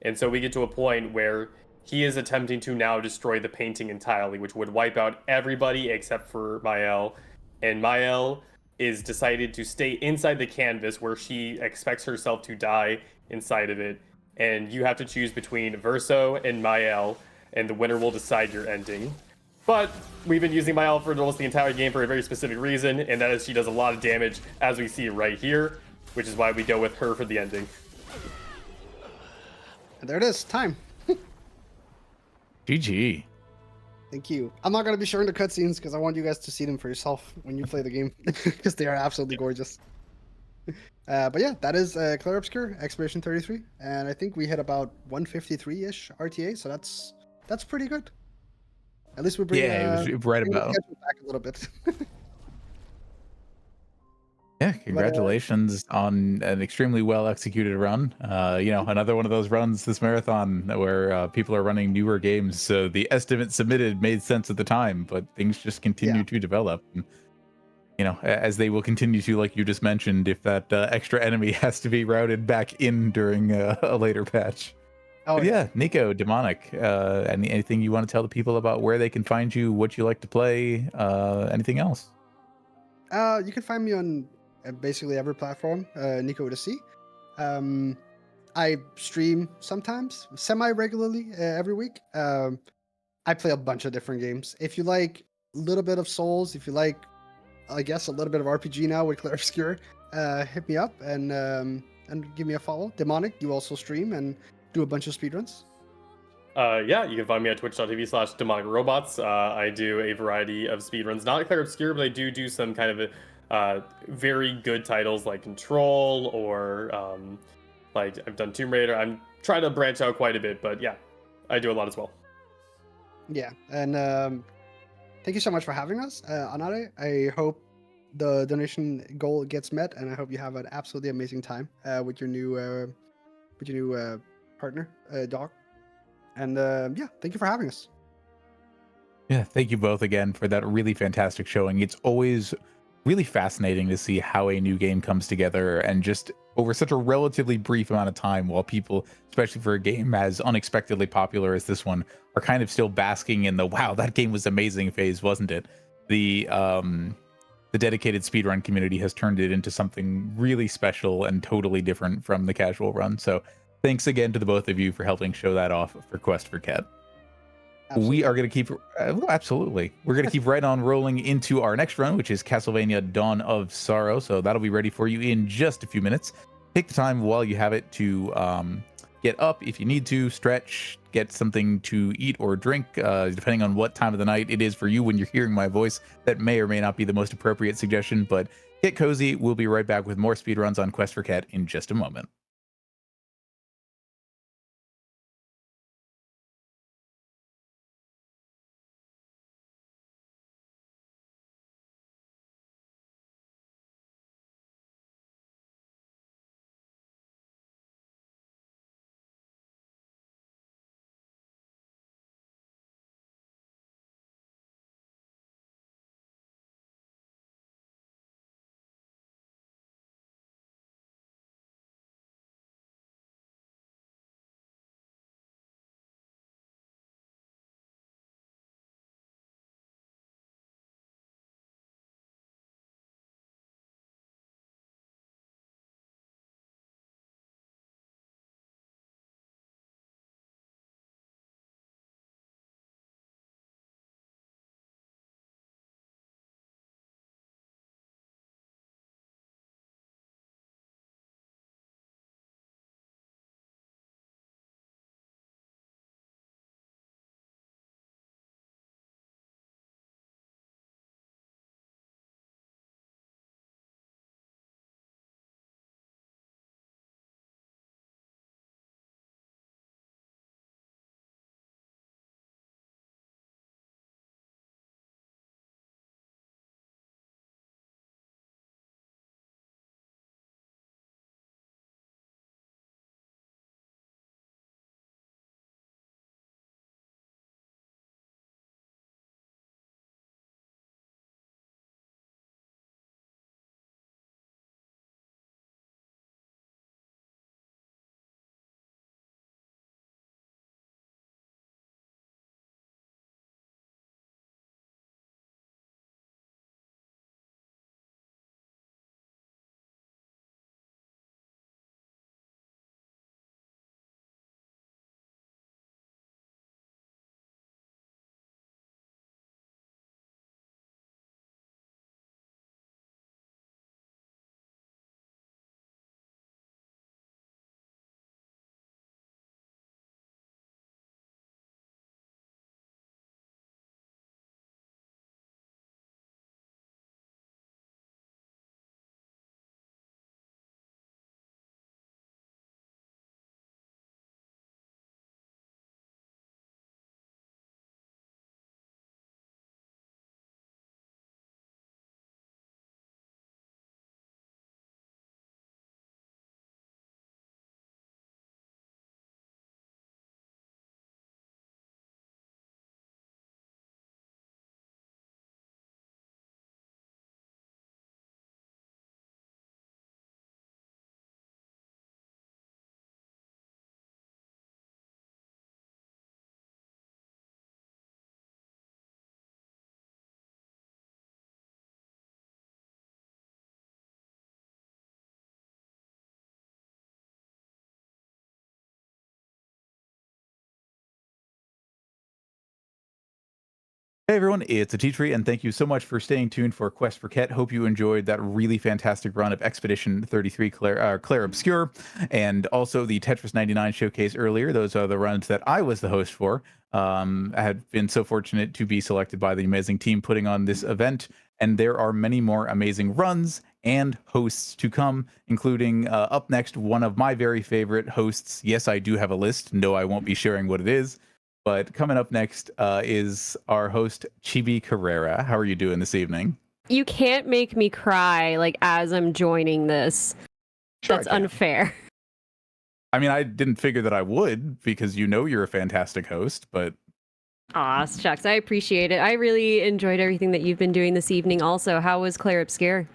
And so we get to a point where he is attempting to now destroy the painting entirely, which would wipe out everybody except for Mael. And Mael is decided to stay inside the canvas where she expects herself to die inside of it. And you have to choose between Verso and Mael, and the winner will decide your ending. But we've been using Mayal for almost the entire game for a very specific reason, and that is she does a lot of damage, as we see right here, which is why we go with her for the ending. And there it is. Time. GG. Thank you. I'm not going to be sharing the cutscenes because I want you guys to see them for yourself when you play the game because they are absolutely gorgeous. But yeah, that is Clair Obscur, Expedition 33. And I think we hit about 153-ish RTA, so that's pretty good. At least we bring, Yeah, it was right bring the about. schedule back a little bit. Yeah, But congratulations on an extremely well executed run. Another one of those runs this marathon where people are running newer games. So the estimate submitted made sense at the time, but things just continue yeah. to develop. And, as they will continue to, like you just mentioned, if that extra enemy has to be routed back in during a later patch. Oh, But yeah. yeah, Nico, Demonic, anything you want to tell the people about where they can find you, what you like to play, anything else? You can find me on basically every platform, nicowithaC. I stream sometimes, semi-regularly, every week. I play a bunch of different games. If you like a little bit of Souls, if you like, I guess, a little bit of RPG now with Clair Obscur, hit me up and give me a follow. Demonic, you also stream and do a bunch of speedruns. Yeah, you can find me at twitch.tv/demonicrobots. I do a variety of speedruns, not Clair Obscur, but I do some kind of very good titles like Control or like I've done Tomb Raider. I'm trying to branch out quite a bit, but yeah, I do a lot as well. Yeah, and thank you so much for having us, Anare. I hope the donation goal gets met, and I hope you have an absolutely amazing time with your new partner, Doc. And yeah, thank you for having us. Yeah, thank you both again for that really fantastic showing. It's always really fascinating to see how a new game comes together and just over such a relatively brief amount of time while people, especially for a game as unexpectedly popular as this one, are kind of still basking in the wow, that game was amazing phase, wasn't it? The dedicated speedrun community has turned it into something really special and totally different from the casual run. So thanks again to the both of you for helping show that off for Quest for Cat. We Absolutely. are going to keep absolutely we're going to keep right on rolling into our next run, which is Castlevania Dawn of Sorrow. So that'll be ready for you in just a few minutes. Take the time while you have it to get up if you need to, stretch, get something to eat or drink, depending on what time of the night it is for you when you're hearing my voice. That may or may not be the most appropriate suggestion, but get cozy. We'll be right back with more speedruns on Quest for Cat in just a moment. Hey everyone, it's Atitri, and thank you so much for staying tuned for Quest for Quet. Hope you enjoyed that really fantastic run of Expedition 33 Clair Obscur, and also the Tetris 99 showcase earlier. Those are the runs that I was the host for. I had been so fortunate to be selected by the amazing team putting on this event, and there are many more amazing runs and hosts to come, including up next, one of my very favorite hosts. Yes, I do have a list. No, I won't be sharing what it is. But coming up next is our host, Chibi Carrera. How are you doing this evening? You can't make me cry like as I'm joining this. Sure, That's I can. unfair. I mean, I didn't figure that I would because you know you're a fantastic host, but Aw, shucks. I appreciate it. I really enjoyed everything that you've been doing this evening also. How was Clair Obscur?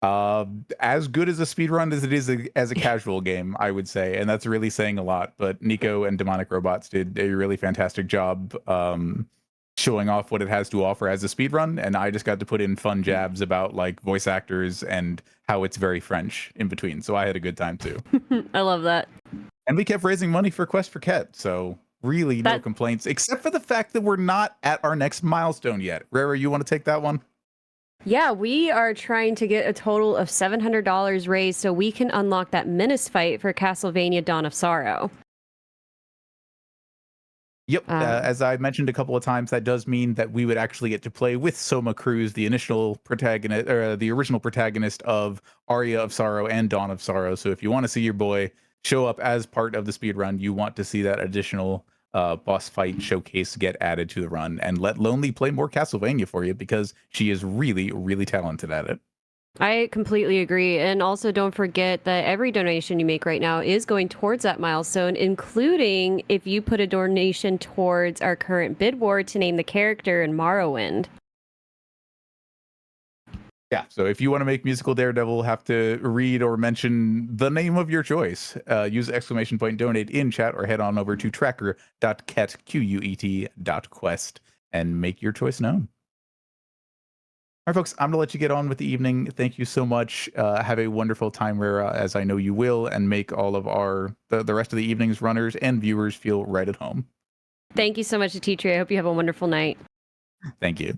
as good as a speed run as it is as a casual game, I would say, and that's really saying a lot. But Nico and Demonic Robots did a really fantastic job showing off what it has to offer as a speed run, and I just got to put in fun jabs about like voice actors and how it's very French in between. So I had a good time too. I love that. And we kept raising money for Quest for Quet, so really no complaints, except for the fact that we're not at our next milestone yet. Rara, you want to take that one? Yeah, we are trying to get a total of $700 raised so we can unlock that menace fight for Castlevania Dawn of Sorrow. Yep. As I mentioned a couple of times, that does mean that we would actually get to play with Soma Cruz, the initial protagonist, or the original protagonist of Aria of Sorrow and Dawn of Sorrow. So if you want to see your boy show up as part of the speed run, you want to see that additional boss fight showcase get added to the run, and let Lonely play more Castlevania for you because she is really, really talented at it. I completely agree. And also don't forget that every donation you make right now is going towards that milestone, including if you put a donation towards our current bid war to name the character in Morrowind. Yeah, so if you want to make Musical Daredevil, have to read or mention the name of your choice. Use exclamation point donate in chat or head on over to tracker.quet.quest and make your choice known. All right, folks, I'm going to let you get on with the evening. Thank you so much. Have a wonderful time, Rara, as I know you will, and make all of the rest of the evening's runners and viewers feel right at home. Thank you so much, Atitri. I hope you have a wonderful night. Thank you.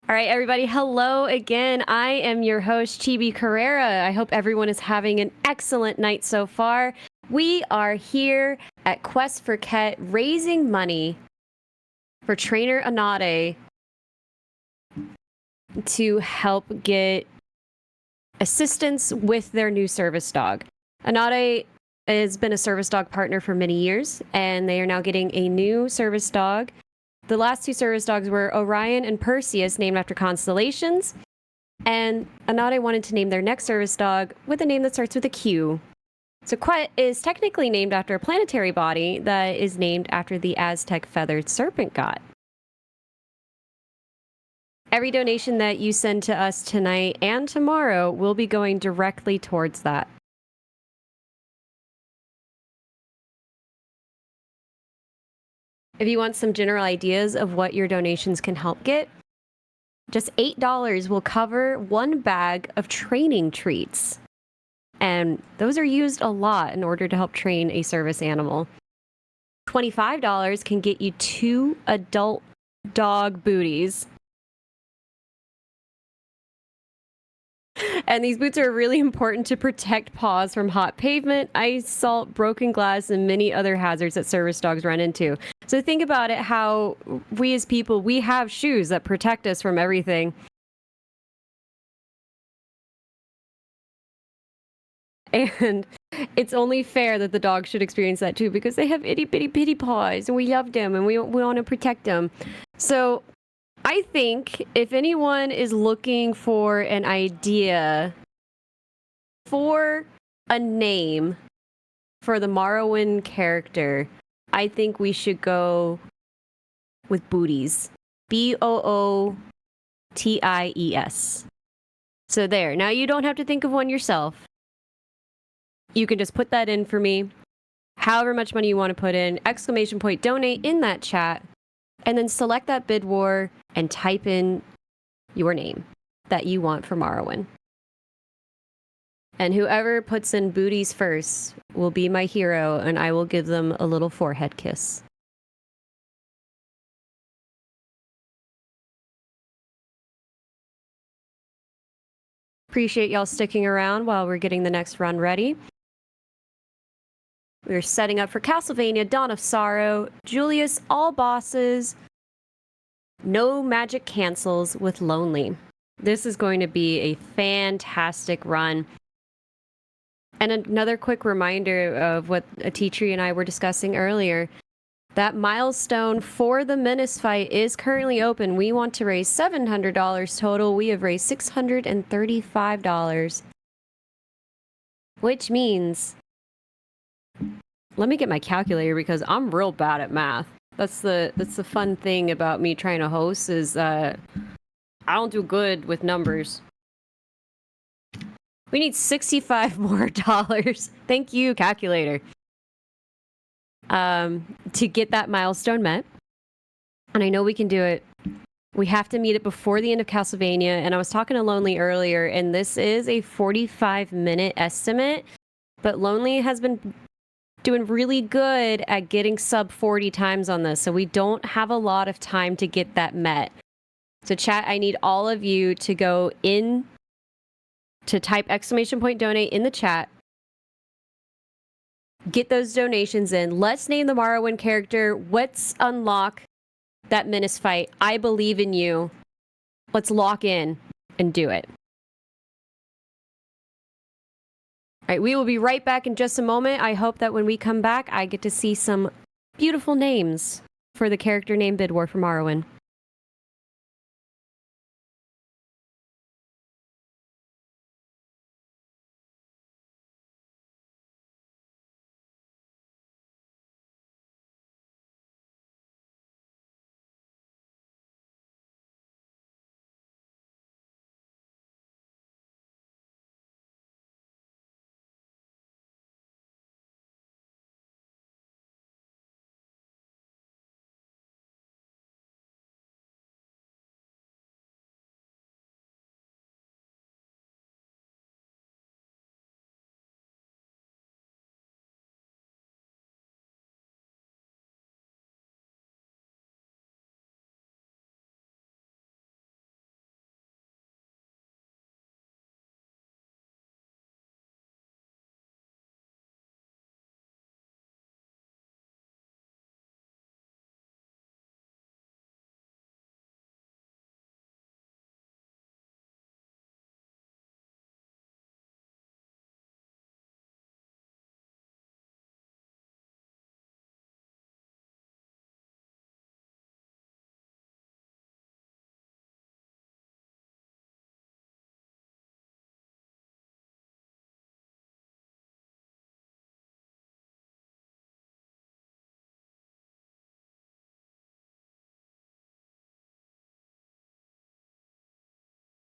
All right, everybody. Hello again. I am your host, Chibi Carrera. I hope everyone is having an excellent night so far. We are here at Quest for Quet raising money for trainer Anade to help get assistance with their new service dog. Anade has been a service dog partner for many years, and they are now getting a new service dog. The last two service dogs were Orion and Perseus, named after constellations. And Anade wanted to name their next service dog with a name that starts with a Q. So Quet is technically named after a planetary body that is named after the Aztec feathered serpent god. Every donation that you send to us tonight and tomorrow will be going directly towards that. If you want some general ideas of what your donations can help get, just $8 will cover one bag of training treats. And those are used a lot in order to help train a service animal. $25 can get you 2 adult dog booties. And these boots are really important to protect paws from hot pavement, ice, salt, broken glass, and many other hazards that service dogs run into. So think about it, how we as people, we have shoes that protect us from everything. And it's only fair that the dog should experience that too, because they have itty bitty bitty paws and we love them and we want to protect them. So I think if anyone is looking for an idea for a name for the Morrowind character, I think we should go with Booties. Booties. So there. Now you don't have to think of one yourself. You can just put that in for me. However much money you want to put in, exclamation point donate in that chat, and then select that bid war and type in your name that you want for Morrowind. And whoever puts in Booties first will be my hero, and I will give them a little forehead kiss. Appreciate y'all sticking around while we're getting the next run ready. We're setting up for Castlevania Dawn of Sorrow. Julius, all bosses. No magic cancels with Lonely. This is going to be a fantastic run. And another quick reminder of what Atitri and I were discussing earlier. That milestone for the Menace fight is currently open. We want to raise $700 total. We have raised $635. Which means... Let me get my calculator because I'm real bad at math. That's the fun thing about me trying to host is I don't do good with numbers. We need $65 more. Thank you, calculator. To get that milestone met. And I know we can do it. We have to meet it before the end of Castlevania. And I was talking to Lonely earlier, and this is a 45-minute estimate. But Lonely has been doing really good at getting sub 40 times on this. So we don't have a lot of time to get that met. So chat, I need all of you to go in to type !donate in the chat. Get those donations in. Let's name the Morrowind character. Let's unlock that Menace fight. I believe in you. Let's lock in and do it. All right, we will be right back in just a moment. I hope that when we come back, I get to see some beautiful names for the character named Bid War for Morrowind.